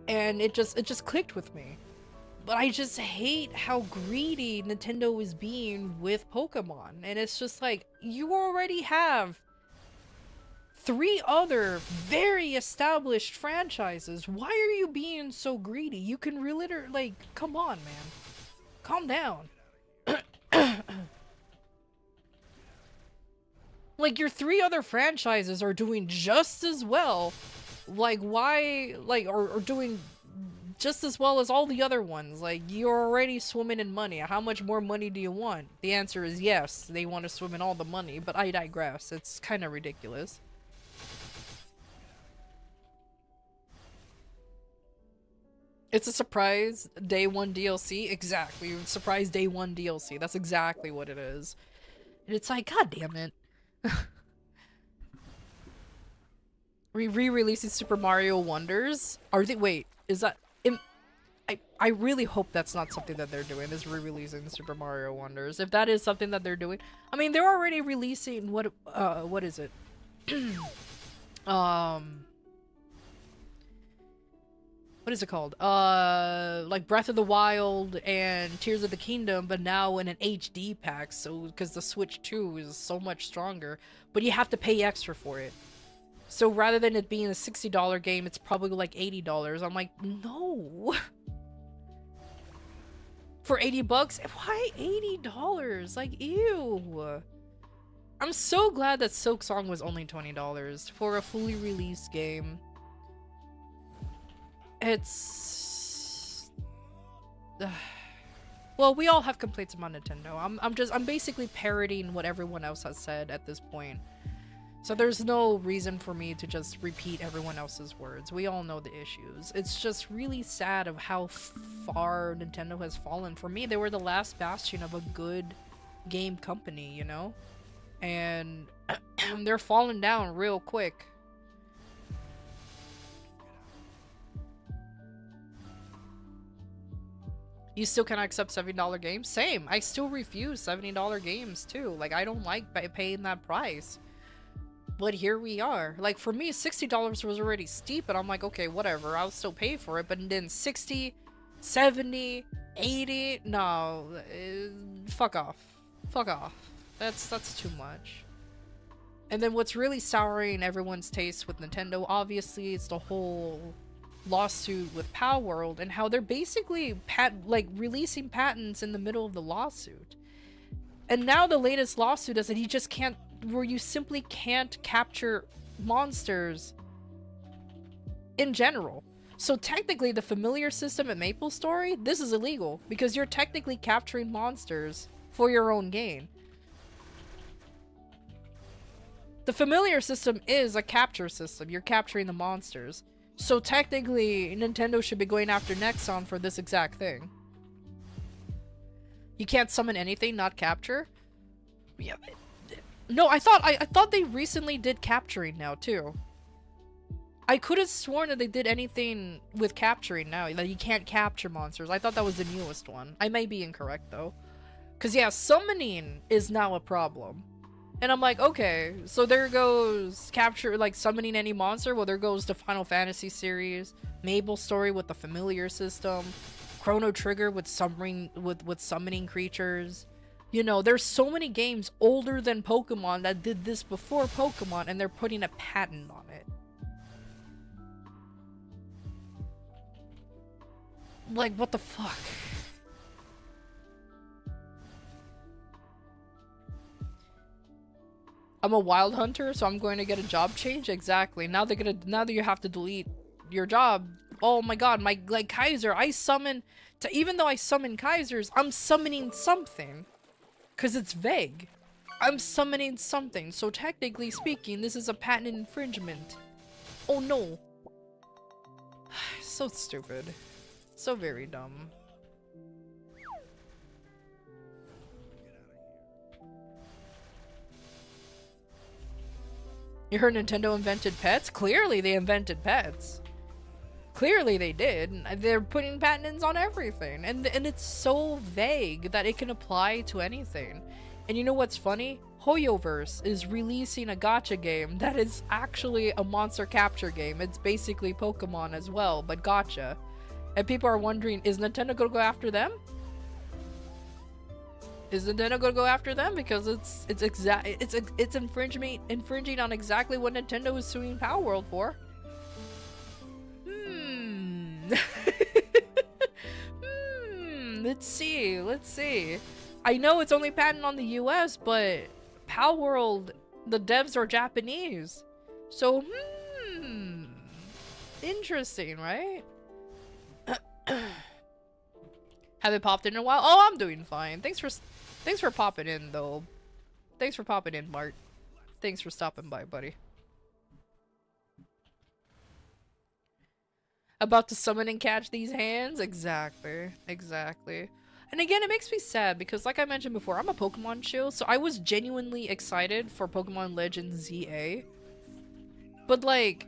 And it just clicked with me. But I just hate how greedy Nintendo is being with Pokemon. And it's just like, you already have 3 other very established franchises. Why are you being so greedy? You can really, like, come on, man. Calm down. Like, your 3 other franchises are doing just as well. Like, why, like, or doing just as well as all the other ones. Like, you're already swimming in money. How much more money do you want? The answer is yes, they want to swim in all the money, but I digress. It's kind of ridiculous. It's a surprise day 1 DLC. Exactly. Surprise day 1 DLC. That's exactly what it is. And it's like, god damn it. Re-releasing Super Mario Wonders? Are they- wait, is that- I really hope that's not something that they're doing, is re-releasing Super Mario Wonders. If that is something that they're doing, I mean, they're already releasing what is it? What is it called? Like Breath of the Wild and Tears of the Kingdom, but now in an HD pack, so because the Switch 2 is so much stronger, but you have to pay extra for it. So rather than it being a $60 game, it's probably like $80. I'm like, no. For 80 bucks? Why $80? Like, ew. I'm so glad that Silk Song was only $20 for a fully released game. It's... well, we all have complaints about Nintendo. I'm basically parroting what everyone else has said at this point. So there's no reason for me to just repeat everyone else's words. We all know the issues. It's just really sad of how far Nintendo has fallen. For me, they were the last bastion of a good game company, you know? And they're falling down real quick. You still cannot accept $70 games? Same. I still refuse $70 games too. Like, I don't like paying that price. But here we are. Like, for me, $60 was already steep, and I'm like, okay, whatever, I'll still pay for it. But then 60, 70, 80, no, fuck off. Fuck off. That's too much. And then what's really souring everyone's taste with Nintendo, obviously, it's the whole lawsuit with Power World and how they're basically releasing patents in the middle of the lawsuit. And now the latest lawsuit is that he just can't, where you simply can't capture monsters in general. So technically the familiar system at MapleStory, this is illegal because you're technically capturing monsters for your own gain. The familiar system is a capture system. You're capturing the monsters. So technically Nintendo should be going after Nexon for this exact thing. You can't summon anything, not capture? Yeah. No, I thought they recently did capturing now too. I could have sworn that they did anything with capturing now, that you can't capture monsters. I thought that was the newest one. I may be incorrect though. Cause yeah, summoning is now a problem. And I'm like, okay, so there goes capture, like summoning any monster. Well, there goes the Final Fantasy series, MapleStory with the familiar system, Chrono Trigger with summoning creatures. You know, there's so many games older than Pokemon that did this before Pokemon, and they're putting a patent on it. Like, what the fuck? I'm a wild hunter, so I'm going to get a job change. Exactly. Now now that you have to delete your job. Oh my god, my like Kaiser, I summon even though I summon Kaisers, I'm summoning something. Cause it's vague. I'm summoning something, so technically speaking, this is a patent infringement. Oh no. So stupid. So very dumb. You heard Nintendo invented pets? Clearly they invented pets. Clearly they did. They're putting patents on everything. And it's so vague that it can apply to anything. And you know what's funny? Hoyoverse is releasing a gacha game that is actually a monster capture game. It's basically Pokemon as well, but gacha. And people are wondering, is Nintendo gonna go after them? Is Nintendo gonna go after them? Because it's infringing on exactly what Nintendo is suing Power World for. Let's see. I know it's only patent on the US, but Power World, the devs are Japanese. So, interesting, right? Haven't popped in a while. Oh, I'm doing fine. Thanks for popping in, though. Thanks for popping in, Mart. Thanks for stopping by, buddy. About to summon and catch these hands? Exactly. And again, it makes me sad because, like I mentioned before, I'm a Pokemon shill, so I was genuinely excited for Pokemon Legends ZA. But like,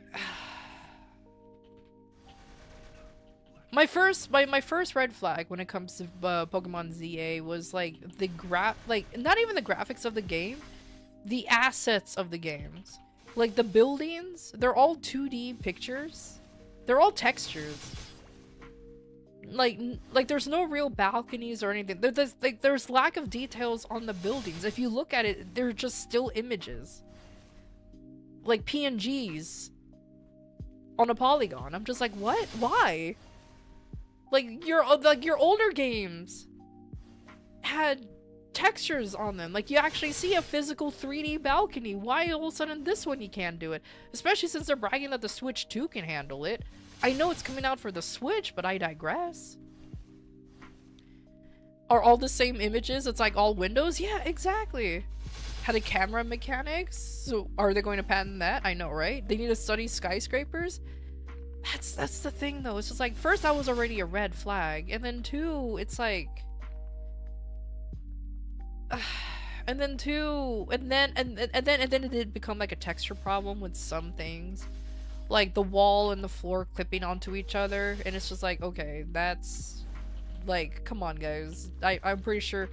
my first red flag when it comes to Pokemon ZA was like not even the graphics of the game, the assets of the games. Like the buildings, they're all 2D pictures. They're all textures. Like there's no real balconies or anything. There's lack of details on the buildings. If you look at it, they're just still images. Like PNGs on a polygon. I'm just like, what? Why? Like your older games had textures on them. Like you actually see a physical 3D balcony. Why all of a sudden this one you can't do it? Especially since they're bragging that the Switch 2 can handle it. I know it's coming out for the Switch, but I digress. Are all the same images? It's like all windows? Yeah, exactly. Had a camera mechanics? So are they going to patent that? I know, right? They need to study skyscrapers? That's the thing though. It's just like, first that was already a red flag, and then two, it's like and then it did become like a texture problem with some things. Like the wall and the floor clipping onto each other, and it's just like, okay, that's like, come on guys. I'm pretty sure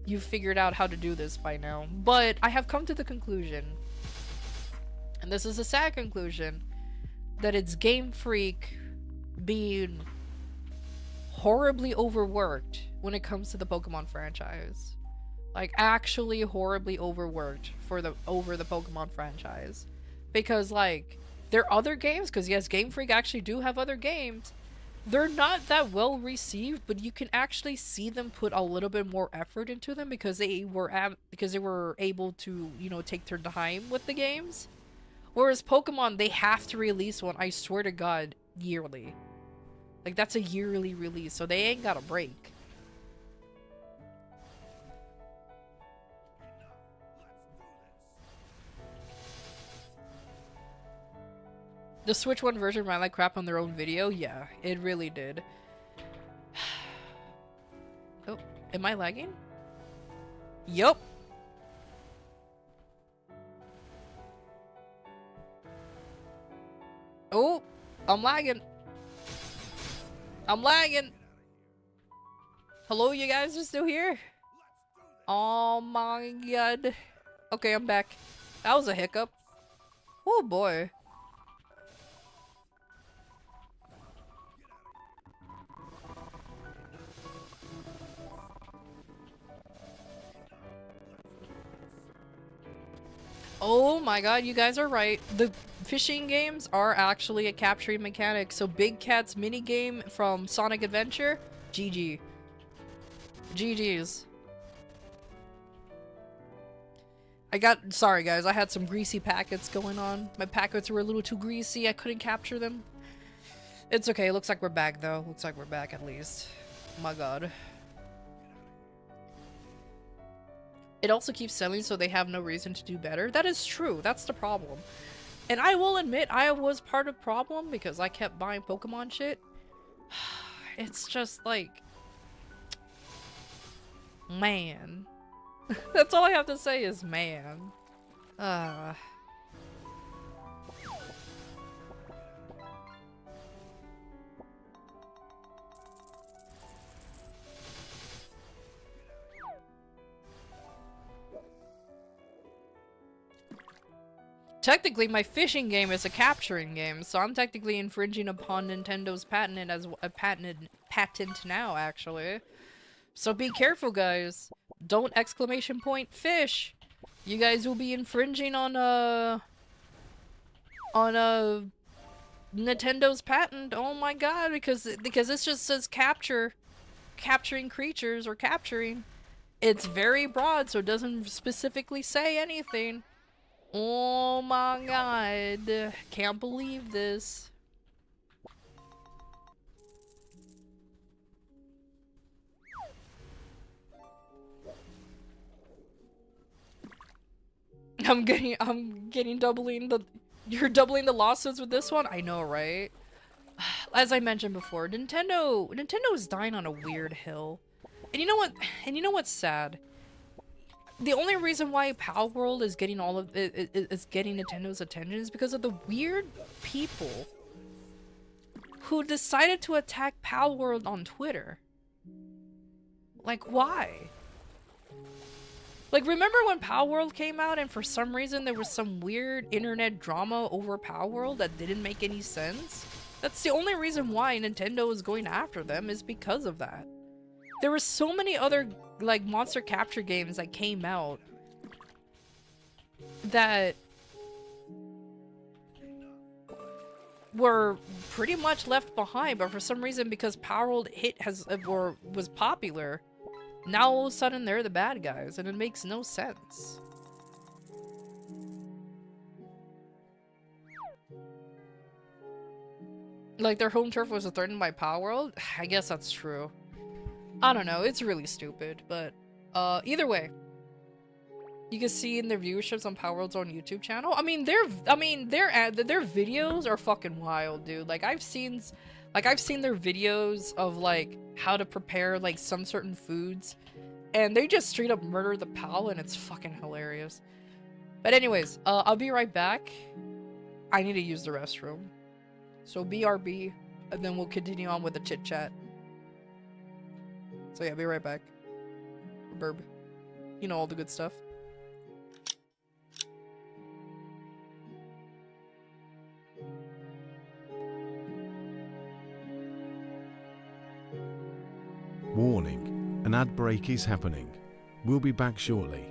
you've figured out how to do this by now. But I have come to the conclusion, and this is a sad conclusion, that it's Game Freak being horribly overworked when it comes to the Pokemon franchise. Like actually horribly overworked over the Pokemon franchise. Because like their other games, because yes, Game Freak actually do have other games, they're not that well received, but you can actually see them put a little bit more effort into them because they were able to, you know, take their time with the games. Whereas Pokemon, they have to release one, I swear to God, yearly. Like that's a yearly release, so they ain't got a break. The Switch 1 version ran like crap on their own video? Yeah, it really did. Oh, am I lagging? Yup. Oh, I'm lagging. I'm lagging. Hello, you guys are still here? Oh my god. Okay, I'm back. That was a hiccup. Oh boy. Oh my god, you guys are right. The fishing games are actually a capturing mechanic. So Big Cat's minigame from Sonic Adventure, GG. GG's. Sorry guys, I had some greasy packets going on. My packets were a little too greasy, I couldn't capture them. It's okay, looks like we're back though. Looks like we're back at least. My god. It also keeps selling so they have no reason to do better. That is true, that's the problem. And I will admit, I was part of the problem because I kept buying Pokemon shit. It's just like... Man. That's all I have to say is man. Technically, my fishing game is a capturing game, so I'm technically infringing upon Nintendo's patent as a patent now, actually. So be careful, guys. Don't exclamation point fish. You guys will be infringing on Nintendo's patent. Oh my god, because this just says capturing creatures or capturing. It's very broad, so it doesn't specifically say anything. Oh my god. Can't believe this. I'm getting you're doubling the lawsuits with this one? I know, right? As I mentioned before, Nintendo is dying on a weird hill. And you know what? And you know what's sad? The only reason why Power World is getting is getting Nintendo's attention is because of the weird people who decided to attack Power World on Twitter. Like, why? Like, remember when Power World came out and for some reason there was some weird internet drama over Power World that didn't make any sense? That's the only reason why Nintendo is going after them, is because of that. There were so many other, like, monster capture games that came out that were pretty much left behind, but for some reason, because Power World was popular, now all of a sudden they're the bad guys, and it makes no sense. Like, their home turf was threatened by Power World? I guess that's true. I don't know, it's really stupid, but either way, you can see in their viewerships on Power World's own YouTube channel. I mean, their videos are fucking wild, dude. Like, I've seen their videos of like how to prepare like some certain foods, and they just straight up murder the pal, and it's fucking hilarious. But anyways, I'll be right back. I need to use the restroom, so BRB, and then we'll continue on with the chit chat. So yeah, be right back. Burb. You know, all the good stuff. Warning, an ad break is happening. We'll be back shortly.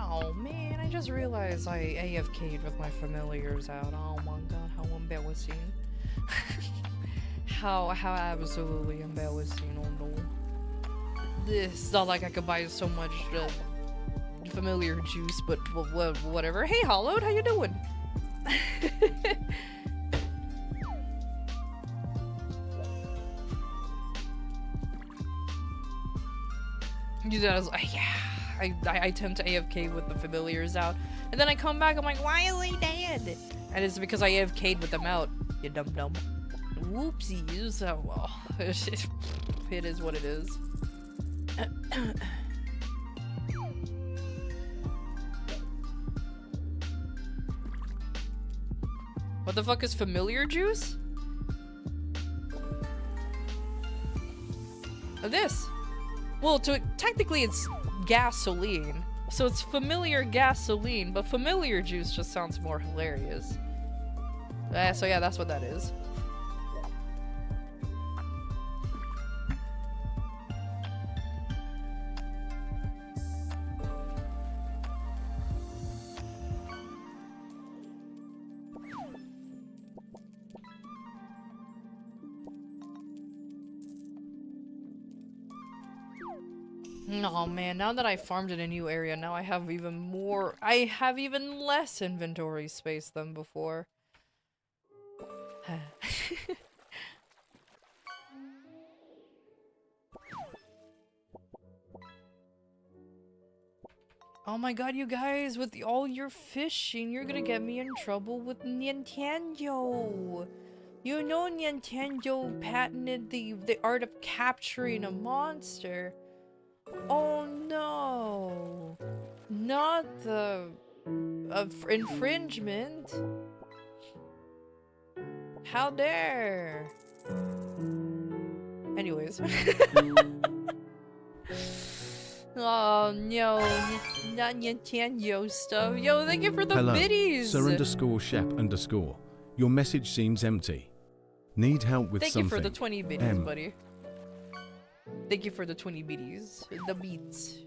Oh man, I just realized I AFK'd with my familiars out. Oh my god, how embarrassing. how absolutely embarrassing, oh no. It's not like I could buy so much familiar juice, but whatever. Hey Hollowed, how you doing? You know, yeah. I tend to AFK with the familiars out, and then I come back, I'm like, why is he dead? And it's because I AFK'd with them out, you dum-dum. Whoopsies. Oh well. It is what it is. What the fuck is familiar juice? This. Well, technically it's gasoline. So it's familiar gasoline, but familiar juice just sounds more hilarious. So yeah, that's what that is. Oh man, now that I farmed in a new area, now I have even more— I have even less inventory space than before. Oh my god, you guys, with all your fishing, you're gonna get me in trouble with Nintendo. You know Nintendo patented the art of capturing a monster. Oh no, not the infringement. How dare. Anyways. Oh no, not Nintendo stuff. Yo, thank you for the Hello, biddies. Sir_Shep_. Your message seems empty. Need help with Thank something? you for the 20 biddies, buddy. Thank you for the 20 biddies. The beats.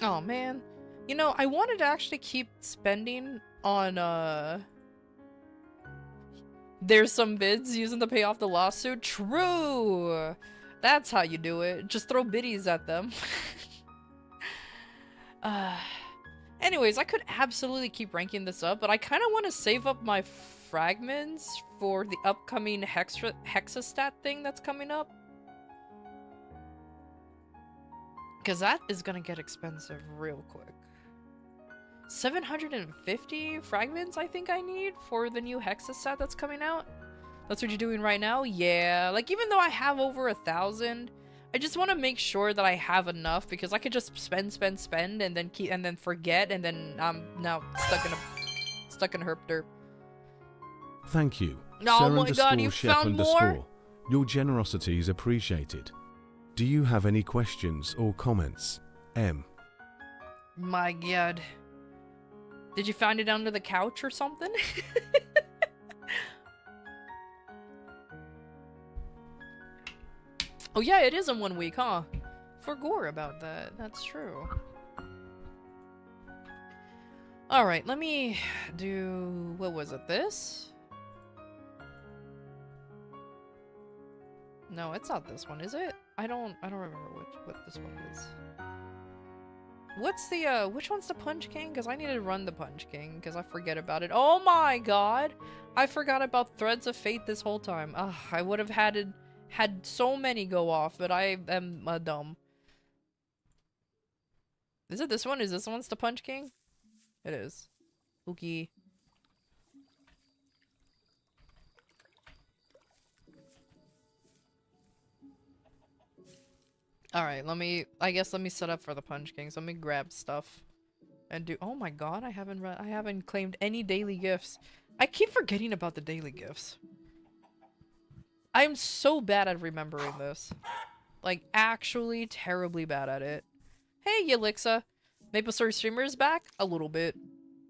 Oh man. You know, I wanted to actually keep spending on there's some bids using to pay off the lawsuit. True! That's how you do it. Just throw biddies at them. Anyways, I could absolutely keep ranking this up, but I kind of want to save up my fragments for the upcoming hexastat thing that's coming up. Because that is going to get expensive real quick. 750 fragments I think I need for the new hexastat that's coming out. That's what you're doing right now? Yeah. Like, even though I have over 1,000, I just want to make sure that I have enough, because I could just spend and then forget, and then I'm now stuck in a herp derp. Thank you. Oh my god, you found more? Your generosity is appreciated. Do you have any questions or comments? M. My god. Did you find it under the couch or something? Oh yeah, it is in 1 week, huh? Forgot about that. That's true. Alright, let me do... what was it? This? No, it's not this one, is it? I don't remember what this one is. What's the, which one's the Punch King? Because I need to run the Punch King, because I forget about it. Oh my god! I forgot about Threads of Fate this whole time. Ugh, I would have had so many go off, but I am dumb. Is it this one? Is this one's the Punch King? It is. Ookie. Alright, let me set up for the Punch Kings. Let me grab stuff. And do- oh my god, I haven't claimed any daily gifts. I keep forgetting about the daily gifts. I'm so bad at remembering this. Like, actually terribly bad at it. Hey, Yelixa. Maple Story Streamer is back? A little bit.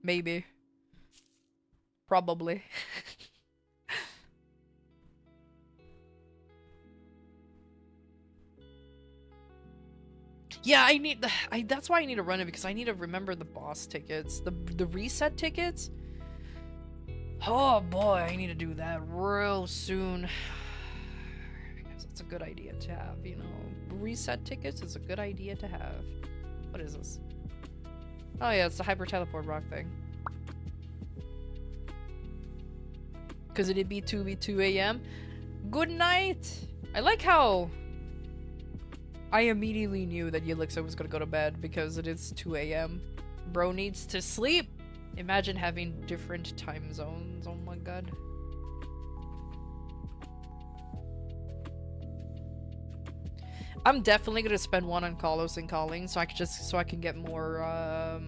Maybe. Probably. Yeah, that's why I need to run it, because I need to remember the boss tickets. The reset tickets? Oh boy, I need to do that real soon. Because it's a good idea to have, you know. Reset tickets is a good idea to have. What is this? Oh yeah, it's the Hyper Teleport Rock thing. Because it'd be 2 a.m. Good night! I like how I immediately knew that Yelixa was gonna go to bed because it is 2 a.m. Bro needs to sleep! Imagine having different time zones, oh my god. I'm definitely gonna spend one on Kalos and Calling so I can get more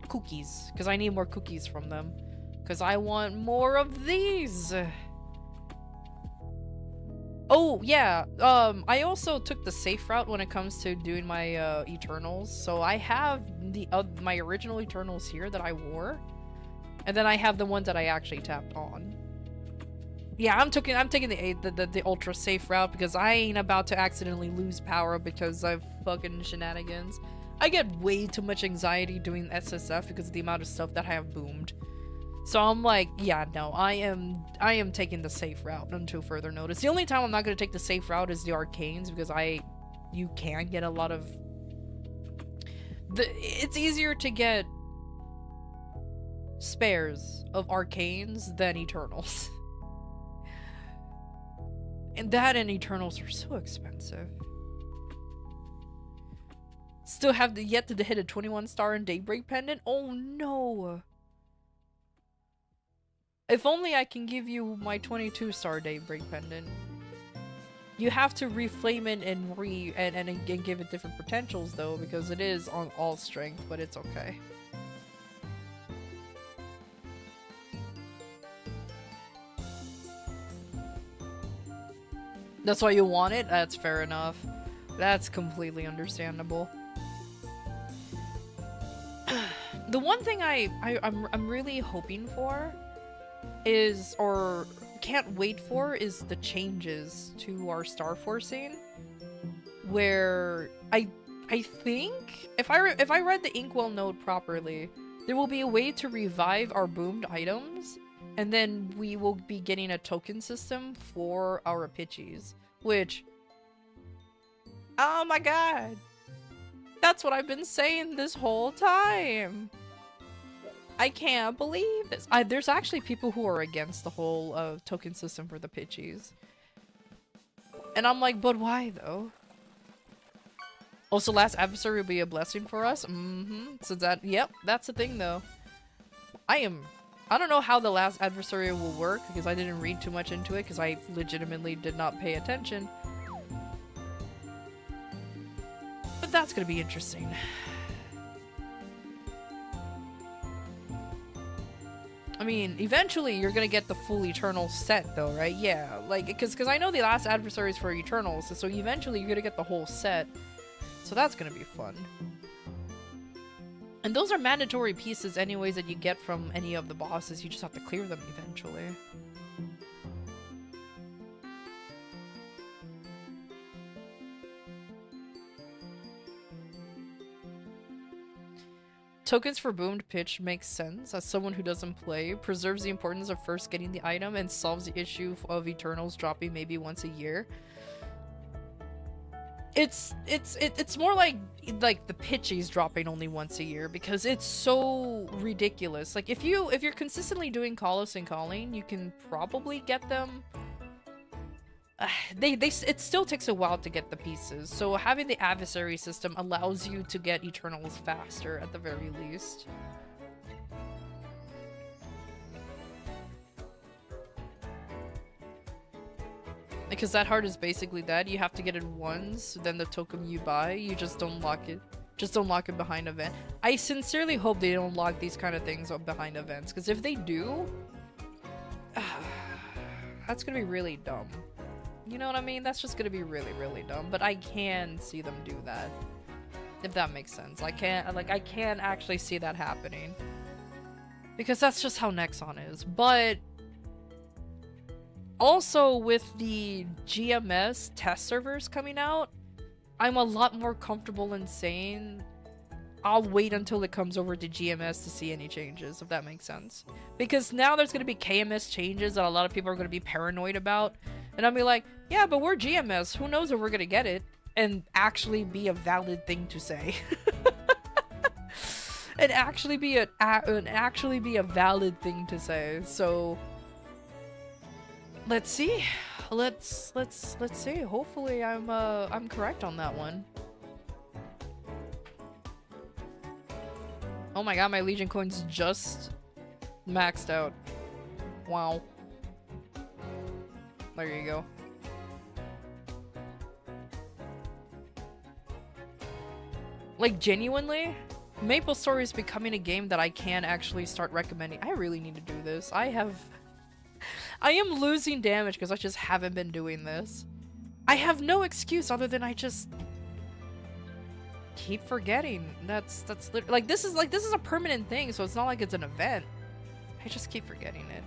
cookies. Because I need more cookies from them. Because I want more of these! Oh, yeah, I also took the safe route when it comes to doing my, Eternals. So I have my original Eternals here that I wore. And then I have the ones that I actually tapped on. Yeah, I'm taking the ultra safe route because I ain't about to accidentally lose power because of fucking shenanigans. I get way too much anxiety doing SSF because of the amount of stuff that I have boomed. So I'm like, yeah, no, I am taking the safe route until further notice. The only time I'm not gonna take the safe route is the arcanes because you can get a lot of it's easier to get spares of arcanes than Eternals. And that and Eternals are so expensive. Still have yet to hit a 21-star in Daybreak Pendant? Oh no! If only I can give you my 22-star Daybreak Pendant. You have to reflame it and give it different potentials though, because it is on all strength, but it's okay. That's why you want it? That's fair enough. That's completely understandable. The one thing I'm really hoping for is, or can't wait for, is the changes to our star forcing, where I think if I read the Inkwell note properly, there will be a way to revive our boomed items, and then we will be getting a token system for our pitchies, which, oh my god, that's what I've been saying this whole time. I can't believe this. There's actually people who are against the whole token system for the pitchies. And I'm like, but why though? Also, last adversary will be a blessing for us? So yep, that's the thing though. I don't know how the last adversary will work because I didn't read too much into it because I legitimately did not pay attention. But that's gonna be interesting. I mean, eventually you're gonna get the full Eternal set though, right? Yeah, like, because I know the last adversaries for Eternals, so eventually you're gonna get the whole set. So that's gonna be fun. And those are mandatory pieces anyways that you get from any of the bosses, you just have to clear them eventually. Tokens for boomed pitch makes sense as someone who doesn't play, preserves the importance of first getting the item, and solves the issue of Eternals dropping maybe once a year. It's more like the pitchies dropping only once a year because it's so ridiculous. Like if you're consistently doing call us and calling, you can probably get them. It still takes a while to get the pieces, so having the adversary system allows you to get Eternals faster at the very least. Because that heart is basically that. You have to get it once, then the token you buy, you just don't lock it. Just don't lock it behind event. I sincerely hope they don't lock these kind of things up behind events, because if they do, that's gonna be really dumb. You know what I mean? That's just gonna be really, really dumb. But I can see them do that. If that makes sense. I can't actually see that happening. Because that's just how Nexon is. But also, with the GMS test servers coming out, I'm a lot more comfortable in saying I'll wait until it comes over to GMS to see any changes, if that makes sense. Because now there's going to be KMS changes that a lot of people are going to be paranoid about. And I'll be like, yeah, but we're GMS. Who knows if we're going to get it? And actually be a valid thing to say. And actually be a valid thing to say. So let's see. Let's see. Hopefully I'm correct on that one. Oh my god, my Legion coins just maxed out. Wow. There you go. Like, genuinely, MapleStory is becoming a game that I can actually start recommending. I really need to do this. I am losing damage because I just haven't been doing this. I have no excuse other than I just keep forgetting. That's like this is a permanent thing, so it's not like it's an event. I just keep forgetting it.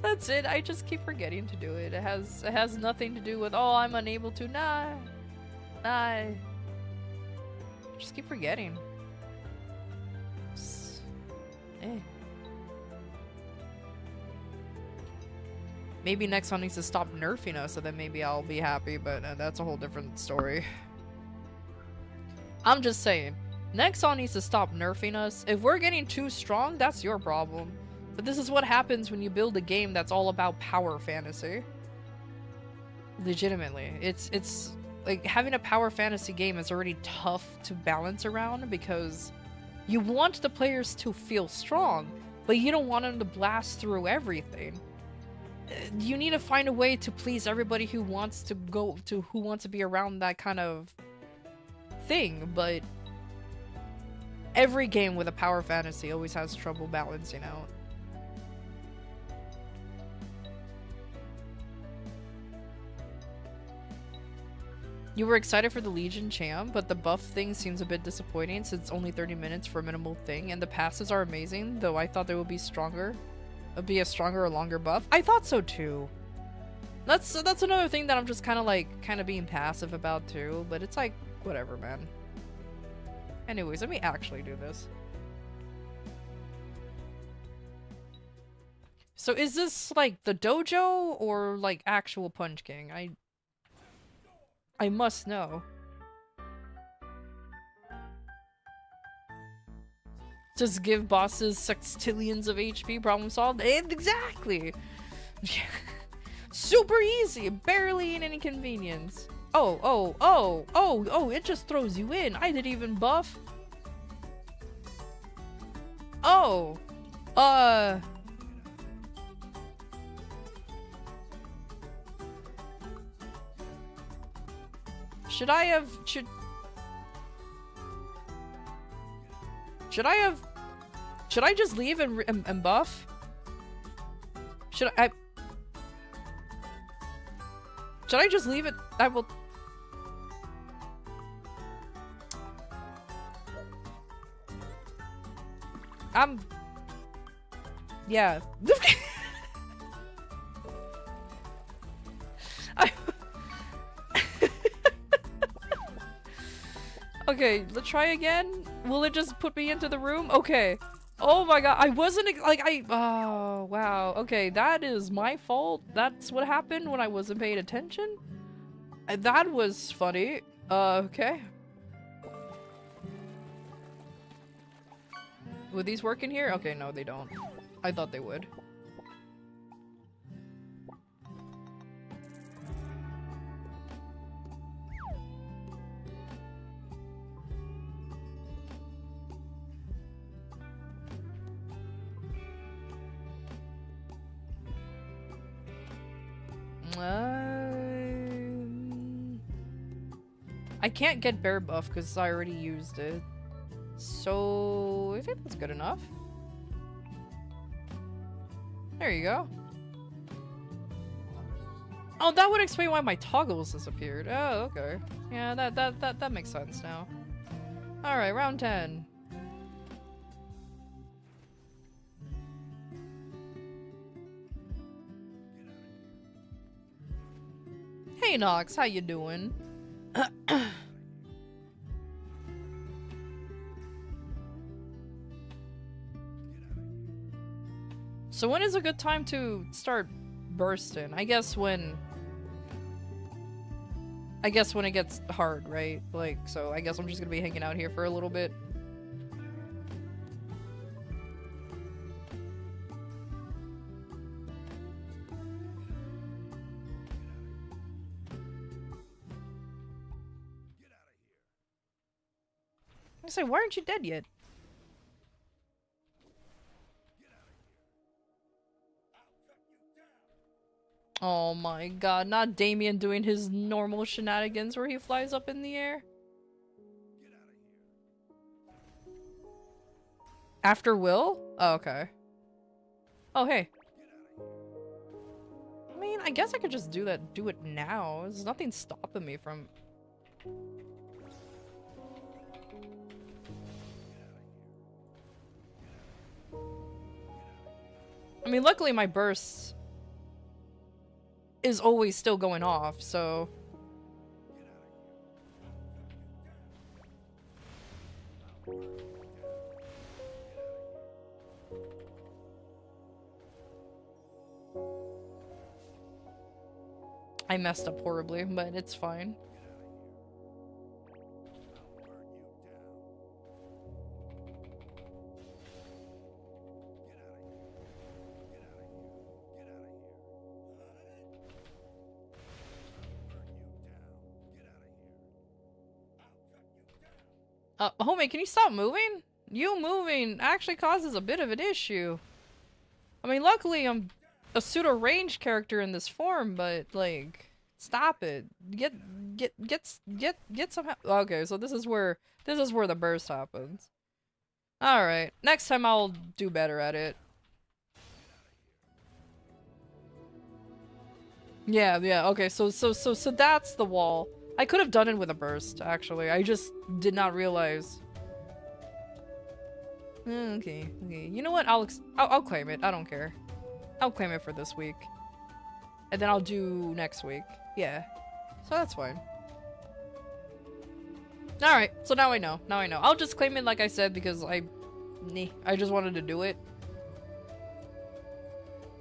That's it. I just keep forgetting to do it. It has nothing to do with, oh, I'm unable to. Nah. I just keep forgetting. Maybe Nexon needs to stop nerfing us, so then maybe I'll be happy, but that's a whole different story. I'm just saying, Nexon needs to stop nerfing us. If we're getting too strong, that's your problem. But this is what happens when you build a game that's all about power fantasy. Legitimately. It's like, having a power fantasy game is already tough to balance around because you want the players to feel strong, but you don't want them to blast through everything. You need to find a way to please everybody who wants to be around that kind of thing, but every game with a power fantasy always has trouble balancing out. You were excited for the Legion champ, but the buff thing seems a bit disappointing since it's only 30 minutes for a minimal thing, and the passes are amazing, though I thought they would be stronger. It'd be a stronger or longer buff. I thought so too. That's another thing that I'm just kind of being passive about too, but it's like, whatever, man. Anyways, let me actually do this. So is this like the dojo or like actual Punch King? I must know. Just give bosses sextillions of HP, problem solved. And exactly! Super easy, barely an inconvenience. Oh, it just throws you in. I didn't even buff. Oh, should I just leave and buff? Should I just leave it? I will. Yeah. Okay, let's try again. Will it just put me into the room? Okay. Oh my god, I wasn't oh wow. Okay, that is my fault. That's what happened when I wasn't paying attention. That was funny. Okay. Would these work in here? Okay, no, they don't. I thought they would. I can't get bear buff because I already used it. So I think that's good enough. There you go. Oh, that would explain why my toggles disappeared. Oh, okay. Yeah, that makes sense now. Alright, round 10. Hey Nox, how you doing? So when is a good time to start bursting? I guess when it gets hard, right? Like, so I guess I'm just gonna be hanging out here for a little bit. I say, why aren't you dead yet? Oh my god, not Damien doing his normal shenanigans where he flies up in the air. After Will? Oh, okay. Oh, hey. I mean, I guess I could just do it now. There's nothing stopping me from... I mean, luckily my burst is always still going off, so... I messed up horribly, but it's fine. Homie, can you stop moving? You moving actually causes a bit of an issue. I mean, luckily I'm a pseudo-ranged character in this form, but like, stop it. Get some okay, so this is where the burst happens. Alright, next time I'll do better at it. Yeah, okay, so that's the wall. I could have done it with a burst, actually. I just did not realize. Okay. You know what? I'll claim it. I don't care. I'll claim it for this week. And then I'll do next week. Yeah. So that's fine. Alright, so now I know. I'll just claim it like I said because I just wanted to do it.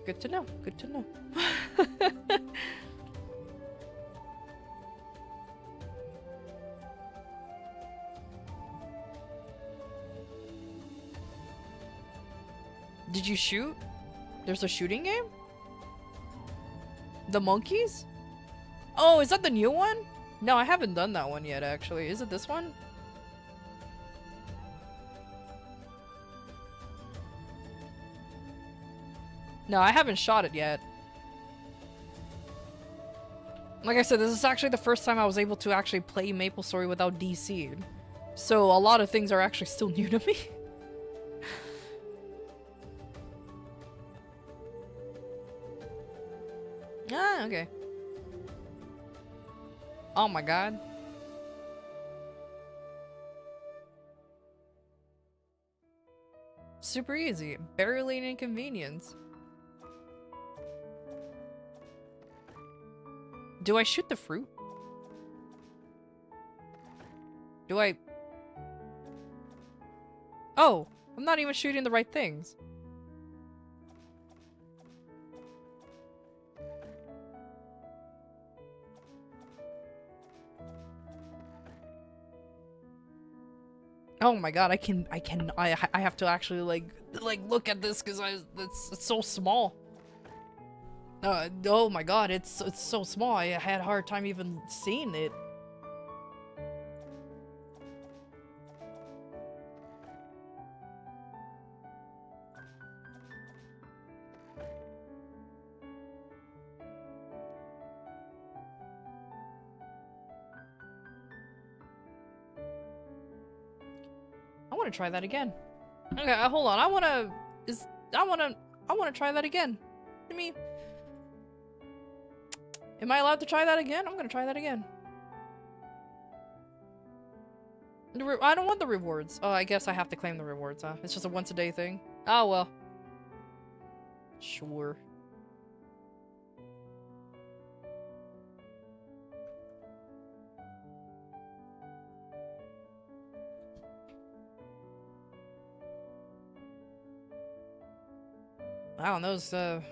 Good to know. Did you shoot? There's a shooting game? The monkeys? Oh, is that the new one? No, I haven't done that one yet, actually. Is it this one? No, I haven't shot it yet. Like I said, this is actually the first time I was able to actually play MapleStory without DC'd. So a lot of things are actually still new to me. Ah, okay. Oh my god. Super easy. Barely an inconvenience. Do I shoot the fruit? Do I... Oh, I'm not even shooting the right things. Oh my god, I have to actually like look at this because it's so small. Oh my god, it's so small. I had a hard time even seeing it. I want to try that again. Okay, hold on. I want to try that again. Let me. Am I allowed to try that again? I'm going to try that again. I don't want the rewards. Oh, I guess I have to claim the rewards, huh? It's just a once a day thing. Oh, well. Sure. Wow, those, the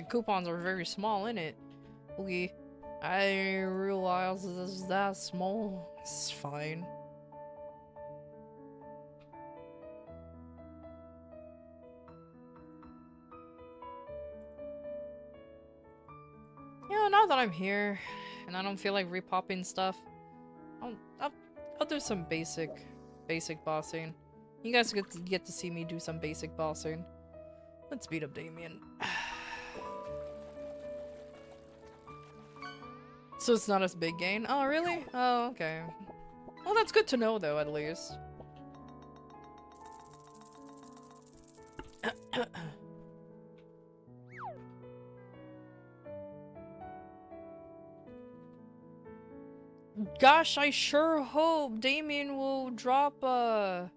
coupons are very small, innit? Okay, I realize it's that small. It's fine. You know, now that I'm here, and I don't feel like repopping stuff, I'll do some basic bossing. You guys get to see me do some basic bossing. Let's beat up Damien. So it's not as big gain? Oh, really? Oh, okay. Well, that's good to know, though, at least. Gosh, I sure hope Damien will drop, Oh,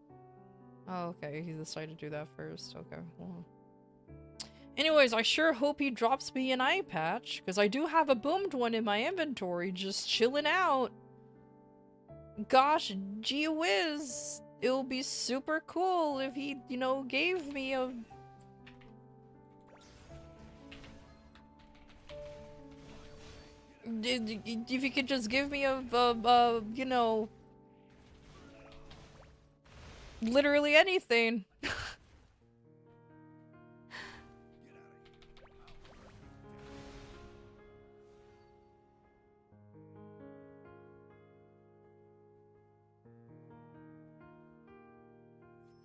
okay, he decided to do that first. Okay, well... Anyways, I sure hope he drops me an eye patch, because I do have a boomed one in my inventory, just chilling out. Gosh, gee whiz. It would be super cool if he, you know, gave me a... If he could just give me a you know... literally anything.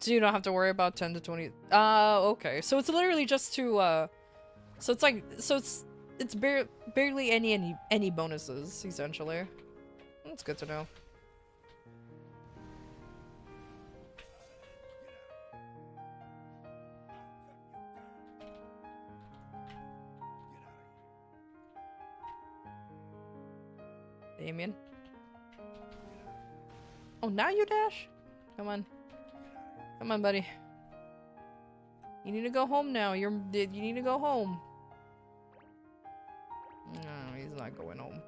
So you don't have to worry about 10 to 20. Okay. So it's literally just to, so it's like, so it's barely any bonuses, essentially. That's good to know. Damien? Oh, now you dash? Come on. Come on, buddy. You need to go home now. You need to go home. No, he's not going home.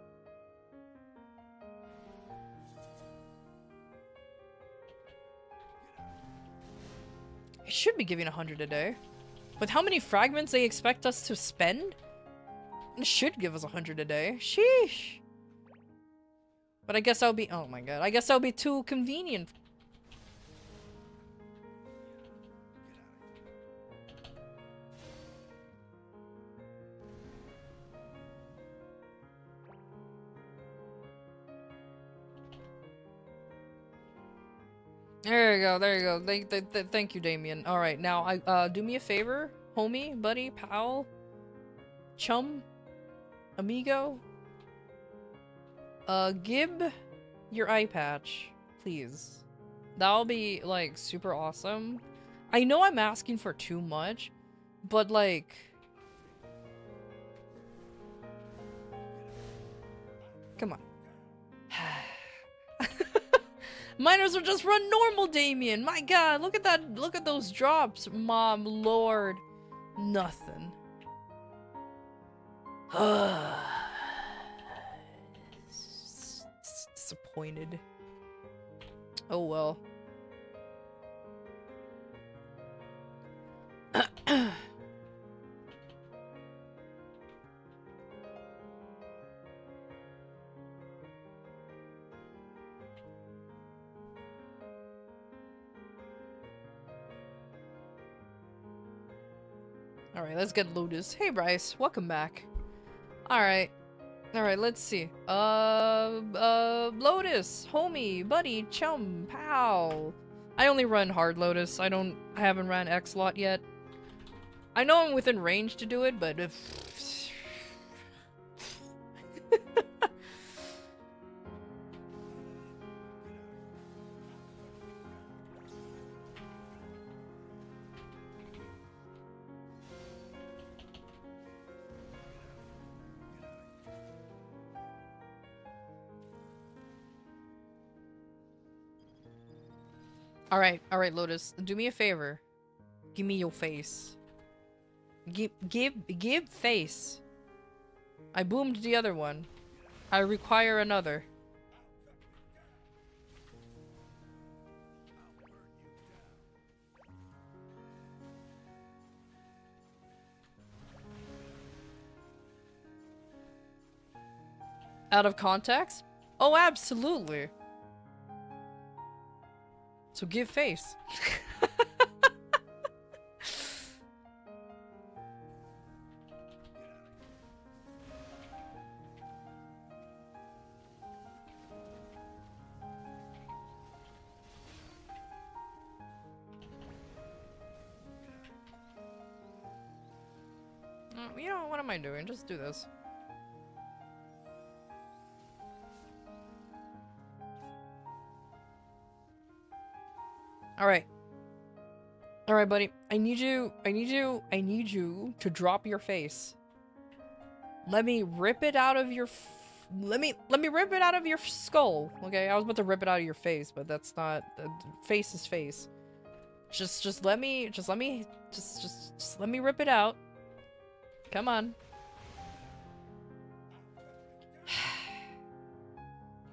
He should be giving 100 a day. With how many fragments they expect us to spend? It should give us 100 a day. Sheesh. But I guess that would be- oh my god. I guess that would be too convenient. There you go, there you go. Thank you, Damien. Alright, now, do me a favor, homie, buddy, pal, chum, amigo. Gib your eye patch, please. That'll be, like, super awesome. I know I'm asking for too much, but, like... Come on. Miners will just run normal, Damien. My god, look at that. Look at those drops. Mom, lord. Nothing. Disappointed. Oh well. Alright, let's get Lotus. Hey Bryce, welcome back. Alright. Alright, let's see. Lotus, homie, buddy, chum, pal. I only run hard Lotus. I haven't ran X-Lot yet. I know I'm within range to do it, but if... Alright, Lotus. Do me a favor. Give me your face. Give face. I boomed the other one. I require another. Out of context? Oh, absolutely. So give face. You know, what am I doing? Just do this. Alright. Alright, buddy. I need you to drop your face. Let me rip it out of your let me rip it out of your skull. Okay, I was about to rip it out of your face, but that's not face is face. Just let me rip it out. Come on.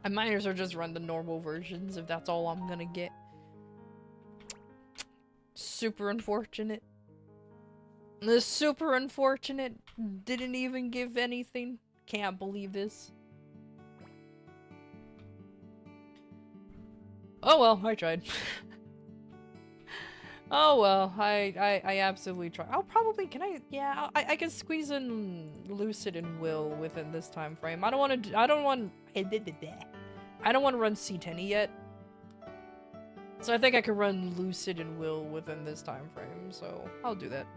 I might as well just run the normal versions if that's all I'm gonna get. Super unfortunate. This super unfortunate didn't even give anything. Can't believe this. Oh well, I tried. Oh well, I absolutely try. I'll probably, yeah, I can squeeze in Lucid and Will within this time frame. I don't want to run C10 yet. So I think I can run Lucid and Will within this time frame, so I'll do that.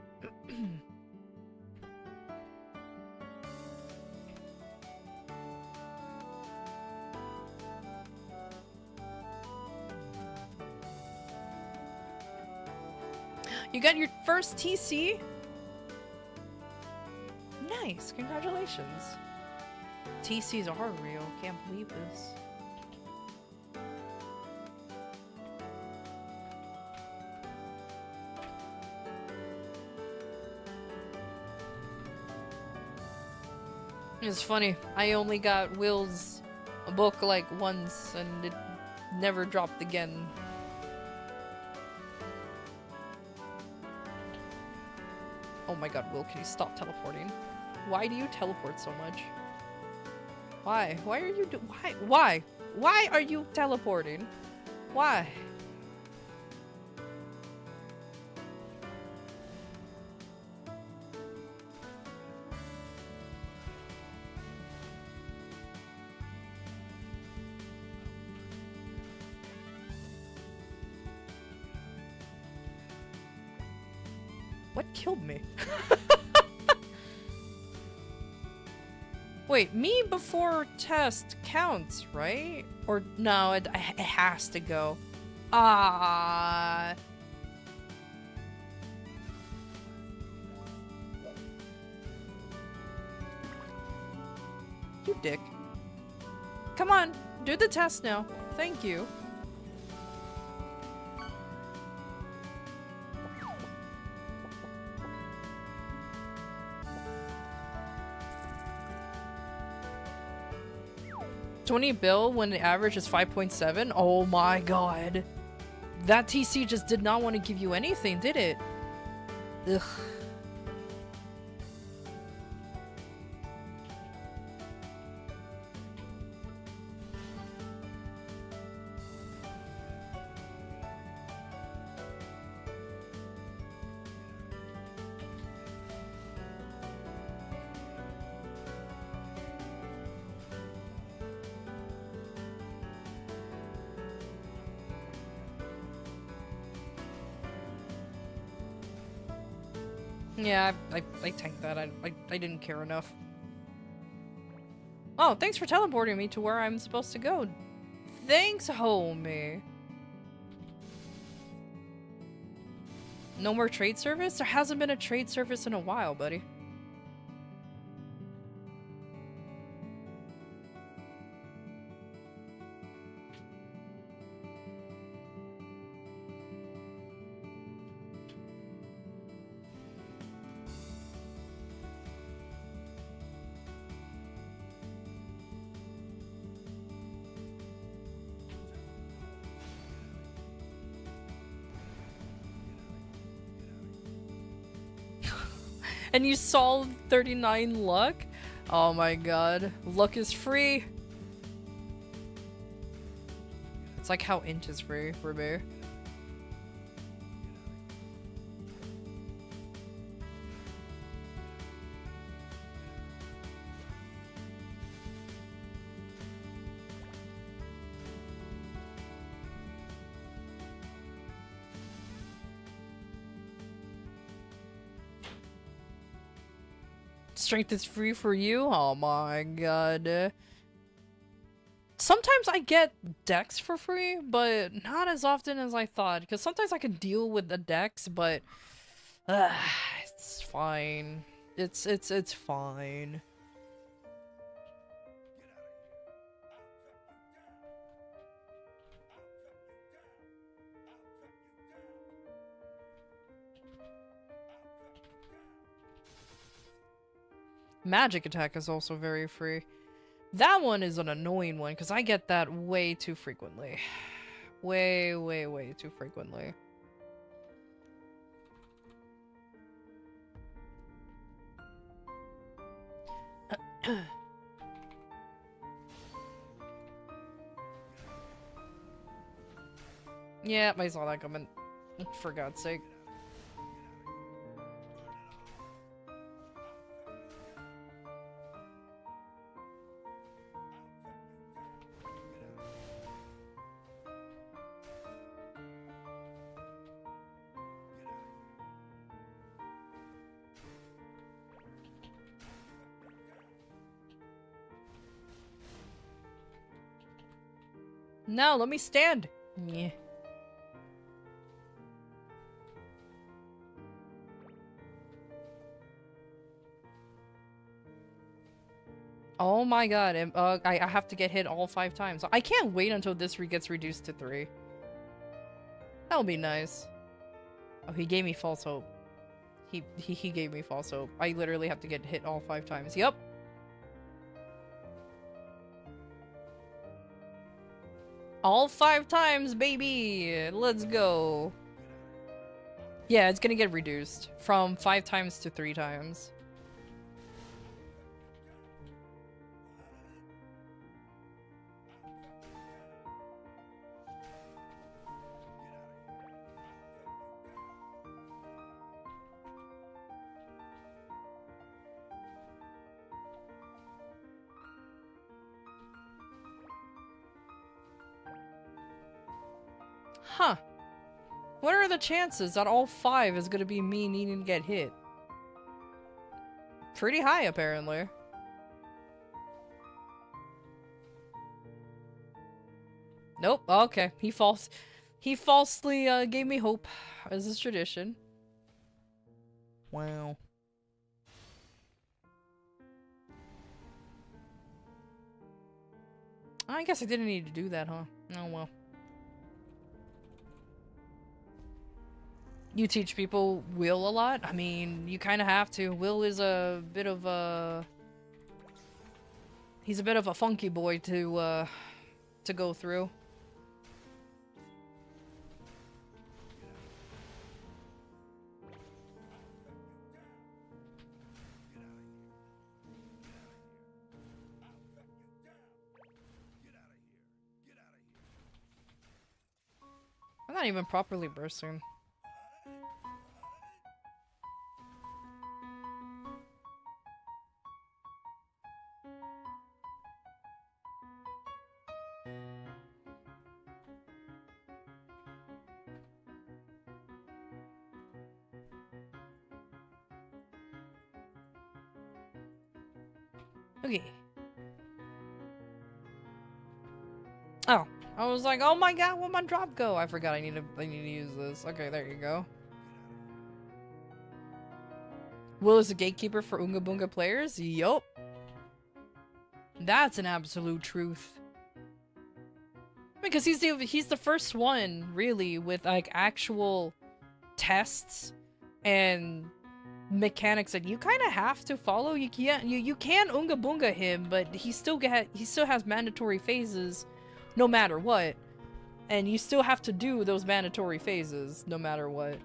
You got your first TC? Nice, congratulations. TCs are real, can't believe this. It's funny, I only got Will's book like once and it never dropped again. Oh my god, Will, can you stop teleporting? Why do you teleport so much? Why? Why are you why? Why are you teleporting? Why? What killed me? Wait, me before test counts, right? Or no, it has to go. Ah. You dick. Come on, do the test now. Thank you. $20 bill when the average is 5.7? Oh my god. That TC just did not want to give you anything, did it? Ugh. Yeah, I tanked that. I didn't care enough. Oh, thanks for teleporting me to where I'm supposed to go. Thanks, homie. No more trade service? There hasn't been a trade service in a while, buddy. And you solved 39 luck? Oh my god. Luck is free. It's like how int is free for me. Strength is free for you? Oh my god. Sometimes I get dex for free, but not as often as I thought. Because sometimes I can deal with the dex, but it's fine. It's fine. Magic attack is also very free. That one is an annoying one because I get that way too frequently. Way too frequently. Yeah, I saw that coming. For God's sake. No, let me stand. Yeah. Oh my god, I have to get hit all 5 times. I can't wait until this gets reduced to 3. That would be nice. Oh, he gave me false hope. He gave me false hope. I literally have to get hit all 5 times. Yep. All 5 times, baby! Let's go. Yeah, it's gonna get reduced from 5 times to 3 times. Huh. What are the chances that all 5 is gonna be me needing to get hit? Pretty high, apparently. Nope. Okay. He falsely gave me hope, as is tradition. Wow. I guess I didn't need to do that, huh? Oh well. You teach people Will a lot? I mean, you kind of have to. Will is a bit of a... He's a bit of a funky boy to go through. I'm not even properly bursting. Okay. Oh, I was like, oh my god, where'd my drop go? I forgot I need to use this. Okay, there you go. Will is a gatekeeper for Oonga Boonga players? Yup. That's an absolute truth. Because he's the first one, really, with like actual tests and mechanics that you kind of have to follow. You can Oonga Boonga him, but he still has mandatory phases, no matter what, and you still have to do those mandatory phases, no matter what.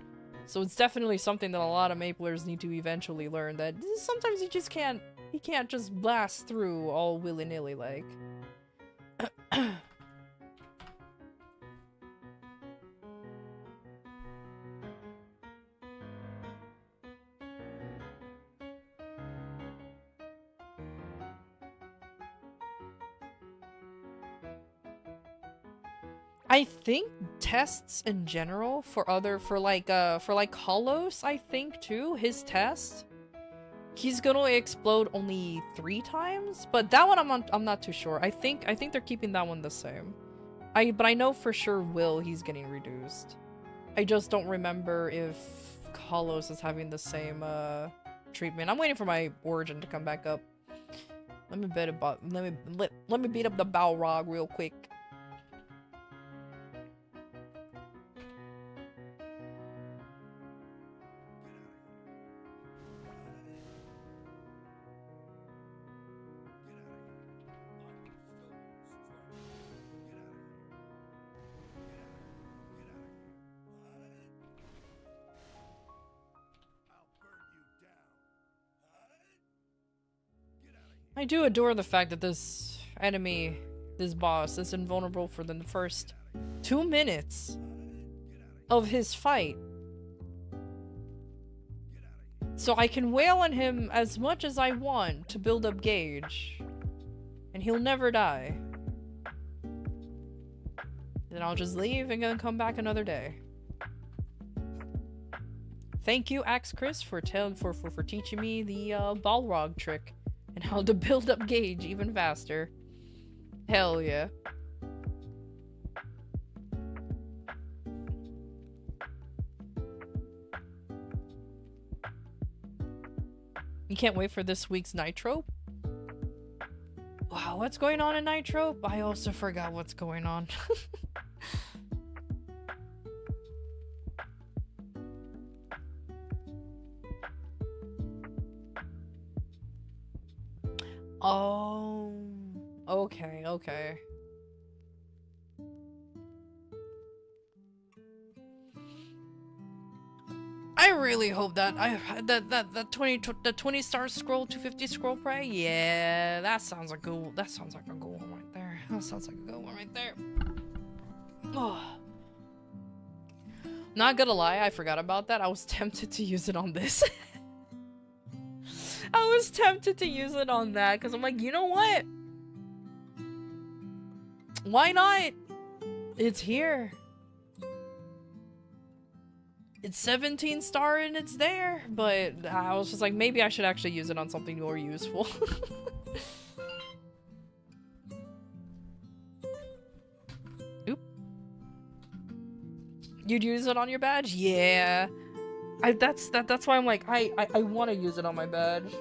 So it's definitely something that a lot of Maplers need to eventually learn. That sometimes you can't just blast through all willy-nilly like. I think tests in general for like Hollows, I think too, his test, he's gonna explode only 3 times, but that one I'm not too sure. I think they're keeping that one the same. But I know for sure he's getting reduced. I just don't remember if Hollows is having the same treatment. I'm waiting for my origin to come back up. Let me beat up the Balrog real quick. I do adore the fact that this enemy, this boss, is invulnerable for the first 2 minutes of his fight. So I can wail on him as much as I want to build up gauge, and he'll never die. Then I'll just leave and then come back another day. Thank you, Axe Chris, for teaching me the Balrog trick. And how to build up gauge even faster. Hell yeah. You can't wait for this week's Nitro? Wow, what's going on in Nitro? I also forgot what's going on. Oh, okay. I really hope that that 20 star scroll, 250 scroll prey. Yeah, that sounds like a good one right there. That sounds like a good one right there. Oh. Not gonna lie, I forgot about that. I was tempted to use it on this. I was tempted to use it on that because I'm like, you know what? Why not? It's here. It's 17 star and it's there, but I was just like, maybe I should actually use it on something more useful. Oop. You'd use it on your badge? Yeah. That's why I'm like, I want to use it on my badge.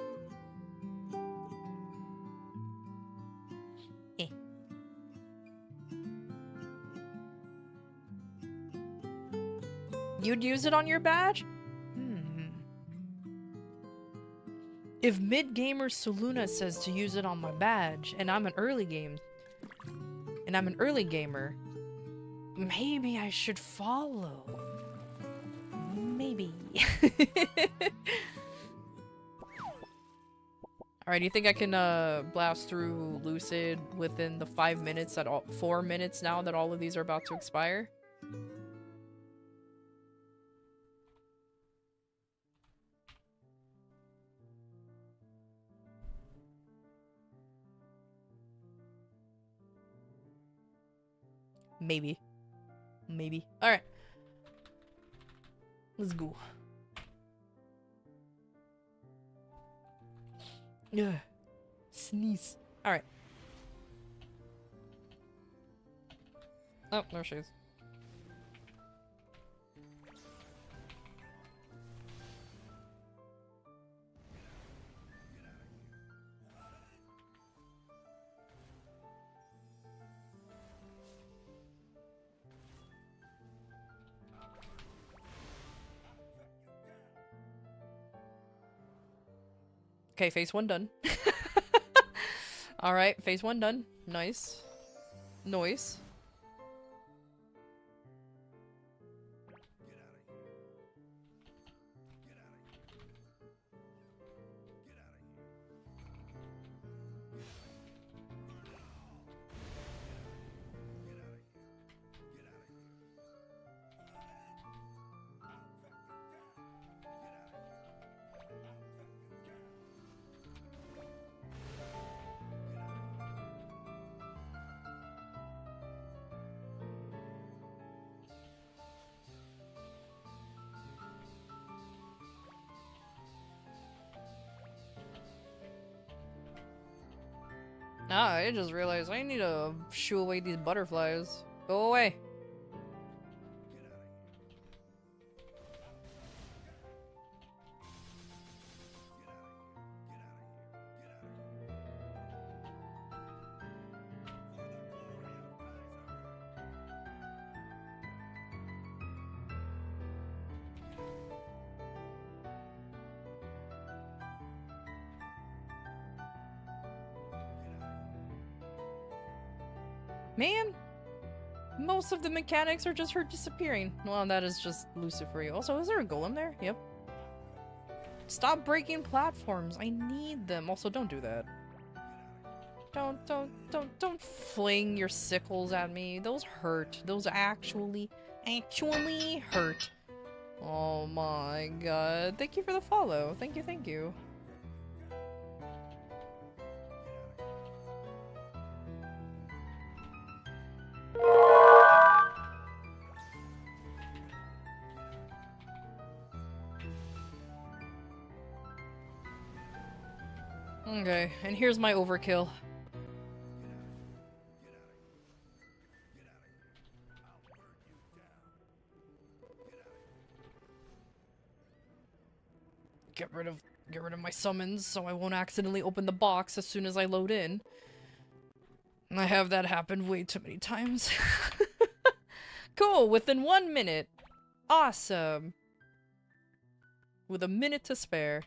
You'd use it on your badge? If mid-gamer Soluna says to use it on my badge, and I'm an early gamer, maybe I should follow. Maybe. Alright, do you think I can blast through Lucid within the 5 minutes 4 minutes now that all of these are about to expire? Maybe. Alright. Let's go. Yeah. sneeze. Alright. Oh, there she is. Okay, phase 1 done. Alright, phase 1 done. Nice. Noise. Ah, I just realized I need to shoo away these butterflies. Go away. Man, most of the mechanics are just her disappearing. Well, that is just Lucifer. Also, is there a golem there? Yep. Stop breaking platforms. I need them. Also, don't do that. Don't fling your sickles at me. Those hurt. Those actually hurt. Oh my god. Thank you for the follow. Thank you, thank you. Okay, and here's my overkill. Get rid of my summons so I won't accidentally open the box as soon as I load in. I have that happen way too many times. Cool, within 1 minute. Awesome. With a minute to spare.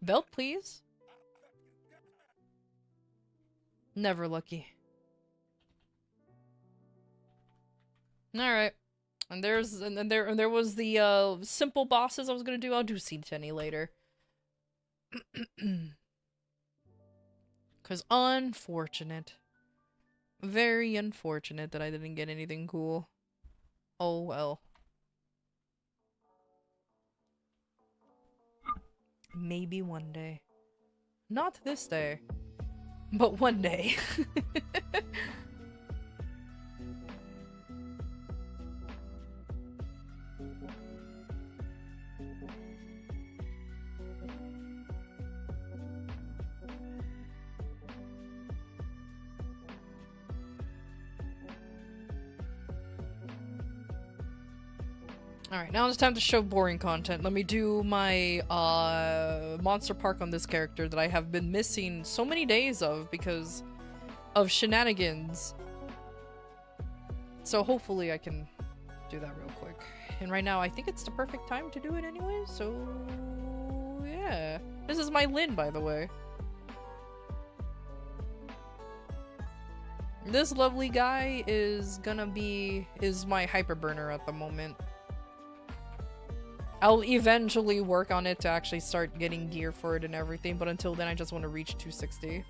Belt, please. Never lucky. Alright. And there was the simple bosses I was gonna do. I'll do Seed Tenny later. Cause unfortunate. Very unfortunate that I didn't get anything cool. Oh well. Maybe one day. Not this day. But one day. Alright, now it's time to show boring content. Let me do my monster park on this character that I have been missing so many days of because of shenanigans. So hopefully I can do that real quick. And right now I think it's the perfect time to do it anyway, so yeah. This is my Lynn, by the way. This lovely guy is my hyperburner at the moment. I'll eventually work on it to actually start getting gear for it and everything, but until then I just want to reach 260.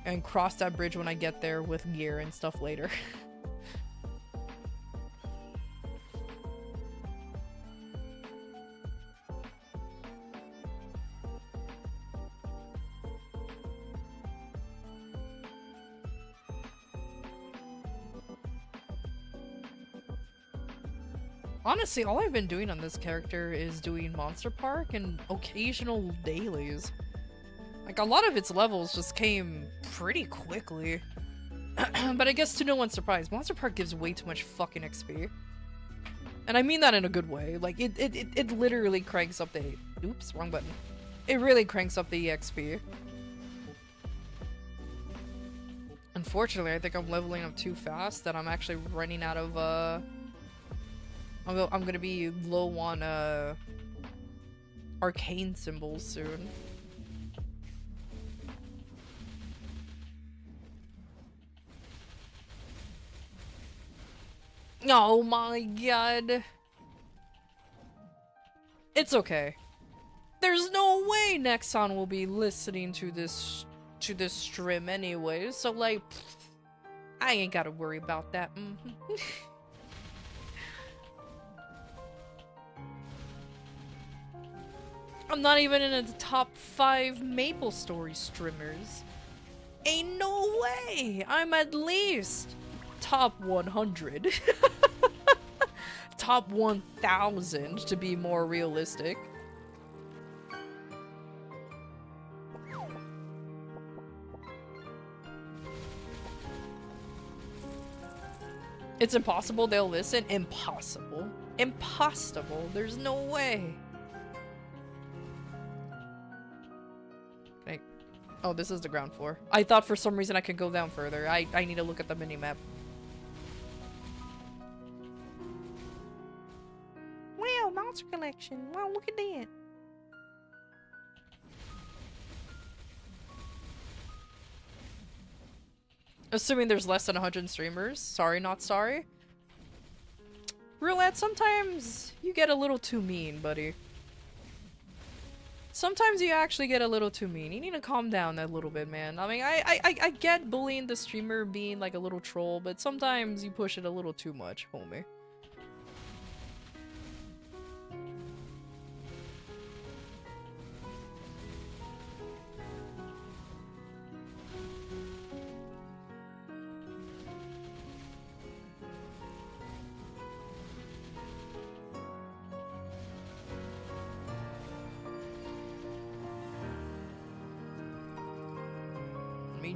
And cross that bridge when I get there with gear and stuff later. Honestly, all I've been doing on this character is doing Monster Park and occasional dailies. Like, a lot of its levels just came pretty quickly. But I guess to no one's surprise, Monster Park gives way too much fucking XP. And I mean that in a good way. Like, it literally cranks up the... Oops, wrong button. It really cranks up the EXP. Unfortunately, I think I'm leveling up too fast that I'm actually running out of, I'm gonna be low on, arcane symbols soon. Oh my god. It's okay. There's no way Nexon will be listening to this stream anyway, so like, I ain't gotta worry about that. I'm not even in the top 5 MapleStory streamers. Ain't no way! I'm at least top 100. Top 1000 to be more realistic. It's impossible they'll listen? Impossible. Impossible. There's no way. Okay. Oh, this is the ground floor. I thought for some reason I could go down further. I need to look at the minimap. Wow, monster collection. Wow, look at that. Assuming there's less than 100 streamers. Sorry, not sorry. Roulette, sometimes you get a little too mean, buddy. Sometimes you actually get a little too mean. You need to calm down a little bit, man. I mean, I get bullying the streamer being like a little troll, but sometimes you push it a little too much, homie.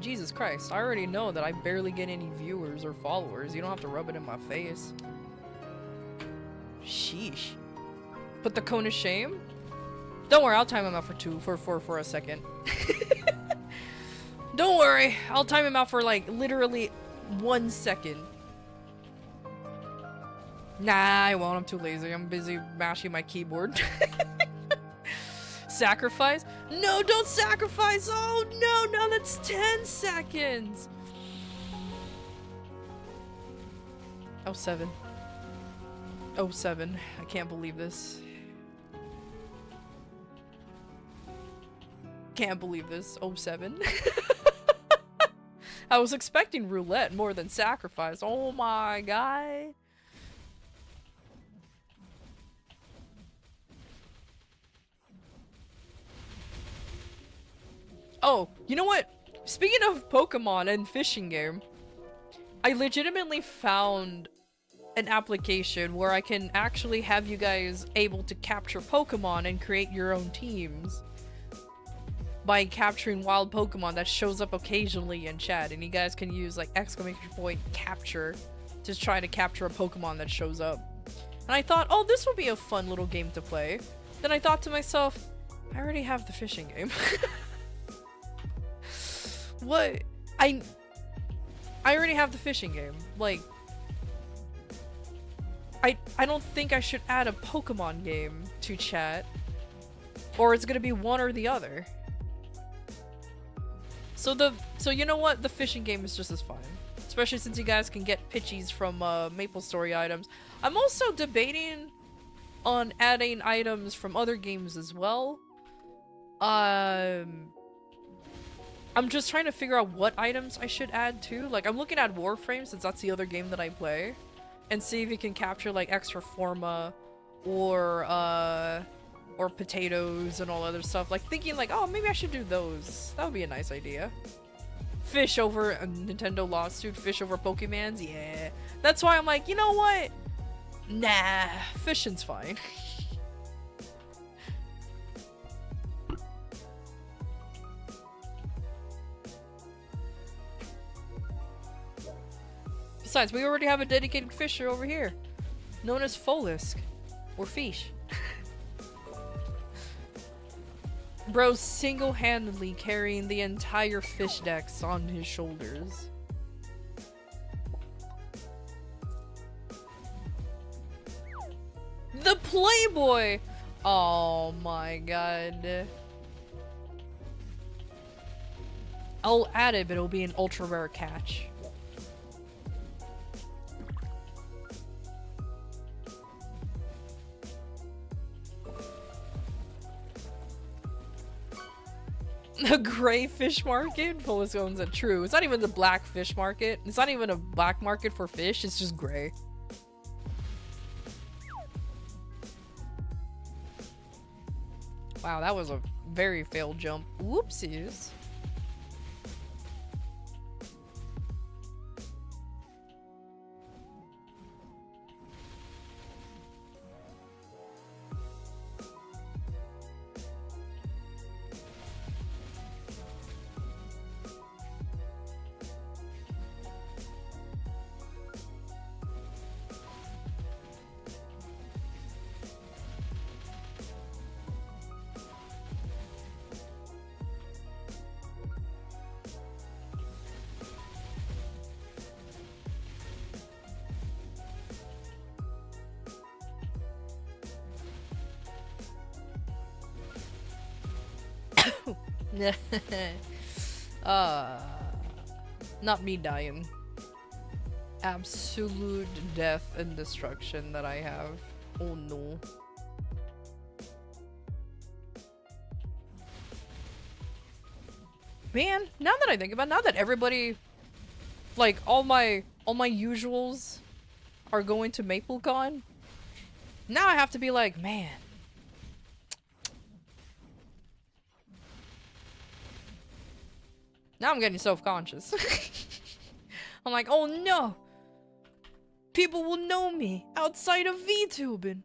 Jesus Christ, I already know that I barely get any viewers or followers. You don't have to rub it in my face. Sheesh. Put the cone of shame? Don't worry, I'll time him out for a second. Don't worry, I'll time him out for like literally 1 second. Nah, I won't. I'm too lazy. I'm busy mashing my keyboard. Sacrifice? No, don't sacrifice! Oh no, no, that's 10 seconds! Oh, 7. Oh, 7. I can't believe this. Can't believe this. Oh, 7. I was expecting roulette more than sacrifice. Oh my god. Oh, you know what? Speaking of Pokemon and fishing game, I legitimately found an application where I can actually have you guys able to capture Pokemon and create your own teams by capturing wild Pokemon that shows up occasionally in chat, and you guys can use like ! capture to try to capture a Pokemon that shows up. And I thought, oh, this would be a fun little game to play. Then I thought to myself, I already have the fishing game. What? I already have the fishing game. Like, I don't think I should add a Pokemon game to chat, or it's gonna be one or the other. So you know what? The fishing game is just as fine, especially since you guys can get pitchies from MapleStory items. I'm also debating on adding items from other games as well. I'm just trying to figure out what items I should add too. Like, I'm looking at Warframe since that's the other game that I play, and see if you can capture like extra forma or potatoes and all other stuff. Like, thinking like, oh, maybe I should do those. That would be a nice idea. Fish over a Nintendo lawsuit, fish over Pokemans, yeah. That's why I'm like, you know what? Nah, fishing's fine. Besides, we already have a dedicated fisher over here, known as Folisk, or Fish. Bro's single-handedly carrying the entire fish decks on his shoulders. The Playboy! Oh my god. I'll add it, but it'll be an ultra rare catch. The gray fish market? Fullest owns it. True. It's not even the black fish market. It's not even a black market for fish. It's just gray. Wow, that was a very failed jump. Whoopsies. Not me dying. Absolute death and destruction that I have. Oh no. Man, now that I think about it, now that everybody, like all my usuals are going to MapleCon, now I have to be like, man. Now I'm getting self-conscious. I'm like, oh no! People will know me outside of VTubing.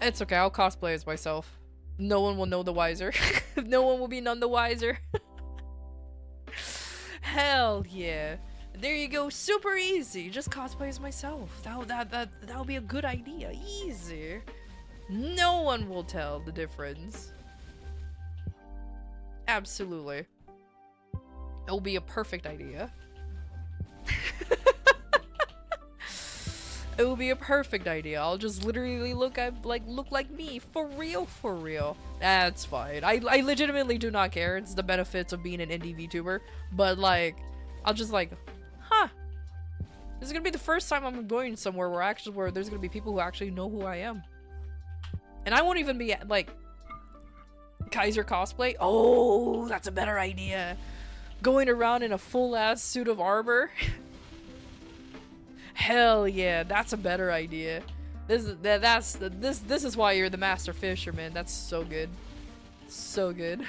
It's okay, I'll cosplay as myself. No one will know the wiser. No one will be none the wiser. Hell yeah. There you go, super easy. Just cosplay as myself. That'll be a good idea. Easy. No one will tell the difference. Absolutely. It will be a perfect idea. It will be a perfect idea. I'll just literally look like me for real. That's fine. I legitimately do not care. It's the benefits of being an indie VTuber. But like, I'll just like, huh. This is gonna be the first time I'm going somewhere where there's gonna be people who actually know who I am. And I won't even be like Kaiser cosplay. Oh, that's a better idea. Going around in a full-ass suit of armor. Hell yeah, that's a better idea. This is why you're the master fisherman. That's so good. So good.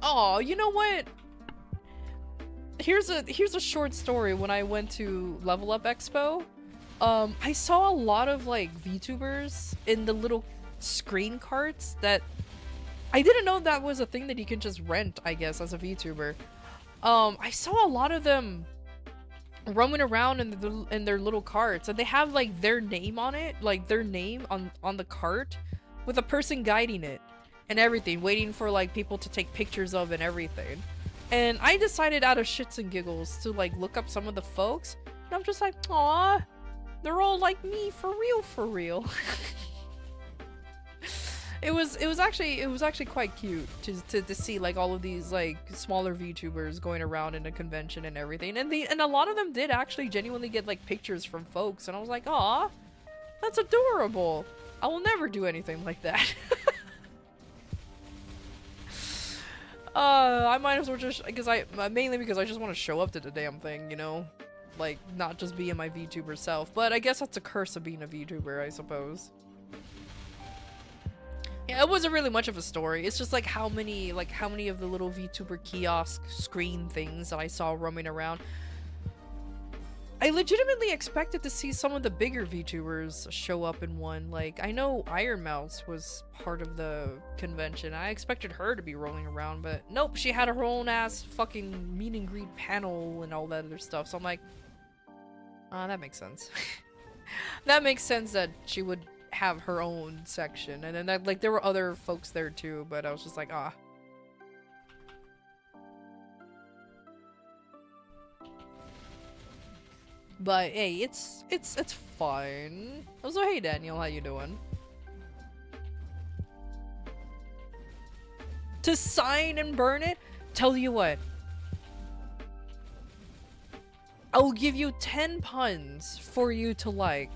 Oh, you know what? Here's a short story. When I went to Level Up Expo, I saw a lot of like VTubers in the little screen carts that I didn't know that was a thing that you can just rent, I guess, as a VTuber. I saw a lot of them roaming around in their little carts, and they have like their name on it, like their name on the cart with a person guiding it and everything, waiting for like people to take pictures of and everything. And I decided out of shits and giggles to like look up some of the folks, and I'm just like, aw, they're all like me for real. It was actually quite cute to see like all of these like smaller VTubers going around in a convention and everything, and a lot of them did actually genuinely get like pictures from folks, and I was like, aw, that's adorable. I will never do anything like that. I might as well just mainly because I just want to show up to the damn thing, you know, like not just being my VTuber self. But I guess that's a curse of being a VTuber, I suppose. Yeah, it wasn't really much of a story. It's just like how many of the little VTuber kiosk screen things that I saw roaming around. I legitimately expected to see some of the bigger VTubers show up in one. Like, I know Iron Mouse was part of the convention. I expected her to be rolling around, but nope, she had her own ass fucking meet and greet panel and all that other stuff. So I'm like, that makes sense. That makes sense that she would have her own section. And then that, like, there were other folks there too, but I was just like, ah. But hey, it's fine. Also, hey Daniel, how you doing? To sign and burn it? Tell you what. I'll give you 10 puns for you to like.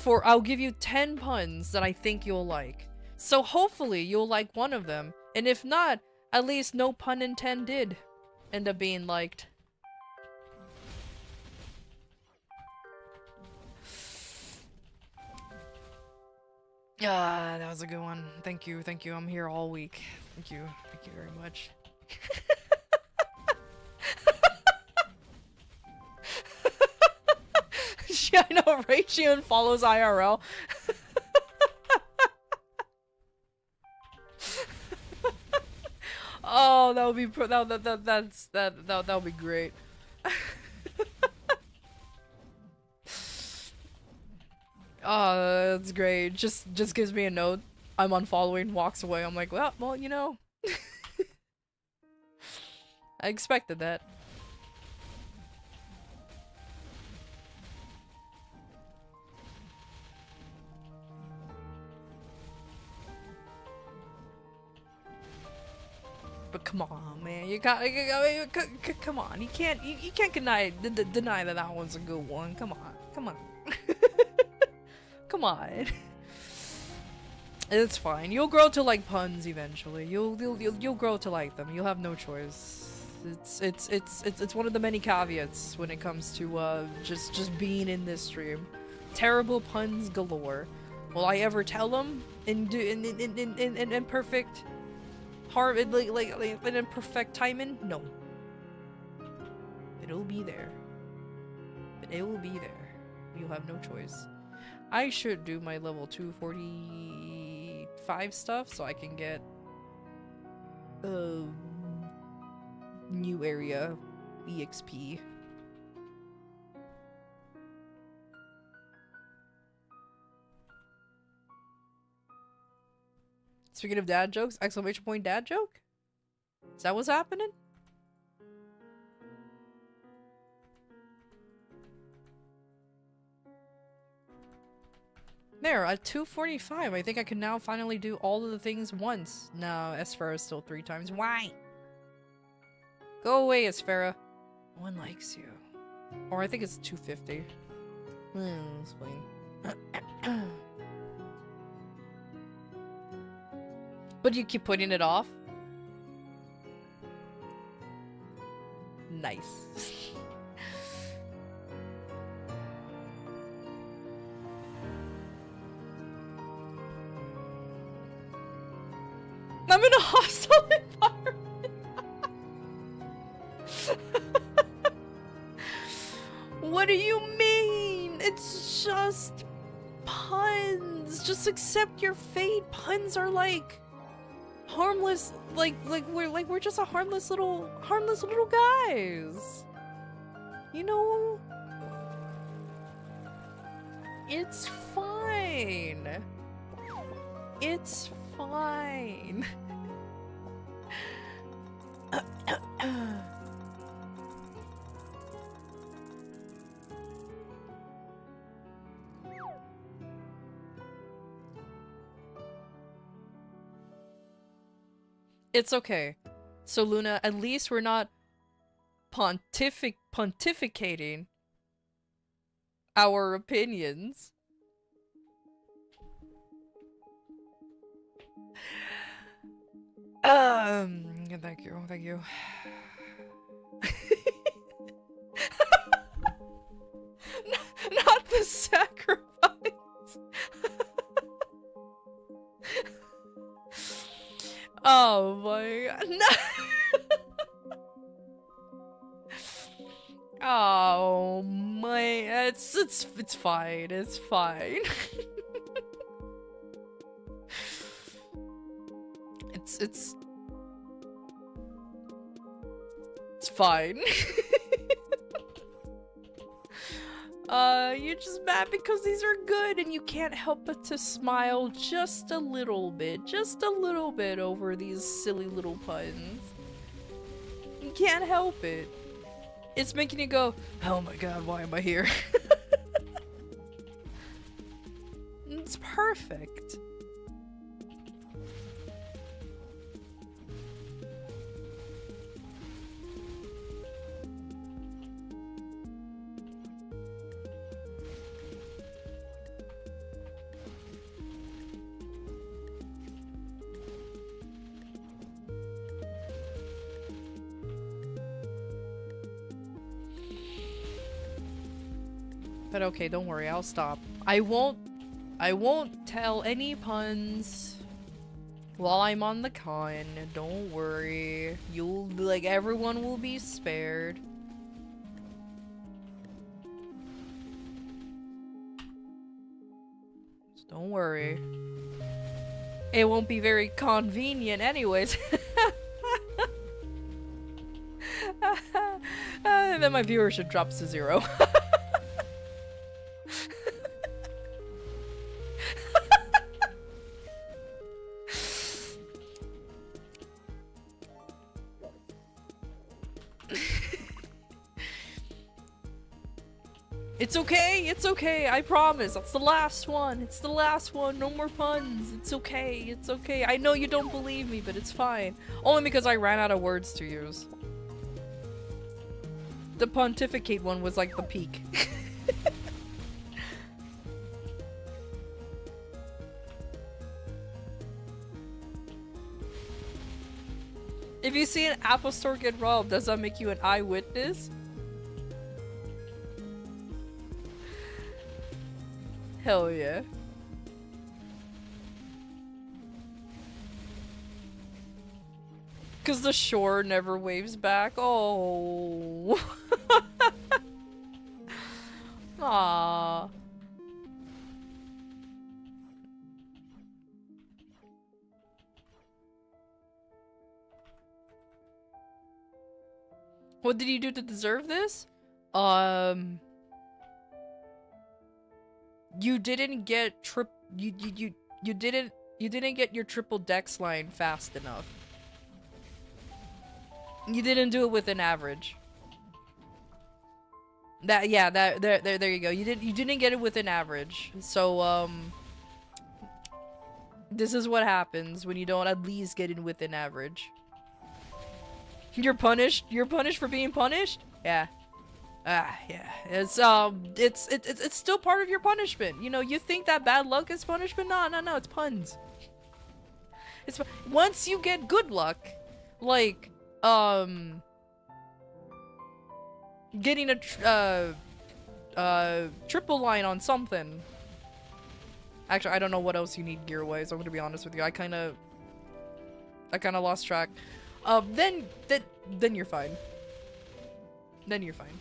I'll give you 10 puns that I think you'll like. So hopefully you'll like one of them. And if not, at least no pun intended end up being liked. That was a good one. Thank you, thank you. I'm here all week. Thank you very much. Yeah, I know, right? She unfollows IRL. Oh, that would be that would be great. Oh, that's great. Just gives me a note. I'm unfollowing, walks away. I'm like, well, you know. I expected that. But come on, man. You got come on. You can't deny that one's a good one. Come on. Come on. It's fine. You'll grow to like puns eventually. You'll grow to like them. You'll have no choice. It's one of the many caveats when it comes to just being in this stream. Terrible puns galore. Will I ever tell them in perfect like in perfect timing? No. It'll be there. But it will be there. You'll have no choice. I should do my level 245 stuff so I can get new area EXP. Speaking of dad jokes, exclamation point dad joke? Is that what's happening? There, at 245, I think I can now finally do all of the things once. No, Esfera is still 3 times. Why? Go away, Esfera. No one likes you. Or I think it's 250. It's fine. But you keep putting it off? Nice. I'm in a hostile environment. What do you mean? It's just puns. Just accept your fate. Puns are like harmless. Like we're just a harmless little guys. You know? It's fine. It's fine. It's okay. So Luna, at least we're not pontificating our opinions. Thank you. Not the sacrifice. Oh my god. No. Oh my, it's fine. It's fine. it's fine. You're just mad because these are good and you can't help but to smile just a little bit over these silly little puns. You can't help it. It's making you go, oh my god, why am I here? It's perfect. But okay, don't worry, I'll stop. I won't tell any puns while I'm on the con. Don't worry. Everyone will be spared. So don't worry. It won't be very convenient anyways. Then my viewership drops to 0. It's okay, I promise. That's the last one. It's the last one. No more puns. It's okay. I know you don't believe me, but it's fine. Only because I ran out of words to use. The pontificate one was like the peak. If you see an Apple store get robbed, does that make you an eyewitness? Hell yeah. Cause the shore never waves back. Oh. Aww. What did you do to deserve this? You didn't get you didn't get your triple dex line fast enough. You didn't do it with an average. There you go. You didn't get it with an average. So this is what happens when you don't at least get in with an average. You're punished? You're punished for being punished? Yeah. Yeah. It's still part of your punishment. You know, you think that bad luck is punishment? No, it's puns. It's once you get good luck, like getting a triple line on something. Actually, I don't know what else you need gear-wise. I'm gonna be honest with you. I kind of lost track. Then you're fine. Then you're fine.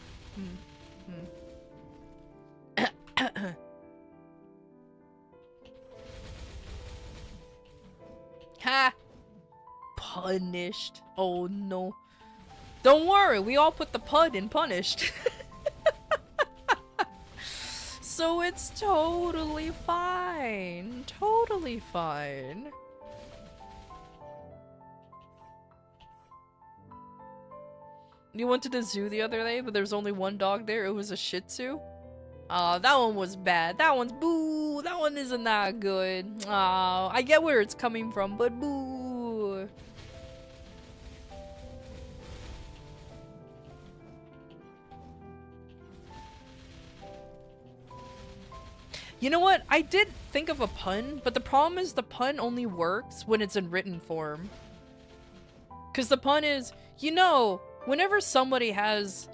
Ha! Punished. Oh no. Don't worry, we all put the pun in punished. So it's totally fine. Totally fine. You went to the zoo the other day, but there's only one dog there. It was a Shih Tzu. That one was bad. That one's boo. That one isn't that good. I get where it's coming from, but boo. You know what? I did think of a pun, but the problem is the pun only works when it's in written form. Because the pun is, you know, whenever somebody says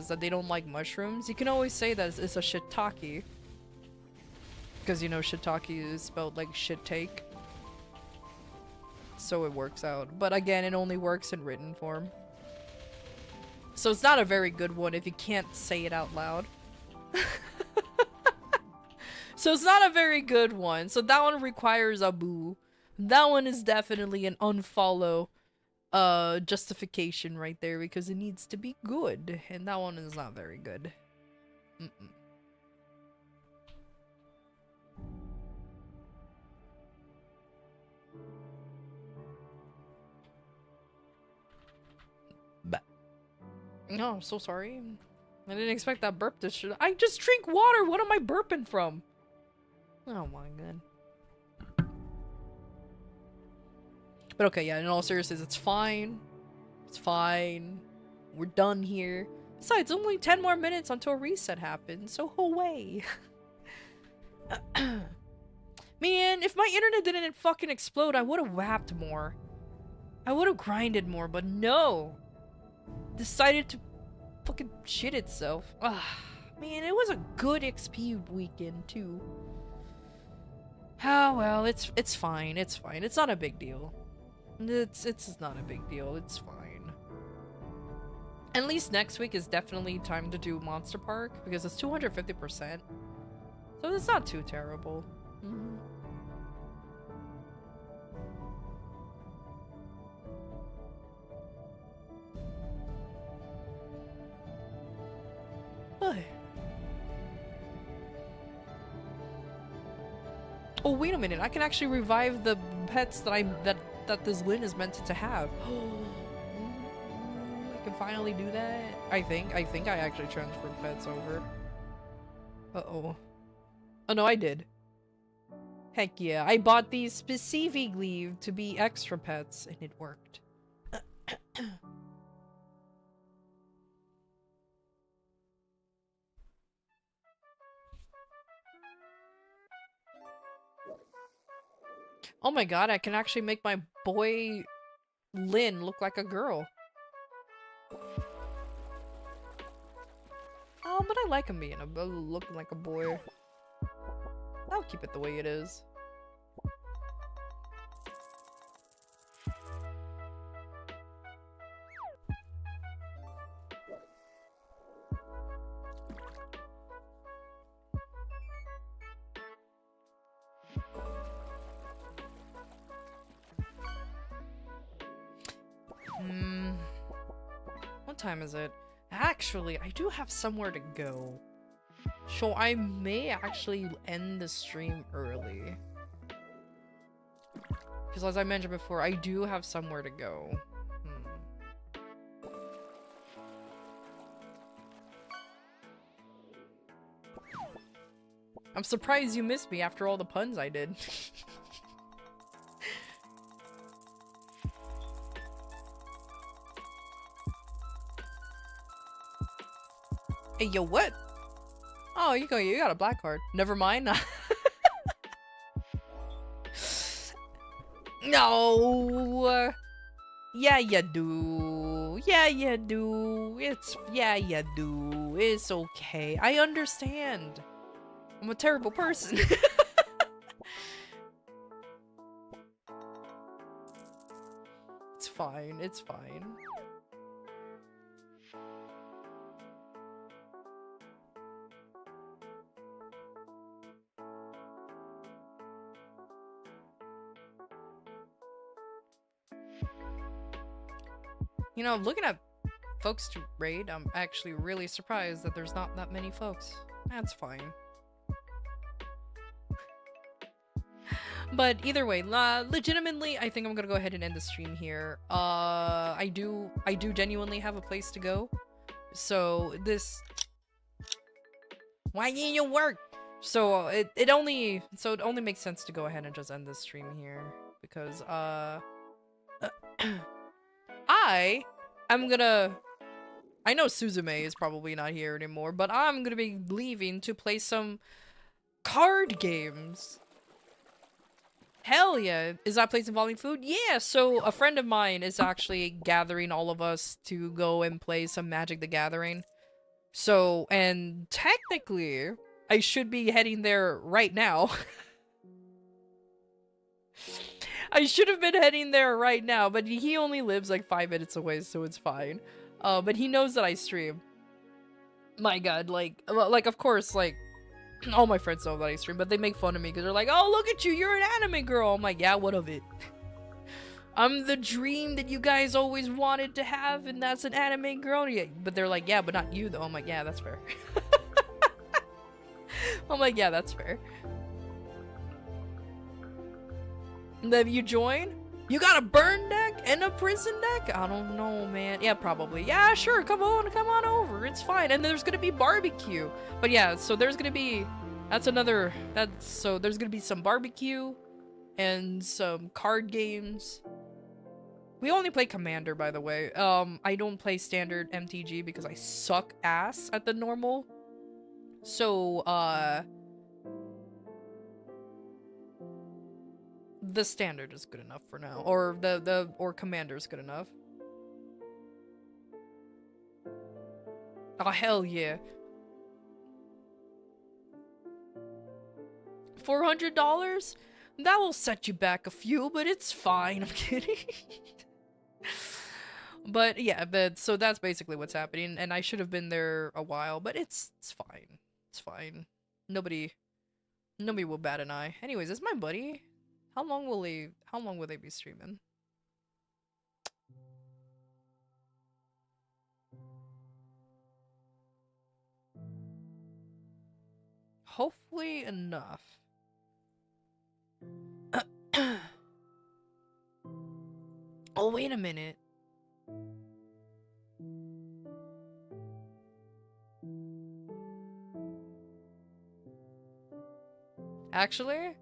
that they don't like mushrooms, you can always say that it's a shiitake. Because, you know, shiitake is spelled like shit take. So it works out. But again, it only works in written form. So it's not a very good one if you can't say it out loud. So it's not a very good one. So that one requires a boo. That one is definitely an unfollow justification right there because it needs to be good. And that one is not very good. Mm-mm. No, I'm so sorry. I didn't expect that burp to should. I just drink water. What am I burping from? Oh my god. But okay, yeah, in all seriousness, it's fine. It's fine. We're done here. Besides, only 10 more minutes until reset happens, so away. Man, if my internet didn't fucking explode, I would have whapped more. I would have grinded more, but no. Decided to fucking shit itself. Ah, man, it was a good XP weekend too. Oh well, it's fine. It's fine. It's not a big deal. It's not a big deal. It's fine. At least next week is definitely time to do Monster Park because it's 250%. So it's not too terrible. Oh, wait a minute. I can actually revive the pets that this Lynn is meant to have. I can finally do that. I think I actually transferred pets over. Uh-oh. Oh no, I did. Heck yeah. I bought these specifically to be extra pets and it worked. Oh my god, I can actually make my boy Lynn look like a girl. Oh, but I like him being looking like a boy. I'll keep it the way it is. What time is it? Actually, I do have somewhere to go. So I may actually end the stream early. Because as I mentioned before, I do have somewhere to go. I'm surprised you missed me after all the puns I did. Hey, yo, what? Oh, you got a black card. Never mind. No. Yeah, you do. Yeah, you do. Yeah, you do. It's okay. I understand. I'm a terrible person. It's fine. It's fine. You know, looking at folks to raid, I'm actually really surprised that there's not that many folks. That's fine. But either way, legitimately, I think I'm gonna go ahead and end the stream here. I do genuinely have a place to go. So this... Why didn't you work? So it only makes sense to go ahead and just end this stream here. Because, I know Suzume is probably not here anymore, but I'm gonna be leaving to play some card games. Hell yeah. Is that place involving food? Yeah, so a friend of mine is actually gathering all of us to go and play some Magic the Gathering. So, and technically, I should be heading there right now. I should have been heading there right now, but he only lives like 5 minutes away, so it's fine. But he knows that I stream. My god, like, of course, like, all my friends know that I stream, but they make fun of me because they're like, oh, look at you, you're an anime girl. I'm like, yeah, what of it? I'm the dream that you guys always wanted to have, and that's an anime girl. Yeah, but they're like, yeah, but not you, though. I'm like, yeah, that's fair. I'm like, yeah, that's fair. And then you join? You got a burn deck and a prison deck? I don't know, man. Yeah, probably. Yeah, sure. Come on over. It's fine. And there's gonna be barbecue. But yeah, so there's gonna be... So there's gonna be some barbecue and some card games. We only play Commander, by the way. I don't play standard MTG because I suck ass at the normal. So, the standard is good enough for now, or or Commander is good enough. Oh hell yeah! $400? That will set you back a few, but it's fine. I'm kidding. But yeah, so that's basically what's happening, and I should have been there a while, but it's fine. It's fine. Nobody will bat an eye. Anyways, this is my buddy. How long will they be streaming? Hopefully enough. Oh, wait a minute. Actually?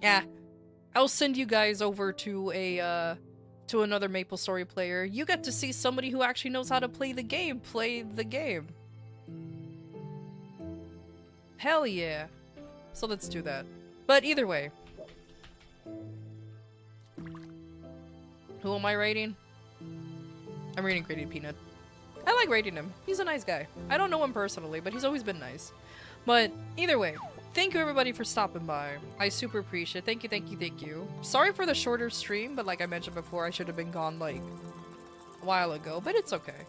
Yeah. I'll send you guys over to to another MapleStory player. You get to see somebody who actually knows how to play the game. Hell yeah. So let's do that. But either way. Who am I rating? I'm rating Graded Peanut. I like rating him. He's a nice guy. I don't know him personally, but he's always been nice. But either way, thank you everybody for stopping by. I super appreciate it. Thank you. Sorry for the shorter stream, but like I mentioned before, I should have been gone like a while ago, but it's okay.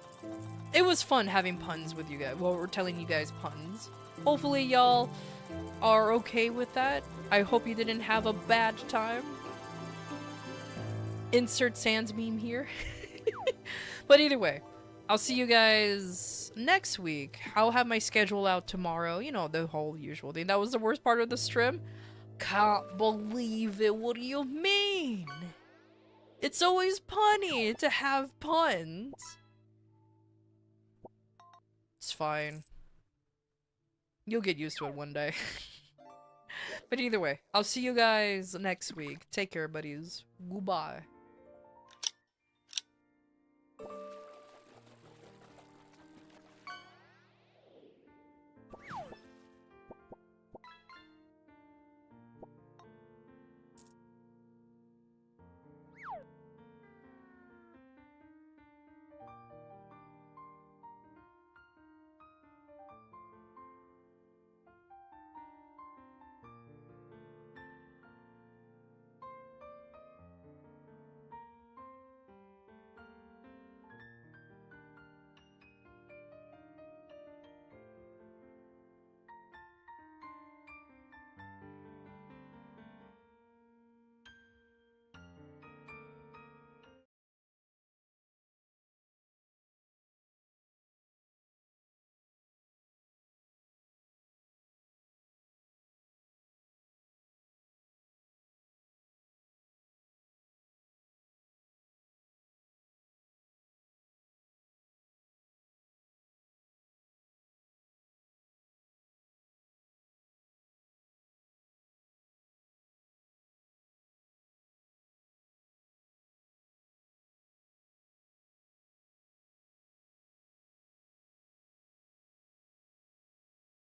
It was fun having puns with you guys. Well, we're telling you guys puns. Hopefully y'all are okay with that. I hope you didn't have a bad time. Insert Sans meme here. But either way, I'll see you guys next week. I'll have my schedule out tomorrow. You know, the whole usual thing. That was the worst part of the stream. Can't believe it. What do you mean? It's always punny to have puns. It's fine. You'll get used to it one day. But either way, I'll see you guys next week. Take care, buddies. Goodbye.